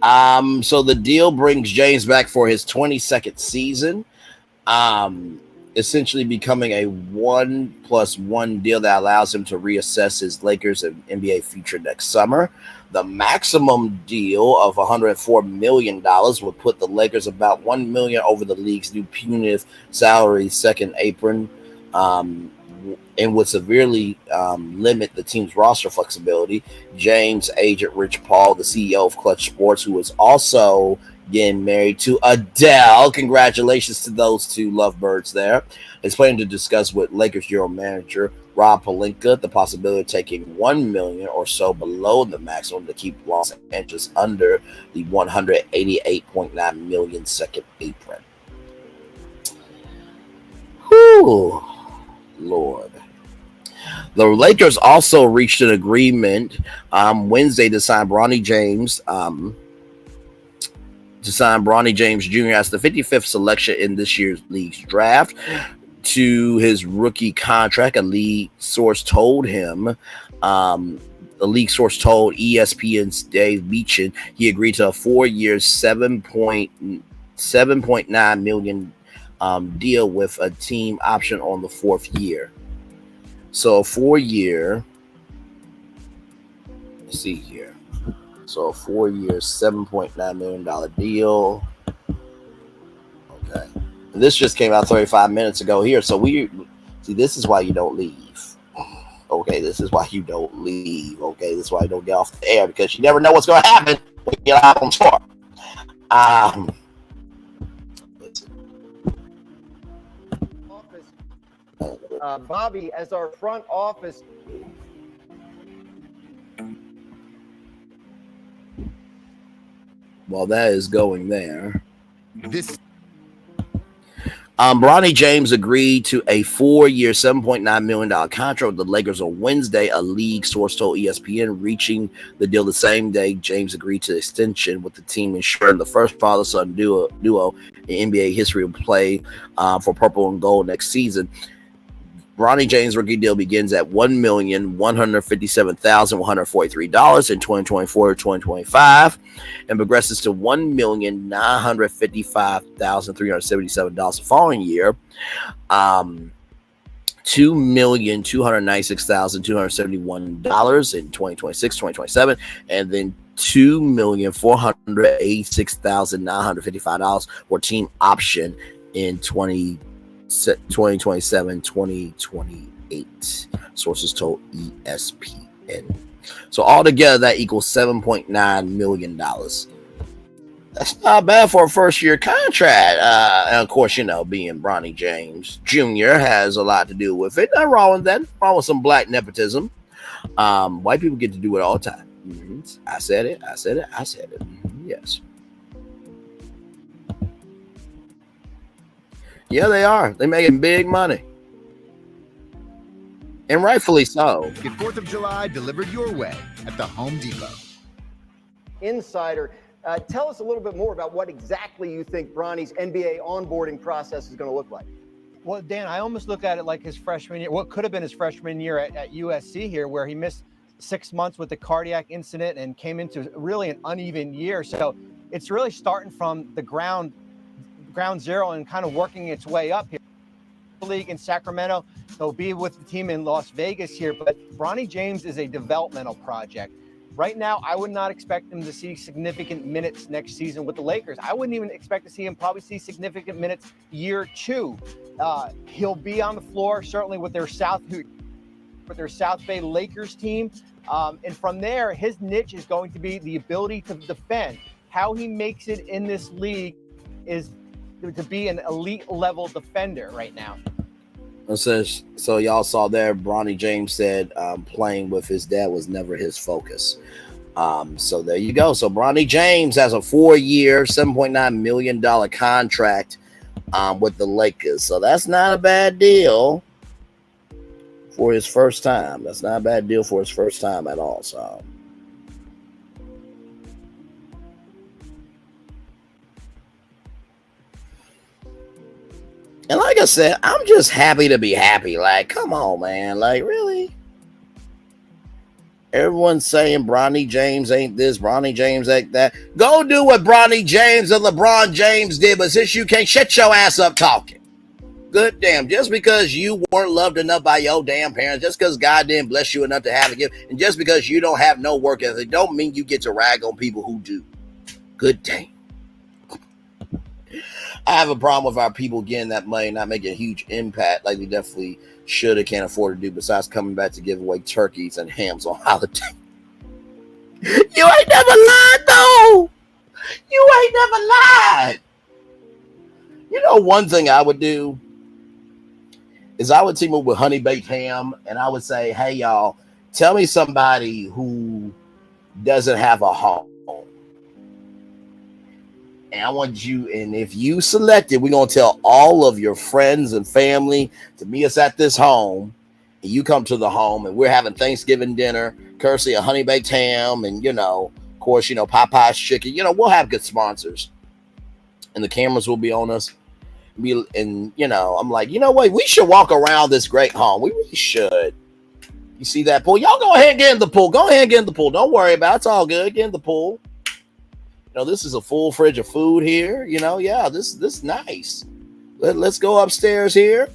Speaker 11: So the deal brings James back for his 22nd season, essentially becoming a 1+1 deal that allows him to reassess his Lakers and NBA future next summer. The maximum deal of $104 million would put the Lakers about $1 million over the league's new punitive salary second apron, and would severely limit the team's roster flexibility. James' agent, Rich Paul, the CEO of Clutch Sports, who is also getting married to Adele, congratulations to those two lovebirds there, is planning to discuss with Lakers general manager Rob Pelinka the possibility of taking $1 million or so below the maximum to keep Los Angeles under the $188.9 million second apron. Whew, Lord. The Lakers also reached an agreement Wednesday to sign Bronny James Jr. as the 55th selection in this year's league's draft to his rookie contract. A league source told ESPN's Dave Beechin he agreed to a 4-year, $7.9 million deal with a team option on the 4th year. So a 4-year, let's see here. So a 4-year, $7.9 million deal. Okay. And this just came out 35 minutes ago here. So this is why you don't leave. Okay, this is why you don't leave. Okay, this is why you don't get off the air, because you never know what's going to happen when you get out on tour.
Speaker 3: Bobby, as our front office.
Speaker 11: While that is going there, Bronny James agreed to a 4-year, $7.9 million contract with the Lakers on Wednesday, a league source told ESPN, reaching the deal the same day James agreed to extension with the team, ensuring the first father-son duo in NBA history will play for purple and gold next season. Bronny James' rookie deal begins at $1,157,143 in 2024-2025 and progresses to $1,955,377 the following year, $2,296,271 in 2026-2027, and then $2,486,955 for team option in 2027-2028. Sources told ESPN. So altogether, that equals $7.9 million. That's not bad for a first-year contract. And of course, you know, being Bronny James Jr. has a lot to do with it. Nothing wrong with that. Wrong with some black nepotism. White people get to do it all the time. I said it. Yes. Yeah, they are. They're making big money. And rightfully so.
Speaker 2: Get 4th of July delivered your way at the Home Depot.
Speaker 3: Insider, tell us a little bit more about what exactly you think Bronny's NBA onboarding process is going to look like.
Speaker 21: Well, Dan, I almost look at it like his freshman year, what could have been his freshman year at USC here, where he missed 6 months with the cardiac incident and came into really an uneven year. So it's really starting from the ground zero and kind of working its way up here. League in Sacramento, he'll be with the team in Las Vegas here, but Bronny James is a developmental project. Right now, I would not expect him to see significant minutes next season with the Lakers. I wouldn't even expect to see him probably see significant minutes year 2. He'll be on the floor, certainly with their South Bay Lakers team. And from there, his niche is going to be the ability to defend. How he makes it in this league is to be an elite level defender right now.
Speaker 11: So y'all saw there, Bronny James said playing with his dad was never his focus. So there you go. So Bronny James has a 4-year, $7.9 million contract with the Lakers. So that's not a bad deal for his first time. That's not a bad deal for his first time at all. So. And like I said, I'm just happy to be happy. Like, come on, man. Like, really? Everyone's saying Bronny James ain't this, Bronny James ain't that. Go do what Bronny James and LeBron James did, but since you can't, shut your ass up talking. Good damn. Just because you weren't loved enough by your damn parents, just because God didn't bless you enough to have a gift, and just because you don't have no work ethic, don't mean you get to rag on people who do. Good damn. I have a problem with our people getting that money, not making a huge impact like we definitely should or can't afford to do, besides coming back to give away turkeys and hams on holiday. You ain't never lied, though. You ain't never lied. You know, one thing I would do is I would team up with Honey Baked Ham, and I would say, hey, y'all, tell me somebody who doesn't have a home. And I want you, and if you select it, we're going to tell all of your friends and family to meet us at this home. And you come to the home, and we're having Thanksgiving dinner, courtesy of Honey Baked Ham, and, you know, of course, you know, Popeye's Chicken. You know, we'll have good sponsors. And the cameras will be on us. And, you know, I'm like, you know what? We should walk around this great home. We really should. You see that pool? Y'all go ahead and get in the pool. Go ahead and get in the pool. Don't worry about it. It's all good. Get in the pool. You know, this is a full fridge of food here. You know, yeah, this is nice. Let's go upstairs here.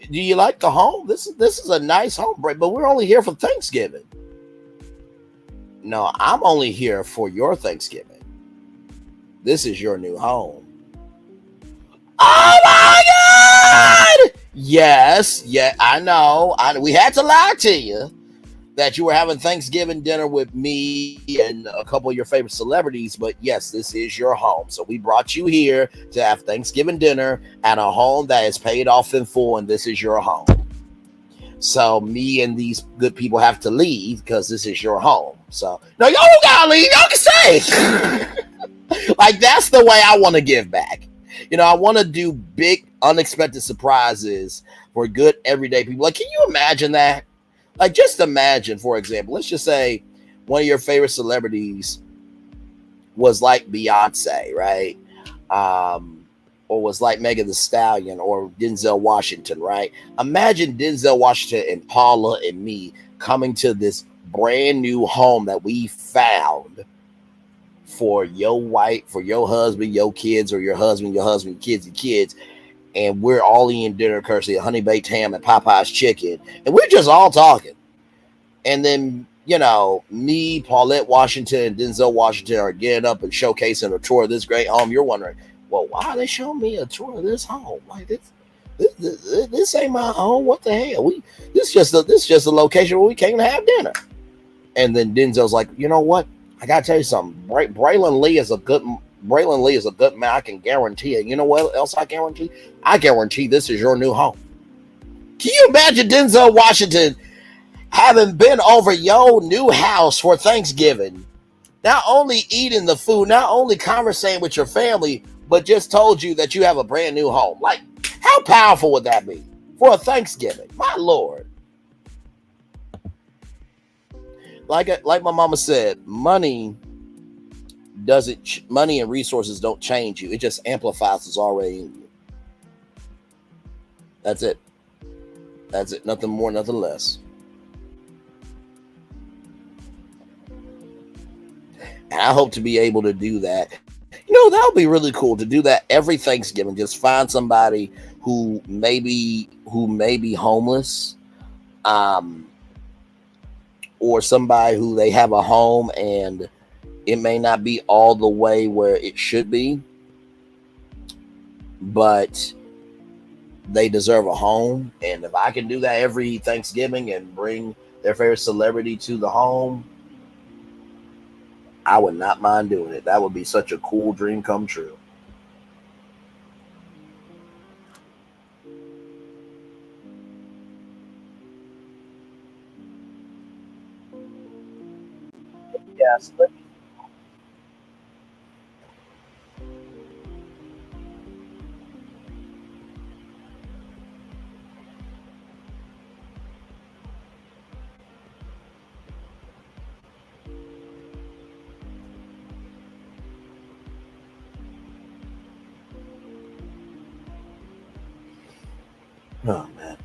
Speaker 11: Do you like the home? This is a nice home, but we're only here for Thanksgiving. No, I'm only here for your Thanksgiving. This is your new home. Oh my God! Yes, yeah, I know. We had to lie to you that you were having Thanksgiving dinner with me and a couple of your favorite celebrities, but yes, this is your home. So we brought you here to have Thanksgiving dinner at a home that is paid off in full, and this is your home. So me and these good people have to leave because this is your home. So no, y'all don't gotta leave. Y'all can stay. Like, that's the way I want to give back. You know, I want to do big, unexpected surprises for good everyday people. Like, can you imagine that? Like, just imagine, for example, let's just say one of your favorite celebrities was like Beyonce, right? Or was like Megan Thee Stallion or Denzel Washington, right? Imagine Denzel Washington and Paula and me coming to this brand new home that we found for your wife, for your husband, your kids, or your husband, kids, and kids. And we're all eating dinner courtesy of honey baked ham and Popeye's chicken. And we're just all talking. And then, you know, me, Paulette Washington, and Denzel Washington are getting up and showcasing a tour of this great home. You're wondering, well, why are they showing me a tour of this home? Like, this ain't my home. What the hell? This just a location where we came to have dinner. And then Denzel's like, you know what? I gotta tell you something. Braylon Lee is a good man. I can guarantee it. You know what else I guarantee? I guarantee this is your new home. Can you imagine Denzel Washington having been over your new house for Thanksgiving? Not only eating the food, not only conversating with your family, but just told you that you have a brand new home. Like, how powerful would that be for a Thanksgiving? My Lord. Like my mama said, money and resources don't change you. It just amplifies what's already in you. That's it. That's it. Nothing more, nothing less. And I hope to be able to do that. You know, that would be really cool to do that every Thanksgiving. Just find somebody who may be homeless, or somebody who they have a home and it may not be all the way where it should be, but they deserve a home. And if I can do that every Thanksgiving and bring their favorite celebrity to the home, I would not mind doing it. That would be such a cool dream come true. Yes. Oh, man.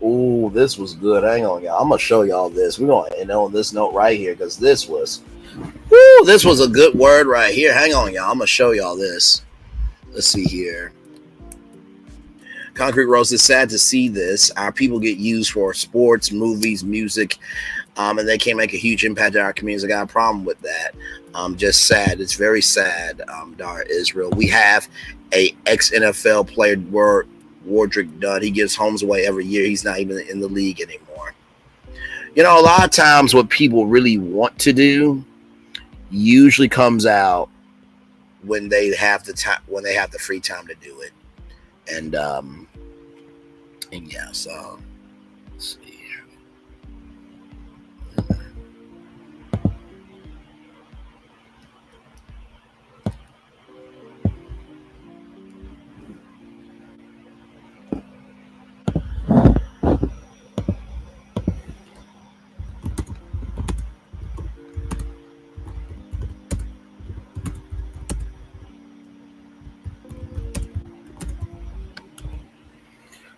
Speaker 11: Ooh, this was good. Hang on, y'all. I'm going to show y'all this. We're going to end on this note right here because this was a good word right here. Hang on, y'all. I'm going to show y'all this. Let's see here. Concrete Rose, is sad to see this. Our people get used for sports, movies, music, and they can't make a huge impact in our communities. I got a problem with that. Just sad. It's very sad, Dar Israel. We have a ex-NFL player, Wardrick Dunn. He gives homes away every year. He's not even in the league anymore. You know, a lot of times what people really want to do usually comes out when they have the time, when they have the free time to do it. And yeah, so let's see here.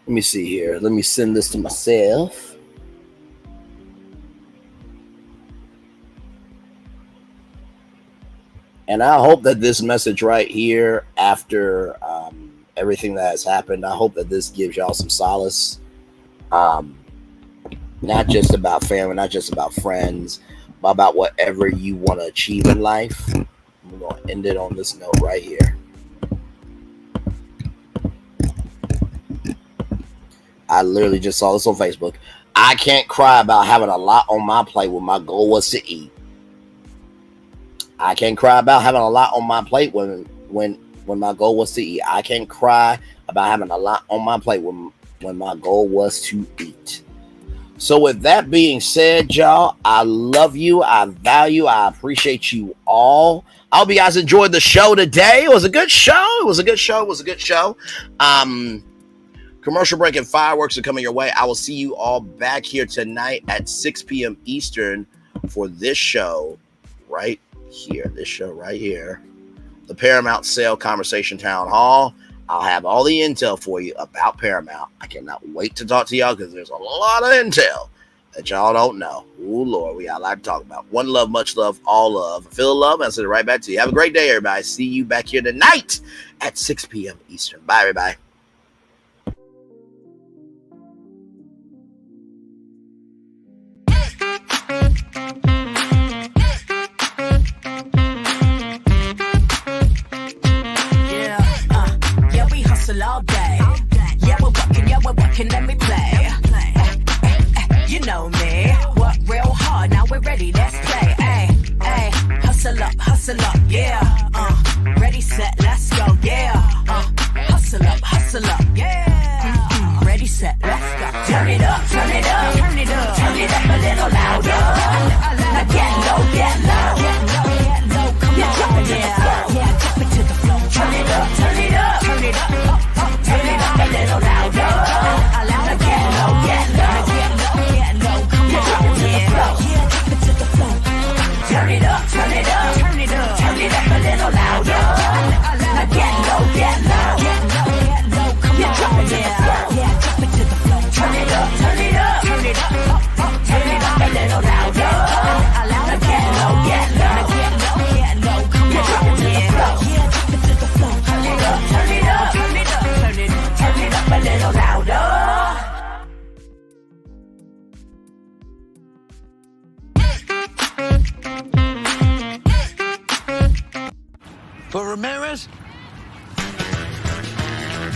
Speaker 11: Let me see here. Let me send this to myself. And I hope that this message right here, after everything that has happened, I hope that this gives y'all some solace. Not just about family, not just about friends, but about whatever you want to achieve in life. I'm going to end it on this note right here. I literally just saw this on Facebook. I can't cry about having a lot on my plate when my goal was to eat. I can't cry about having a lot on my plate when when my goal was to eat. I can cry about having a lot on my plate when my goal was to eat. So with that being said, y'all, I love you. I value. I appreciate you all. I hope you guys enjoyed the show today. It was a good show. Commercial break and fireworks are coming your way. I will see you all back here tonight at 6 p.m. Eastern for this show right here. The Paramount Sale Conversation Town Hall. I'll have all the intel for you about Paramount. I cannot wait to talk to y'all because there's a lot of intel that y'all don't know. Ooh, Lord, we got a lot to talk about. One love, much love, all love. Feel the love, and I'll send it right back to you. Have a great day, everybody. See you back here tonight at 6 p.m. Eastern. Bye, everybody.
Speaker 15: All day. Yeah, we're working, let me play. You know me. Work real hard, now we're ready, let's play. Hustle up, yeah. Ready, set, let's go, yeah. Hustle up, yeah. Ready, set, let's go. Turn it up, turn it up, turn it up, turn it up a little louder. Now get low, get low, come on, drop it to the floor, yeah, drop it to the floor. Turn it up, turn it up, turn it up. Turn it up a little louder. Now get low, come on, drop it to the floor. Yeah, drop it to the floor. Turn it up, turn it up, turn it up, turn it up a little louder. Now get low, come on, drop it to the floor. Yeah, drop it to the floor. Turn it up, turn it up, turn it up, turn it up a little louder. Now get low, come on, drop it to the floor. Yeah, drop it to the floor. Turn it up, turn it up, turn it up, turn it up a little louder.
Speaker 7: For Ramirez?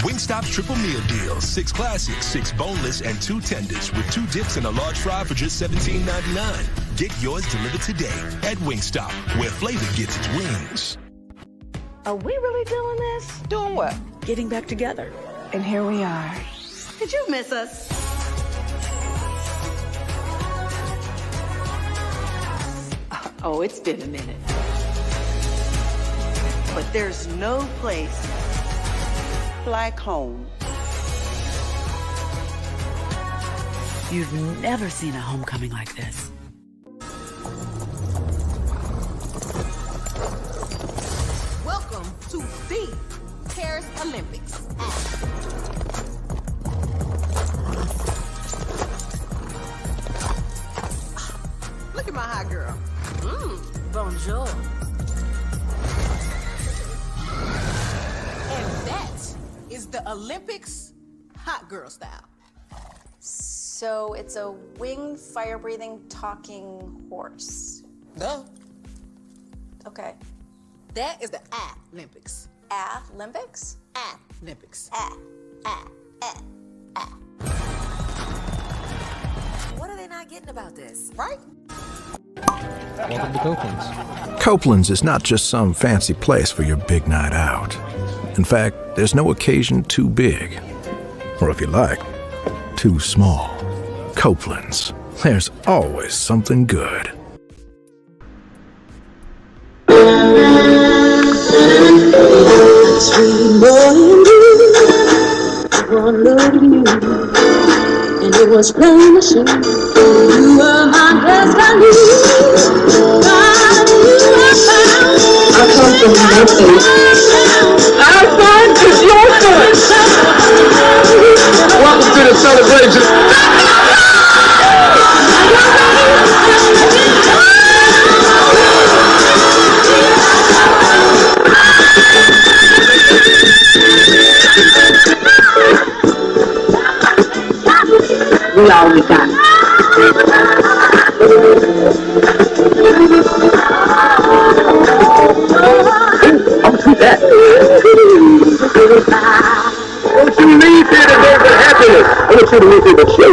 Speaker 7: Wingstop's triple meal deal. 6 classics, 6 boneless, and 2 tenders with 2 dips and a large fry for just $17.99. Get yours delivered today at Wingstop, where flavor gets its wings.
Speaker 15: Are we really doing this? Doing what? Getting back together. And here we are. Did you miss us? Oh, it's been a minute. But there's no place like home. You've never seen a homecoming like this.
Speaker 8: Welcome to the Paris Olympics. Look at my hot girl. Bonjour. And that is the Olympics hot girl style.
Speaker 22: So it's a winged, fire-breathing, talking horse.
Speaker 8: Duh.
Speaker 22: Okay.
Speaker 8: That is the Olympics.
Speaker 22: Olympics?
Speaker 8: Olympics.
Speaker 22: What are they not getting about this?
Speaker 8: Right?
Speaker 23: Welcome to Copeland's. Copeland's is not just some fancy place for your big night out. In fact, there's no occasion too big, or if you like, too small. Copeland's. There's always something good.
Speaker 25: Sweet boy and blue, one look at you, and it was plain to see you were my destiny. I come from nothing. I find it's your son. Welcome to the celebration. We all we got. I'll see that. Don't you leave here to go for happiness. I want you to leave here to show.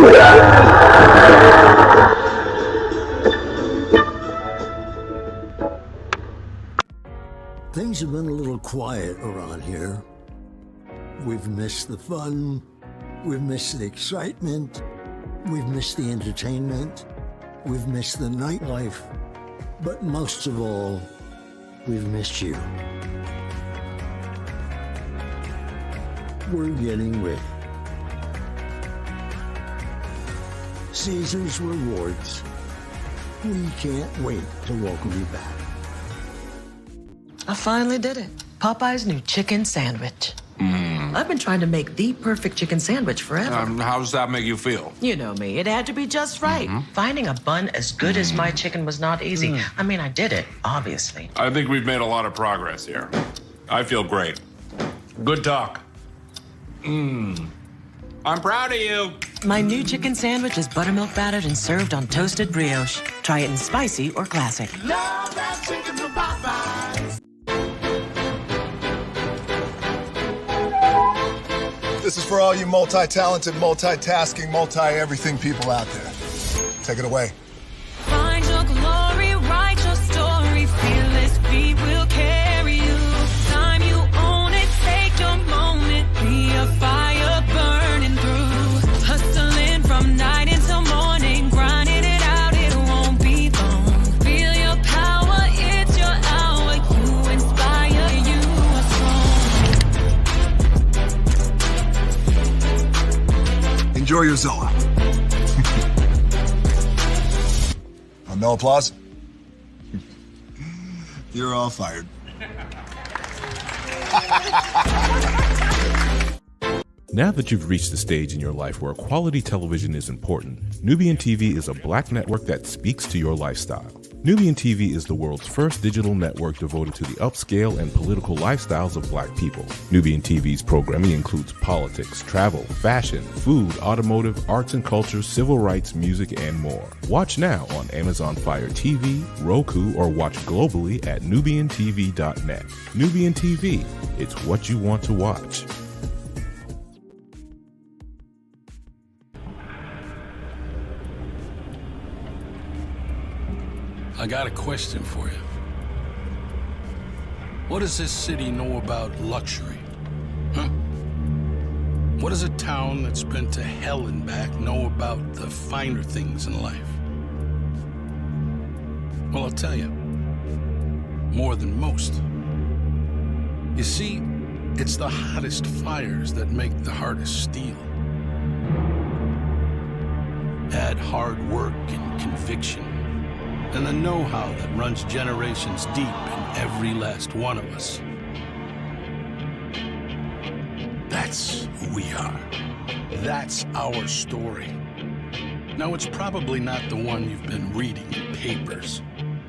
Speaker 26: Things have been a little
Speaker 4: quiet around here. We've missed the fun. We've missed the excitement. We've missed the entertainment. We've missed the nightlife. But most of all, we've missed you. We're getting ready. Caesar's Rewards. We can't wait to welcome you back.
Speaker 5: I finally did it. Popeye's new chicken sandwich. I've been trying to make the perfect chicken sandwich forever.
Speaker 6: How does that make you feel?
Speaker 5: You know me. It had to be just right. Finding a bun as good as my chicken was not easy. I mean, I did it, obviously.
Speaker 6: I think we've made a lot of progress here. I feel great. Good talk. I'm proud of you.
Speaker 5: My new chicken sandwich is buttermilk battered and served on toasted brioche. Try it in spicy or classic.
Speaker 15: Love that chicken from Popeyes.
Speaker 16: This is for all you multi-talented, multitasking, multi-everything people out there. Take it away.
Speaker 15: Find your glory, write your story, fearless feet will carry you. Time you own it, take your moment, be a fire burning through. Hustling from night until morning, grinding it out, it won't be long. Feel your power, it's your hour, you inspire, you are strong.
Speaker 16: Enjoy your Zola. No applause? You're all fired.
Speaker 17: Now that you've reached the stage in your life where quality television is important, Nubian TV is a Black network that speaks to your lifestyle. Nubian TV is the world's first digital network devoted to the upscale and political lifestyles of Black people. Nubian TV's programming includes politics, travel, fashion, food, automotive, arts and culture, civil rights, music, and more. Watch now on Amazon Fire TV, Roku, or watch globally at nubiantv.net. Nubian TV, it's what you want to watch.
Speaker 26: I got a question for you. What does this city know about luxury? Huh? What does a town that's been to hell and back know about the finer things in life? Well, I'll tell you. More than most. You see, it's the hottest fires that make the hardest steel. Add hard work and conviction, and the know-how that runs generations deep in every last one of us. That's who we are. That's our story. Now, it's probably not the one you've been reading in papers,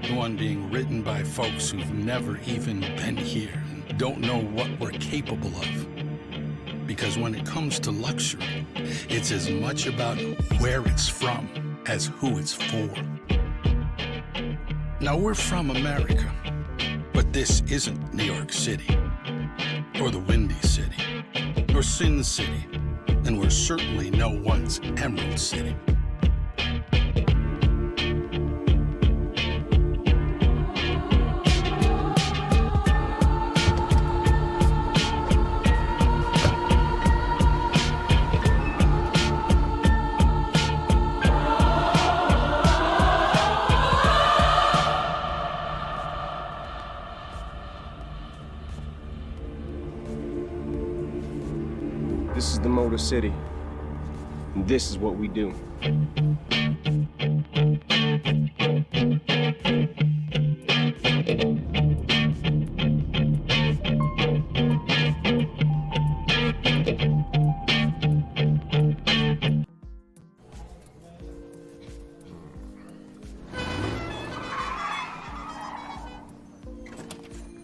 Speaker 26: the one being written by folks who've never even been here and don't know what we're capable of. Because when it comes to luxury, it's as much about where it's from as who it's for. Now, we're from America, but this isn't New York City, or the Windy City, or Sin City, and we're certainly no one's Emerald City.
Speaker 27: This is the Motor City, and this is what we do.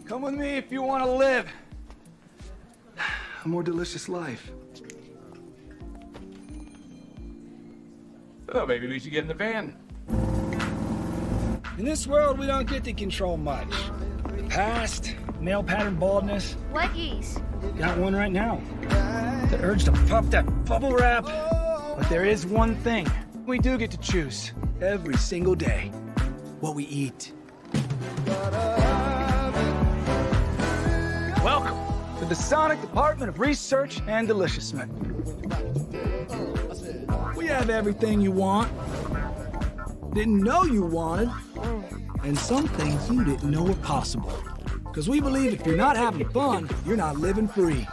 Speaker 9: Come with me if you want to live a more delicious life.
Speaker 6: Oh, maybe we should get in the van.
Speaker 9: In this world, we don't get to control much. Past, male pattern baldness.
Speaker 19: What geese?
Speaker 9: Got one right now. The urge to puff that bubble wrap. But there is one thing we do get to choose every single day: what we eat. Welcome to the Sonic Department of Research and Deliciousment. We have everything you want, didn't know you wanted, and some things you didn't know were possible. Because we believe if you're not having fun, you're not living free.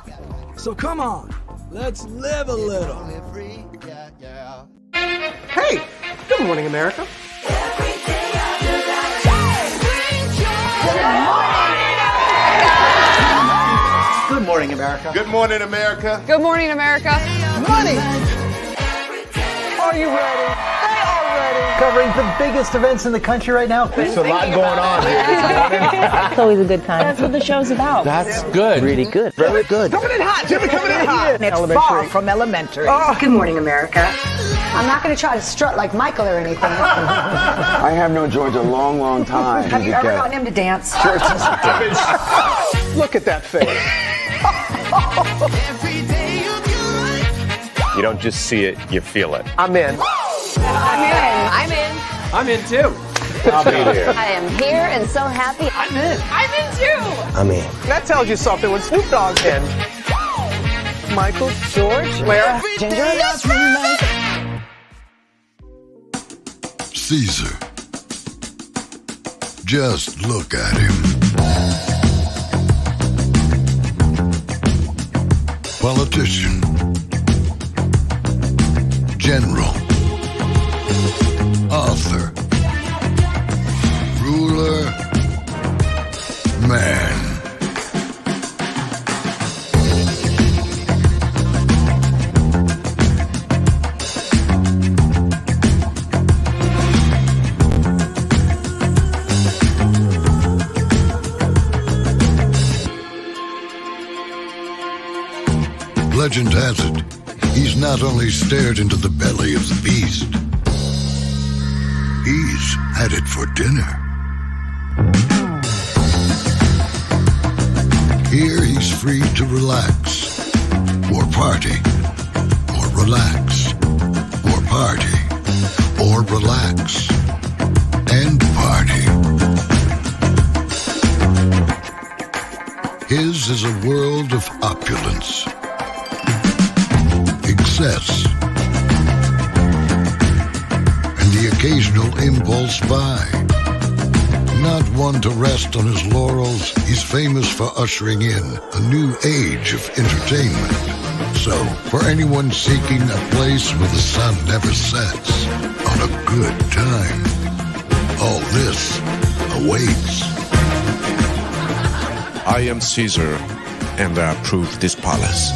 Speaker 9: So come on, let's live a little.
Speaker 1: Hey, good morning, America.
Speaker 21: Good morning, America.
Speaker 10: Good morning, America.
Speaker 8: Good morning, America.
Speaker 21: Money! Are you ready? They are ready. Covering the biggest events in the country right now.
Speaker 10: There's a lot going on here.
Speaker 12: It's always a good time. That's what the show's about.
Speaker 10: That's good.
Speaker 21: Really good. Very good.
Speaker 1: Coming in hot, Jimmy, coming in hot.
Speaker 21: It's far from elementary.
Speaker 12: Good morning, America. I'm not going to try to strut like Michael or anything.
Speaker 10: I have known George a long, long time.
Speaker 12: Have you ever gotten him to dance?
Speaker 1: Look at that face.
Speaker 13: You don't just see it, you feel it.
Speaker 1: I'm in.
Speaker 8: I'm in. I'm in.
Speaker 1: I'm in too.
Speaker 13: I'll be here.
Speaker 12: I am here and so happy.
Speaker 1: I'm in.
Speaker 8: I'm in too.
Speaker 13: I'm in.
Speaker 1: That tells you something when Snoop Dogg's in. Michael, George, Lara, Ginger.
Speaker 4: Caesar. Just look at him. Politician. General. Author. Ruler. Man. Legend has it, he's not only stared into the belly of the beast, he's had it for dinner. Here he's free to relax, or party, or relax, or party, or relax, and party. His is a world of opulence, excess, and the occasional impulse buy. Not one to rest on his laurels, he's famous for ushering in a new age of entertainment. So, for anyone seeking a place where the sun never sets on a good time, all this awaits.
Speaker 14: I am Caesar, and I approve this palace.